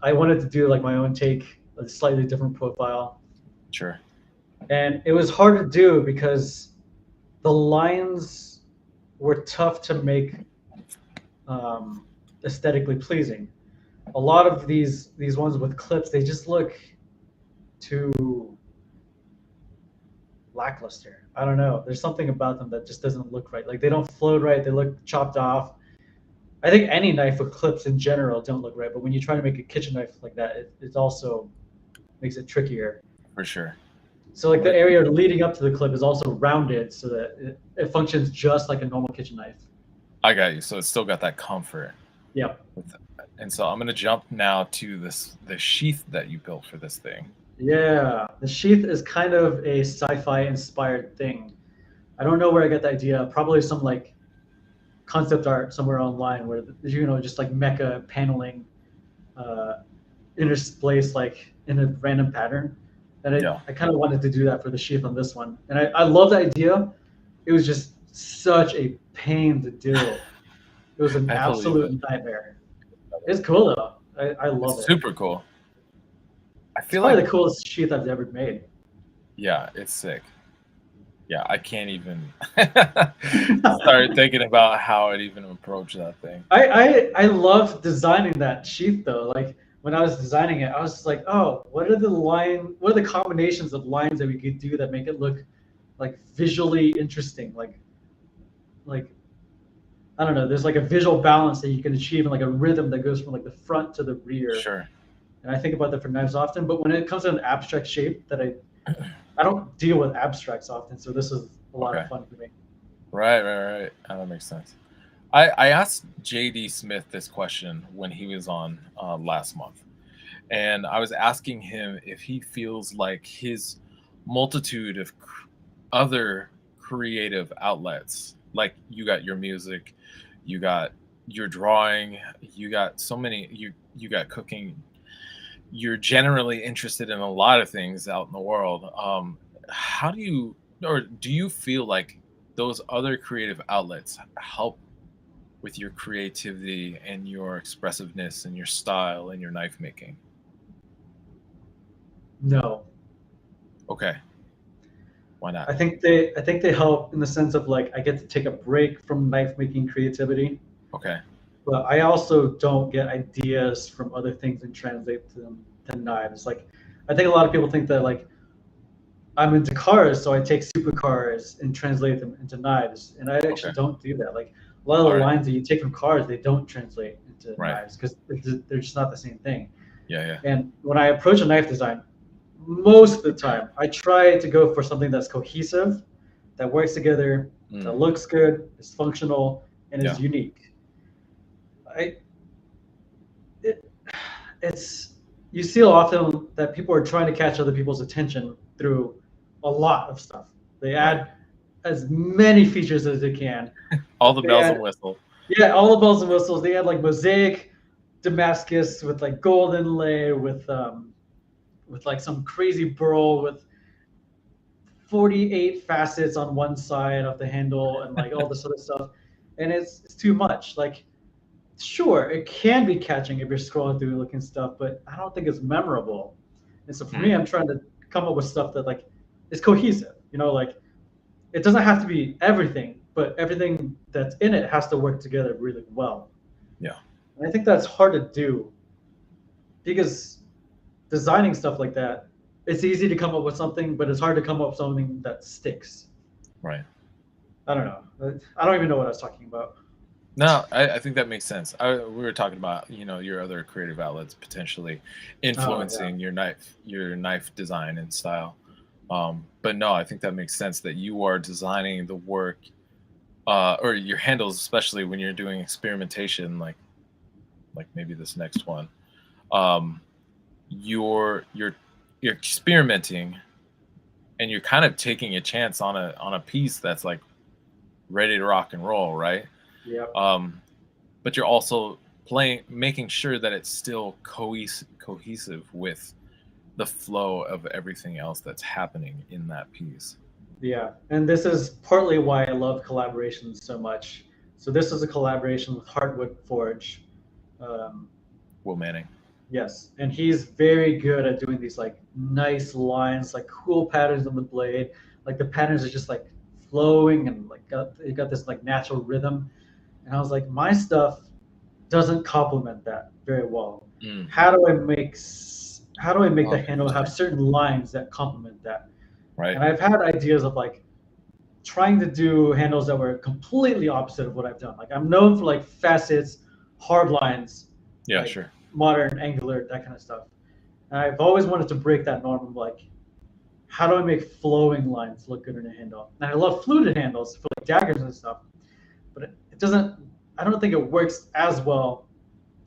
I wanted to do like my own take, a slightly different profile. Sure. And it was hard to do because the lines were tough to make aesthetically pleasing. A lot of these ones with clips, they just look too lackluster. I don't know. There's something about them that just doesn't look right. Like they don't float right. They look chopped off. I think any knife with clips in general don't look right. But when you try to make a kitchen knife like that, it also makes it trickier. For sure. So like the area leading up to the clip is also rounded so that it functions just like a normal kitchen knife. I got you. So it's still got that comfort. Yep. And so I'm gonna jump now to the sheath that you built for this thing. Yeah, the Sheath is kind of a sci-fi inspired thing. I don't know where I got the idea. Probably some like concept art somewhere online where just like mecha paneling interspaced like in a random pattern. And Yeah. I kind of wanted to do that for the Sheath on this one. And I love the idea. It was just such a pain to do. It was an I believe absolute it. nightmare. It's cool though. I love It's it. super cool. I It's feel probably like the coolest Sheath I've ever made. yeah, it's sick. Yeah, I can't even start thinking about how I'd even approach that thing. I love designing that sheath though. Like when I was designing it, I was just like, oh, what are the combinations of lines that we could do that make it look like visually interesting? Like I don't know, there's like a visual balance that you can achieve and like a rhythm that goes from like the front to the rear. Sure. and I think about that for knives often. But when it comes to an abstract shape, that I don't deal with abstracts often, so this is a lot Okay. of fun for me. Right. That makes sense. I asked JD Smith this question when he was on last month, and I was asking him if he feels like his multitude of other creative outlets, like you got your music, you got your drawing, you got so many, you got cooking, you're generally interested in a lot of things out in the world. How do you, or do you feel like those other creative outlets help with your creativity and your expressiveness and your style and your knife making? No, Okay, why not? I think they help in the sense of like I get to take a break from knife making creativity, Okay, but I also don't get ideas from other things and translate them to knives. Like I think a lot of people think that like I'm into cars, so I take supercars and translate them into knives, and I okay, actually don't do that. Like a lot of all the right, lines that you take from cars, they don't translate into right, knives because they're just not the same thing. yeah, And when I approach a knife design, most of the time I try to go for something that's cohesive, that works together, that mm, looks good, is functional, and is yeah, unique. I it, it's you see often that people are trying to catch other people's attention through a lot of stuff. They right. add as many features as they can. All the They bells and add, whistles. yeah, all the bells and whistles. They add like mosaic Damascus with like gold inlay with like some crazy burl with 48 facets on one side of the handle and like all this other stuff. And it's too much. Like sure, it can be catching if you're scrolling through looking stuff, but I don't think it's memorable. And so for me, Mm, I'm trying to come up with stuff that like is cohesive. You know, like it doesn't have to be everything, but everything that's in it has to work together really well. yeah, And I think that's hard to do because designing stuff like that, it's easy to come up with something, but it's hard to come up with something that sticks. right. I don't know. I don't even know what I was talking about. No, I think that makes sense. We were talking about, your other creative outlets potentially Oh yeah, influencing your knife design and style. But no, I think that makes sense that you are designing the work, or your handles, especially when you're doing experimentation, like maybe this next one. Um, you're experimenting, and you're kind of taking a chance on a piece that's like ready to rock and roll, right? yep, Um, but you're also making sure that it's still cohesive with the flow of everything else that's happening in that piece. yeah. And this is partly why I love collaborations so much. So this is a collaboration with Hardwood Forge. Um, Will Manning. yes, and he's very good at doing these like nice lines, like cool patterns on the blade. Like the patterns are just like flowing and like you got this like natural rhythm. And I was like, my stuff doesn't complement that very well. Mm. How do I make the Oh, handle have interesting. certain lines that complement that? Right. And I've had ideas of like trying to do handles that were completely opposite of what I've done. Like I'm known for like facets, hard lines, Yeah, like sure. modern, angular, that kind of stuff. And I've always wanted to break that norm of like, how do I make flowing lines look good in a handle? And I love fluted handles for like daggers and stuff, but it doesn't. I don't think it works as well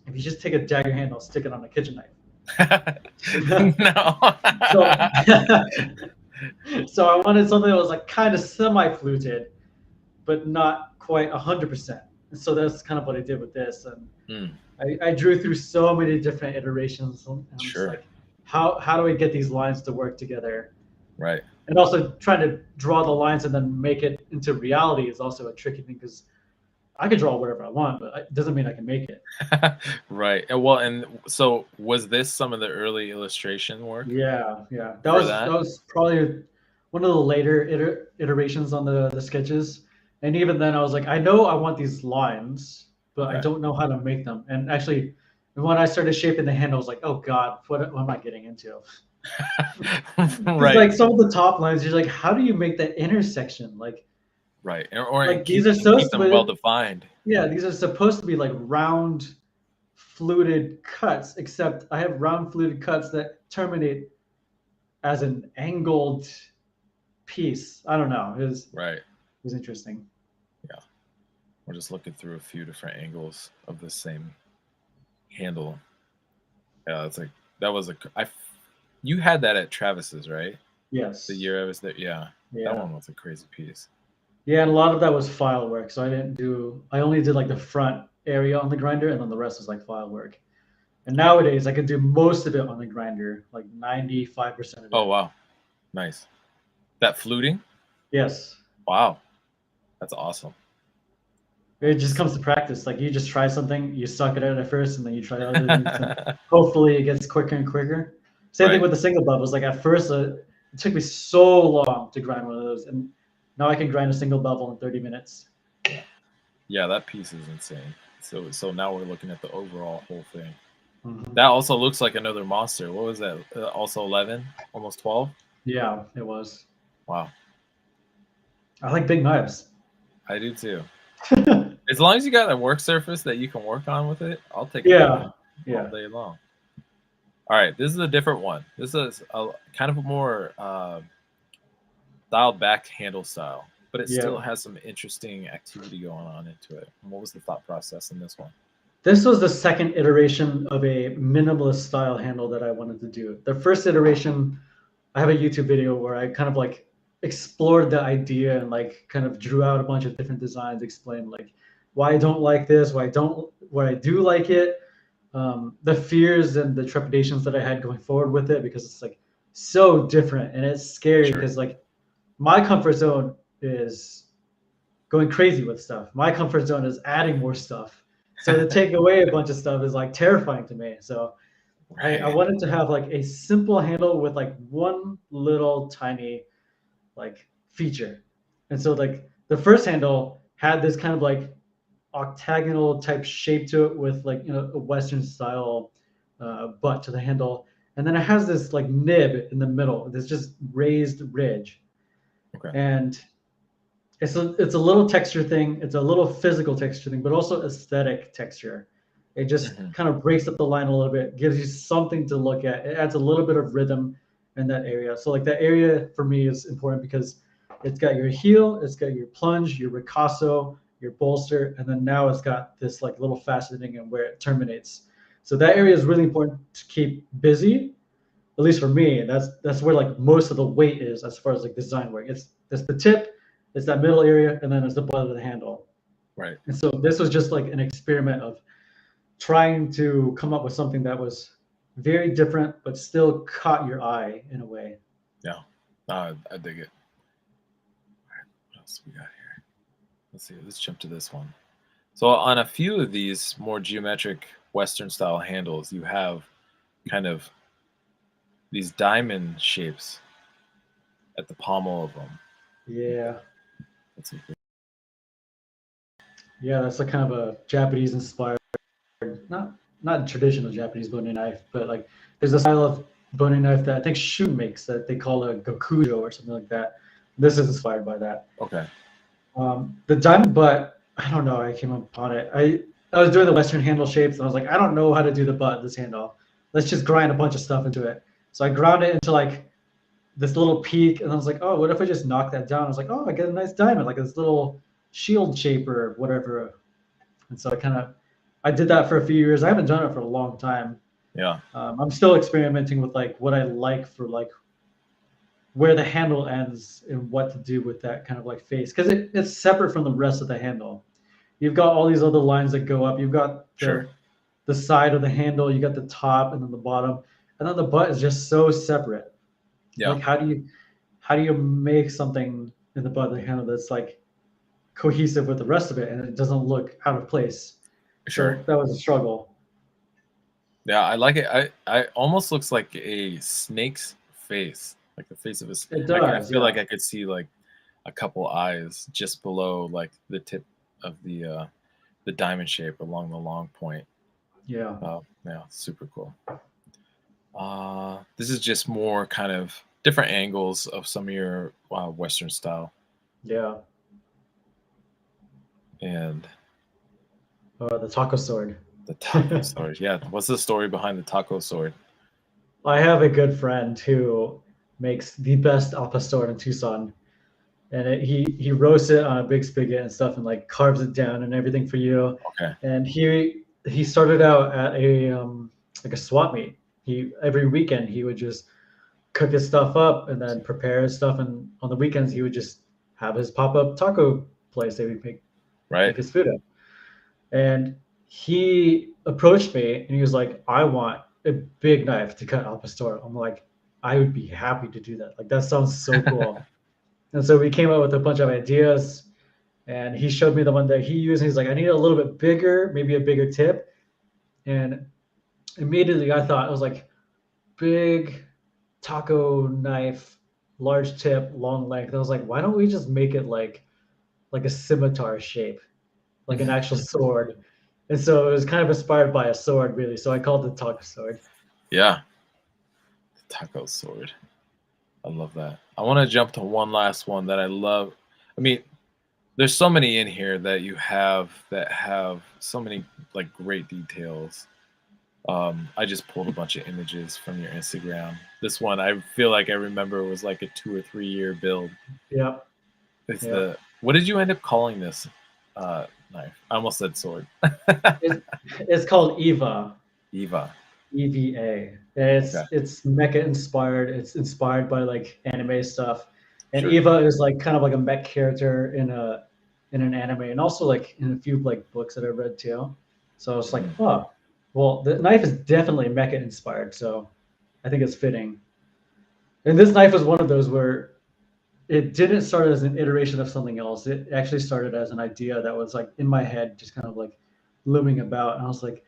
if you just take a dagger handle, stick it on a kitchen knife. No. so, so I wanted something that was like kind of semi-fluted, but not quite 100%. And so that's kind of what I did with this. And Mm, I drew through so many different iterations, and I'm just sure. like, how do I get these lines to work together? Right. And also trying to draw the lines and then make it into reality is also a tricky thing because I can draw whatever I want, but it doesn't mean I can make it. Right. And well, and so was this some of the early illustration work Yeah, yeah. for That that? was probably one of the later iterations on the sketches. And even then, I was like, I know I want these lines, but I Okay. don't know how to make them. And actually, when I started shaping the hand, I was like, oh God, what am I getting into? Because Right. like some of the top lines, you're like, how do you make that intersection? Right. Or Like keep these are keep supposed them well to, defined. yeah, these are supposed to be like round fluted cuts, except I have round fluted cuts that terminate as an angled piece. I don't know. Right. It was interesting. Yeah. We're just looking through a few different angles of the same handle. Yeah, it's like that was you had that at Travis's, right? The Yes. year I was there. Yeah. That Yeah. one was a crazy piece. Yeah, and a lot of that was file work. So I only did like the front area on the grinder, and then the rest was like file work. And nowadays I can do most of it on the grinder, like 95% of Oh it. wow. Nice. That fluting? Yes. Wow. That's awesome. It just comes to practice. Like you just try something, you suck at it at first, and then you try other things, and hopefully it gets quicker and quicker. Same thing Right. with the single bevels. Like at first, it took me so long to grind one of those, and now I can grind a single bevel in 30 minutes. Yeah, that piece is insane. So now we're looking at the overall whole thing. Mhm. That also looks like another monster. What was that? Also 11, almost 12. Yeah, it was. Wow, I like big knives. I do too. As long as you got a work surface that you can work on with it, I'll take a big Yeah, knife all yeah, day long. All right, this is a different one. This is a kind of a more dialed back handle style, but it yeah. still has some interesting activity going on into it. And what was the thought process in this one? This was the second iteration of a minimalist style handle that I wanted to do. The first iteration, I have a YouTube video where I kind of like explored the idea and like kind of drew out a bunch of different designs, explained like why I don't like this, why I do like it, the fears and the trepidations that I had going forward with it, because it's like so different and it's scary Sure. because like my comfort zone is going crazy with stuff. My comfort zone is adding more stuff. So to take away a bunch of stuff is like terrifying to me. So I Right. wanted to have like a simple handle with like one little tiny like feature. And so like the first handle had this kind of like octagonal type shape to it with like a Western style butt to the handle. And then it has this like nib in the middle, this just raised ridge. Okay. And it's a little texture thing, it's a little physical texture thing, but also aesthetic texture. It just Hmm. kind of breaks up the line a little bit, gives you something to look at. It adds a little bit of rhythm in that area. So like that area for me is important because it's got your heel, it's got your plunge, your ricasso, your bolster, and then now it's got this like little faceting and where it terminates. So that area is really important to keep busy, at least for me. That's where like most of the weight is as far as like design work. It's the tip, it's that middle area, and then it's the butt of the handle. Right. And so this was just like an experiment of trying to come up with something that was very different but still caught your eye in a way. Yeah. I dig it. All right. What else we got here? Let's see. Let's jump to this one. So on a few of these more geometric Western style handles, you have kind of these diamond shapes at the pommel of them. Yeah. Let's see. Yeah, that's a kind of a Japanese inspired, not traditional Japanese boning knife, but like there's a style of boning knife that I think Shun makes that they call a gakujo or something like that. This is inspired by that. Okay. The diamond butt, I don't know. I came upon it. I was doing the Western handle shapes, and I was like, I don't know how to do the butt of this handle. Let's just grind a bunch of stuff into it. So I ground it into like this little peak, and I was like, oh, what if I just knock that down? I was like, oh, I get a nice diamond, like this little shield shape or whatever. And so I did that for a few years. I haven't done it for a long time. Yeah. I'm still experimenting with like what I like for like where the handle ends and what to do with that kind of like face, because it's separate from the rest of the handle. You've got all these other lines that go up. You've got Sure. the side of the handle, you got the top and then the bottom, and then the butt is just so separate. Yeah. Like how do you make something in the butt of the handle that's like cohesive with the rest of it and it doesn't look out of place? Sure. So that was a struggle. Yeah, I like it. I almost looks like a snake's face, like the face of a. It I does, feel yeah. like I could see like a couple eyes just below like the tip of the diamond shape along the long point. Yeah. Yeah, super cool. This is just more kind of different angles of some of your Western style, Yeah. and The taco sword. The taco sword. Yeah. What's the story behind the taco sword? I have a good friend who makes the best al pastor in Tucson, and he roasts it on a big spigot and stuff, and like carves it down and everything for you. Okay. And he started out at a like a swap meet. He every weekend he would just cook his stuff up and then prepare his stuff, and on the weekends he would just have his pop up taco place that he would make Right. his food at. And he approached me and he was like, I want a big knife to cut al pastor. I'm like, I would be happy to do that. Like, that sounds so cool. And so we came up with a bunch of ideas, and he showed me the one that he used. And he's like, I need a little bit bigger, maybe a bigger tip. And immediately I thought, I was like, big taco knife, large tip, long length. I was like, why don't we just make it like a scimitar shape, like an actual sword? And so it was kind of inspired by a sword, really. So I called it taco sword. Yeah. The taco sword. I love that. I want to jump to one last one that I love. I mean, there's so many in here that you have that have so many like great details. I just pulled a bunch of images from your Instagram. This one I feel like I remember was like a 2 or 3 year build. Yeah. It's Yeah. the what did you end up calling this knife? I almost said sword. It's called Eva. Eva. EVA. Okay. It's mecha inspired. It's inspired by like anime stuff. And Sure. Eva is like kind of like a mech character in an anime, and also like in a few like books that I've read too. So it's like, oh, well, the knife is definitely mecha inspired, so I think it's fitting. And this knife was one of those where it didn't start as an iteration of something else. It actually started as an idea that was like in my head, just kind of like looming about. And I was like,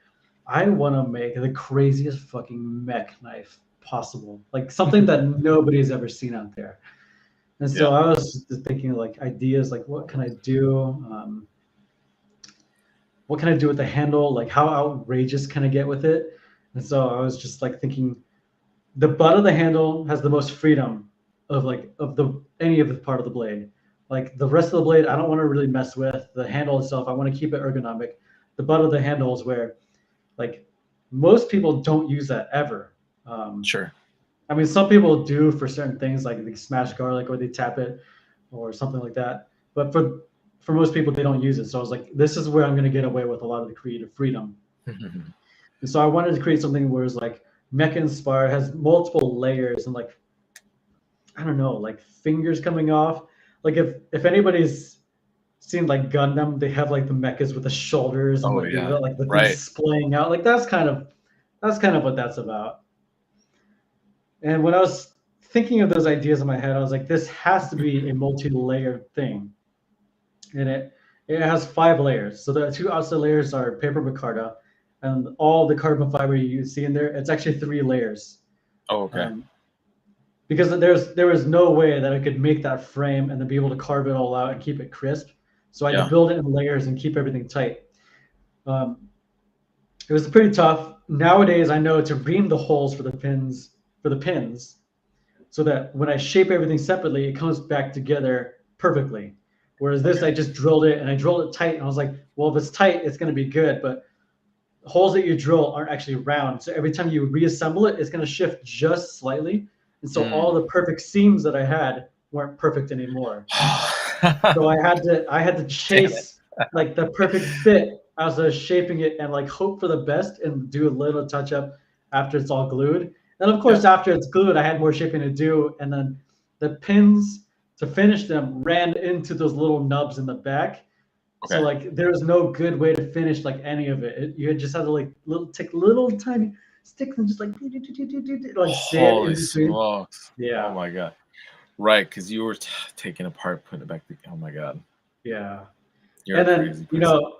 I want to make the craziest fucking mech knife possible, like something that nobody's ever seen out there. And so Yeah. I was just thinking like ideas, like what can I do? What can I do with the handle? Like how outrageous can I get with it? And so I was just like thinking, the butt of the handle has the most freedom of like of the any of the part of the blade. Like the rest of the blade, I don't want to really mess with. The handle itself, I want to keep it ergonomic. The butt of the handle is where like most people don't use that ever. Sure. I mean, some people do for certain things, like they smash garlic or they tap it or something like that. But for most people, they don't use it. So I was like, this is where I'm going to get away with a lot of the creative freedom. And so I wanted to create something where it's like mecha inspired, has multiple layers and like I don't know, like fingers coming off. Like if anybody's seen like Gundam, they have like the mechas with the shoulders and Oh like they've yeah. got like the Right. things splaying out. Like that's kind of what that's about. And when I was thinking of those ideas in my head, I was like, this has to be a multi-layered thing. And it has 5 layers. So the 2 outside layers are paper micarta, and all the carbon fiber you see in there, it's actually 3 layers. Oh, okay. Because there was no way that I could make that frame and then be able to carve it all out and keep it crisp. So I had to Yeah. build it in layers and keep everything tight. It was pretty tough. Nowadays, I know to ream the holes for the pins, so that when I shape everything separately, it comes back together perfectly. Whereas this, Okay. I just drilled it and I drilled it tight, and I was like, well, if it's tight, it's going to be good. But holes that you drill aren't actually round, so every time you reassemble it, it's going to shift just slightly. And so all the perfect seams that I had weren't perfect anymore. So I had to Damn it. chase like the perfect fit as I was shaping it and like hope for the best and do a little touch up after it's all glued. And of Yeah. course, after it's glued, I had more shaping to do. And then the pins to finish them ran into those little nubs in the back. So Okay. like there was no good way to finish like any of it. You just had to like take little tiny sticks and just like sand in Holy between. smokes. Oh Yeah, my god. Right, because you were taking apart, putting it back together. Oh my god. yeah. You're a And then, crazy person.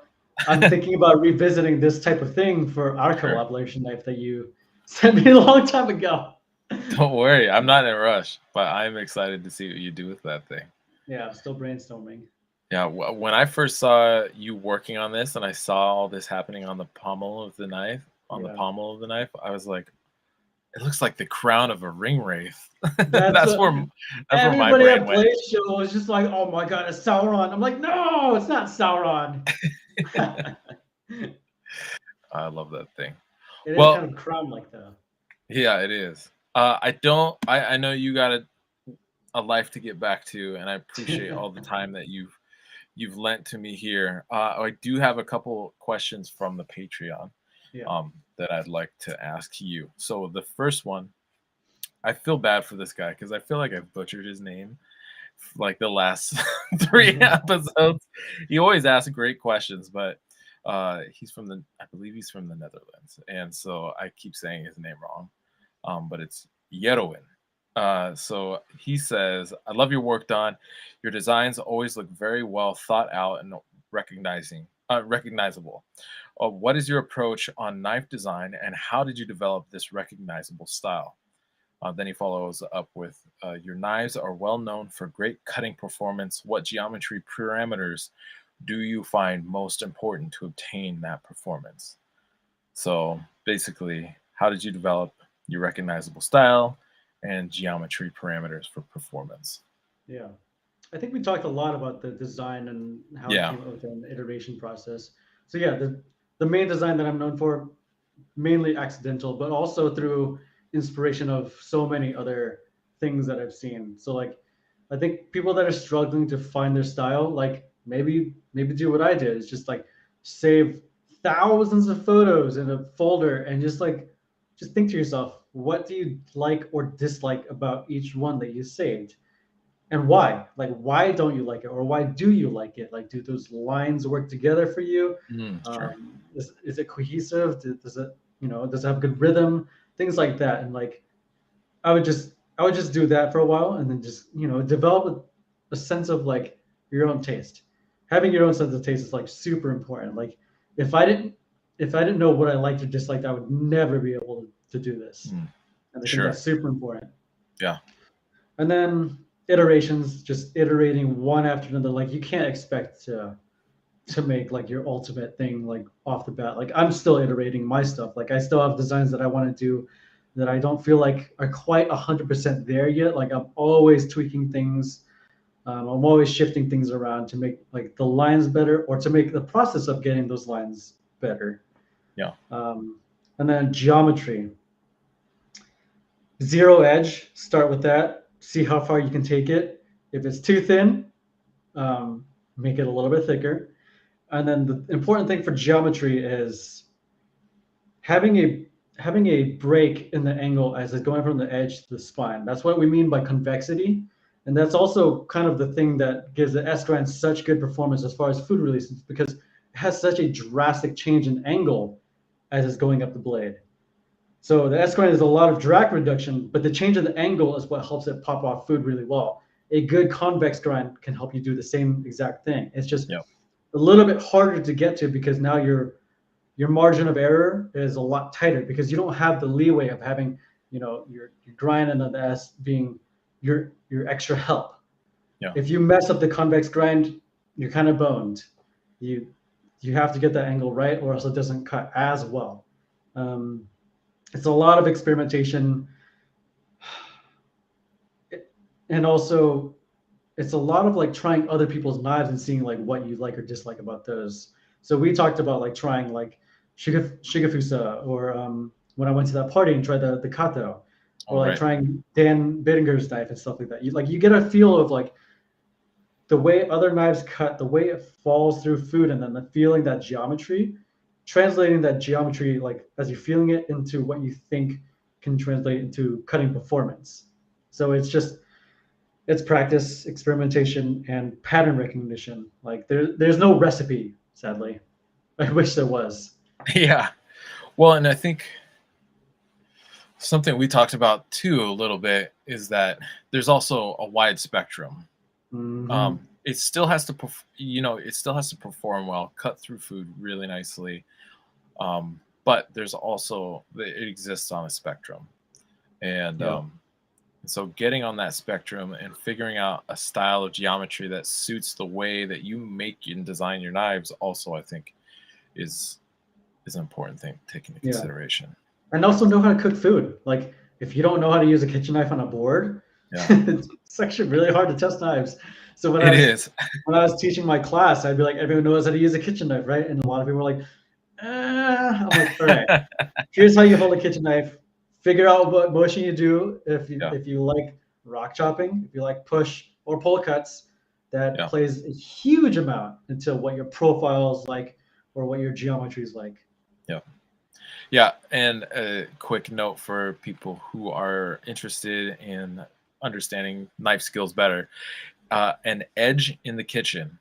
I'm thinking about revisiting this type of thing for our Sure. collaboration knife that you sent me a long time ago. Don't worry. I'm not in a rush, but I'm excited to see what you do with that thing. Yeah, I'm still brainstorming. Yeah, when I first saw you working on this and I saw all this happening on the pommel of the knife, Yeah. I was like, it looks like the crown of a ring wraith. That's That's what where my everybody brain at went. Blaze Show was just like, oh my god, it's Sauron. I'm like, no, it's not Sauron. I love that thing. It is Well, kind of crown like though. yeah, it is. I know you got a life to get back to, and I appreciate all the time that you've lent to me here. I do have a couple questions from the Patreon Yeah. that I'd like to ask you. So the first one, I feel bad for this guy because I feel like I've butchered his name like the last three episodes. He always asks great questions, but I believe he's from the Netherlands, and so I keep saying his name wrong. But it's Yerowin. So he says, "I love your work, Don. Your designs always look very well thought out and recognizable. What is your approach on knife design, and how did you develop this recognizable style?" Then he follows up with, "Your knives are well known for great cutting performance. What geometry parameters do you find most important to obtain that performance?" So basically, how did you develop your recognizable style and geometry parameters for performance? Yeah. I think we talked a lot about the design and how it Yeah. came up with an iteration process. So yeah, the main design that I'm known for, mainly accidental, but also through inspiration of so many other things that I've seen. So like I think people that are struggling to find their style, like maybe do what I did. It's just like save thousands of photos in a folder and just think to yourself, what do you like or dislike about each one that you saved? And why? Like, why don't you like it, or why do you like it? Like, do those lines work together for you? Sure. Is it cohesive? Does it, does it have good rhythm? Things like that. And like, I would just do that for a while, and then just develop a sense of like your own taste. Having your own sense of taste is like super important. Like, if I didn't if I didn't know what I liked or disliked, I would never be able to do this. Mm, And I think sure. that's super important. Yeah. And then iterations, just iterating one after another. Like you can't expect to make like your ultimate thing like off the bat. Like I'm still iterating my stuff. Like I still have designs that I want to do that I don't feel like are quite 100% there yet. Like I'm always tweaking things. I'm always shifting things around to make like the lines better or to make the process of getting those lines better. Yeah. And then geometry, zero edge, start with that, see how far you can take it. If it's too thin, make it a little bit thicker. And then the important thing for geometry is having a break in the angle as it's going from the edge to the spine. That's what we mean by convexity. And that's also kind of the thing that gives the S grind such good performance as far as food releases, because it has such a drastic change in angle as it's going up the blade. So the S grind is a lot of drag reduction, but the change in the angle is what helps it pop off food really well. A good convex grind can help you do the same exact thing. It's just Yeah. a little bit harder to get to because now your margin of error is a lot tighter because you don't have the leeway of having your grind and the S being your extra help. Yeah. If you mess up the convex grind, you're kind of boned. You have to get that angle right, or else it doesn't cut as well. It's a lot of experimentation, and also it's a lot of like trying other people's knives and seeing like what you like or dislike about those. So we talked about like trying like Shigafusa, or when I went to that party and tried the kato, or All like right. trying Dan Bittinger's knife and stuff like that. You get a feel of like the way other knives cut, the way it falls through food, and then the feeling that geometry, translating that geometry like as you're feeling it into what you think can translate into cutting performance. So it's practice, experimentation, and pattern recognition. Like there's no recipe, sadly. I wish there was. Yeah. Well, and I think something we talked about too a little bit is that there's also a wide spectrum. Mm-hmm. It still has to, it still has to perform well, cut through food really nicely. But there's also, it exists on a spectrum, and Yeah. so getting on that spectrum and figuring out a style of geometry that suits the way that you make and design your knives also, I think, is an important thing to take into Yeah. consideration. And also know how to cook food. Like if you don't know how to use a kitchen knife on a board, Yeah, it's actually really hard to test knives. So it is. when I was teaching my class, I'd be like, everyone knows how to use a kitchen knife, right? And a lot of people were like, I'm like, all right, here's how you hold a kitchen knife. Figure out what motion you do. Yeah, If you like rock chopping, if you like push or pull cuts, that yeah, plays a huge amount into what your profile is like or what your geometry is like. yeah. Yeah, and a quick note for people who are interested in understanding knife skills better. An Edge in the Kitchen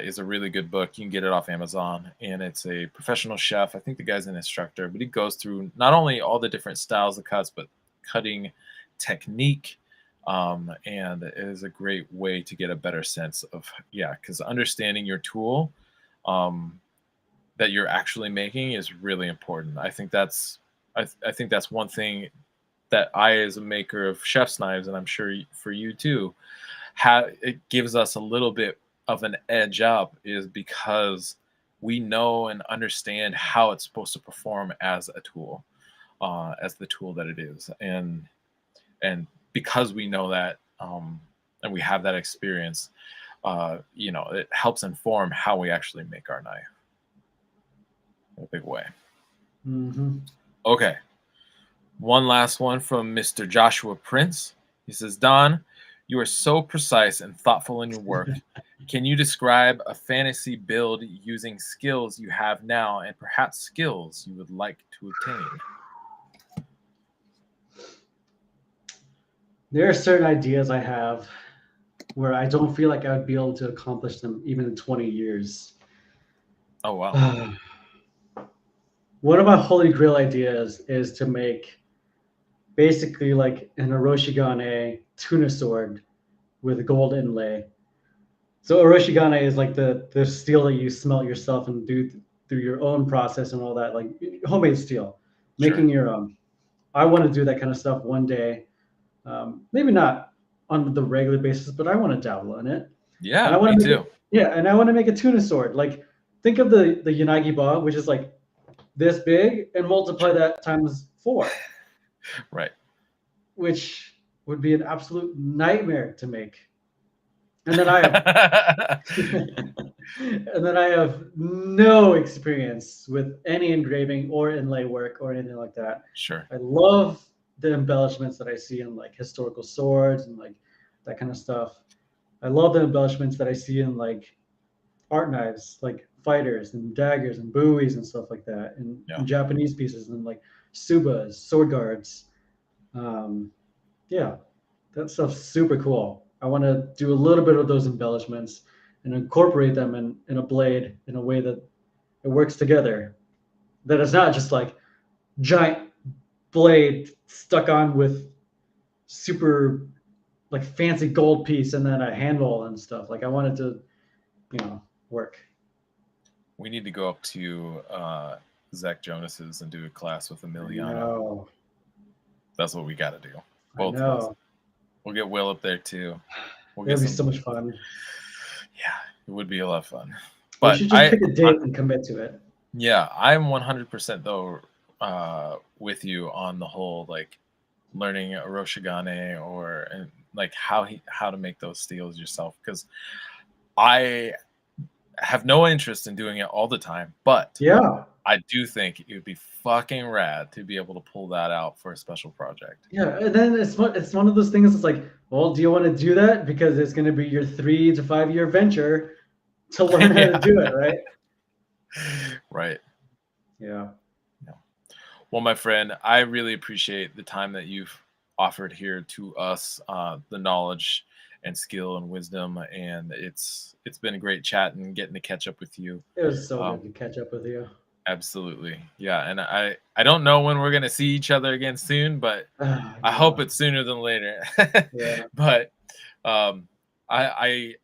is a really good book. You can get it off Amazon, and it's a professional chef. I think the guy's an instructor, but he goes through not only all the different styles of cuts, but cutting technique. And it is a great way to get a better sense of, yeah, because understanding your tool um, that you're actually making is really important. I think that's one thing that I, as a maker of chef's knives, and I'm sure for you too, it gives us a little bit of an edge up is because we know and understand how it's supposed to perform as a tool, as the tool that it is, and because we know that, and we have that experience, it helps inform how we actually make our knife in a big way. Mm-hmm. Okay, one last one from Mr. Joshua Prince. He says, Don, you are so precise and thoughtful in your work. Can you describe a fantasy build using skills you have now and perhaps skills you would like to obtain? There are certain ideas I have where I don't feel like I would be able to accomplish them even in 20 years. Oh, wow. One of my holy grail ideas is to make basically like an Oroshigane tuna sword with gold inlay. So Oroshigane is like the steel that you smelt yourself and do through your own process and all that, like homemade steel, Sure. making your own. I want to do that kind of stuff one day. Maybe not on the regular basis, but I want to dabble in it. And I Yeah, want me to make too. it, yeah, and I want to make a tuna sword. Like think of the Yanagiba, which is like this big, and multiply Sure. that times 4, Right. which would be an absolute nightmare to make. And then I have and then I have no experience with any engraving or inlay work or anything like that. Sure. I love the embellishments that I see in like historical swords and like that kind of stuff. I love the embellishments that I see in like art knives, like fighters and daggers and buoys and stuff like that, and Yeah. in Japanese pieces and like subas, sword guards. Um, yeah, that stuff's super cool. I want to do a little bit of those embellishments and incorporate them in a blade in a way that it works together. That it's not just like giant blade stuck on with super like fancy gold piece and then a handle and stuff. Like I want it to, work. We need to go up to Zach Jonas's and do a class with I Emiliano. know. That's what we got to do. I Both of us. know. We'll get Will up there too. We'll get It'll be some. so much fun. Yeah, it would be a lot of fun. We But should just pick a date and commit to it. yeah, I'm 100% though with you on the whole like learning Oroshigane or and like how to make those steels yourself because I have no interest in doing it all the time, but Yeah. I do think it would be fucking rad to be able to pull that out for a special project. Yeah. And then it's one of those things that's like, well, do you want to do that? Because it's going to be your 3 to 5 year venture to learn how to Yeah. do it, right? Right. Yeah. Yeah. Well, my friend, I really appreciate the time that you've offered here to us, the knowledge and skill and wisdom, and it's been a great chat and getting to catch up with you. It was so Um, good to catch up with you. absolutely, yeah. And I don't know when we're gonna see each other again soon, but I hope Yeah. it's sooner than later. Yeah. But um, I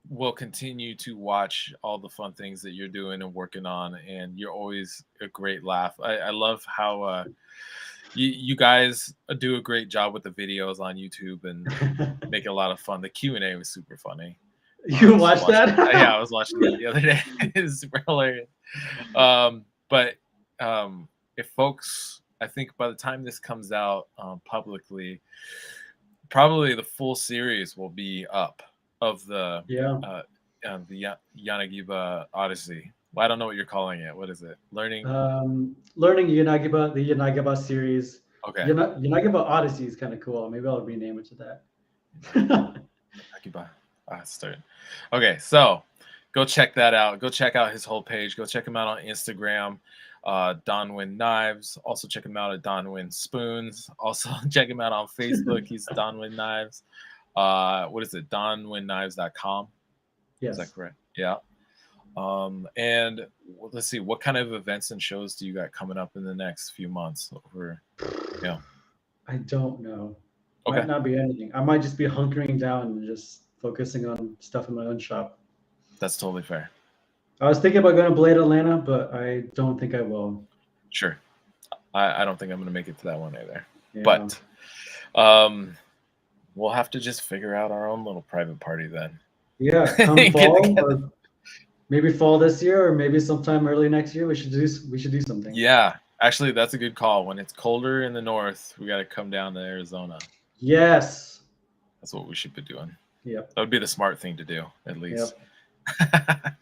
will continue to watch all the fun things that you're doing and working on, and you're always a great laugh. I love how you guys do a great job with the videos on YouTube and make it a lot of fun. The Q&A was super funny. You So watched watching, yeah, that? I was watching that the other day. It's super hilarious. But if folks, I think by the time this comes out publicly, probably the full series will be up of Yeah. the Yanagiba Odyssey. Well, I don't know what you're calling it. What is it? Learning. Learning Yanagiba, the Yanagiba series. Okay. Yanagiba Odyssey is kind of cool. Maybe I'll rename it to that. Yanagiba. Start. Okay, so go check that out. Go check out his whole page. Go check him out on Instagram, Don Nguyen Knives. Also check him out at Don Nguyen Spoons. Also check him out on Facebook. He's Don Nguyen Knives. What is it? DonNguyenKnives.com. Is that Yes. correct? Yeah. And let's see, what kind of events and shows do you got coming up in the next few months? Over, yeah. I don't know. Okay. Might not be anything. I might just be hunkering down and just focusing on stuff in my own shop. That's totally fair. I was thinking about going to Blade Atlanta, but I don't think I will. Sure. I don't think I'm going to make it to that one either. Yeah. But we'll have to just figure out our own little private party then. Yeah, come fall, or maybe fall this year, or maybe sometime early next year. We should do something. Yeah, actually, that's a good call. When it's colder in the north, we got to come down to Arizona. Yes. That's what we should be doing. Yep. That would be the smart thing to do, at least. Yep.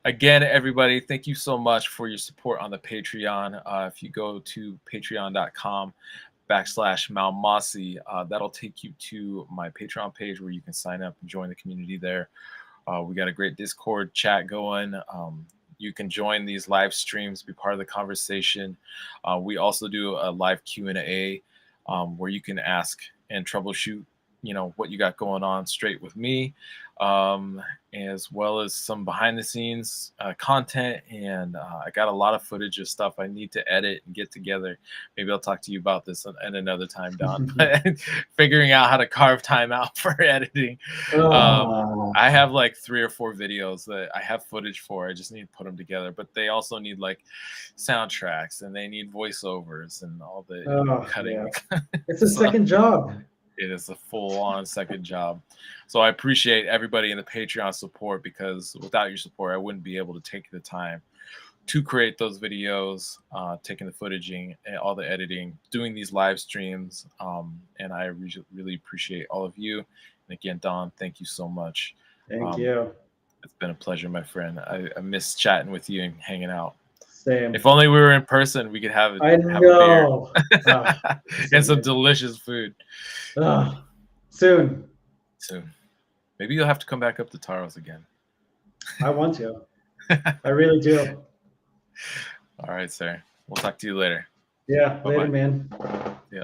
Again, everybody, thank you so much for your support on the Patreon. If you go to patreon.com/Malmasi, that'll take you to my Patreon page where you can sign up and join the community there. We got a great Discord chat going. You can join these live streams, be part of the conversation. We also do a live Q&A where you can ask and troubleshoot, what you got going on straight with me, as well as some behind the scenes content. And I got a lot of footage of stuff I need to edit and get together. Maybe I'll talk to you about this at another time, Don. Figuring out how to carve time out for editing. I have like 3 or 4 videos that I have footage for. I just need to put them together, but they also need like soundtracks and they need voiceovers and all the cutting. Yeah. It's a second job. It is a full-on second job. So I appreciate everybody in the Patreon support, because without your support, I wouldn't be able to take the time to create those videos, taking the footaging and all the editing, doing these live streams. And I really appreciate all of you. And again, Don, thank you so much. Thank you. It's been a pleasure, my friend. I miss chatting with you and hanging out. Same. If only we were in person, we could have a know. beer and some delicious food. Soon. Maybe you'll have to come back up to Taro's again. I want to. I really do. All right, sir. We'll talk to you later. Yeah, Bye-bye. later, man. Yeah.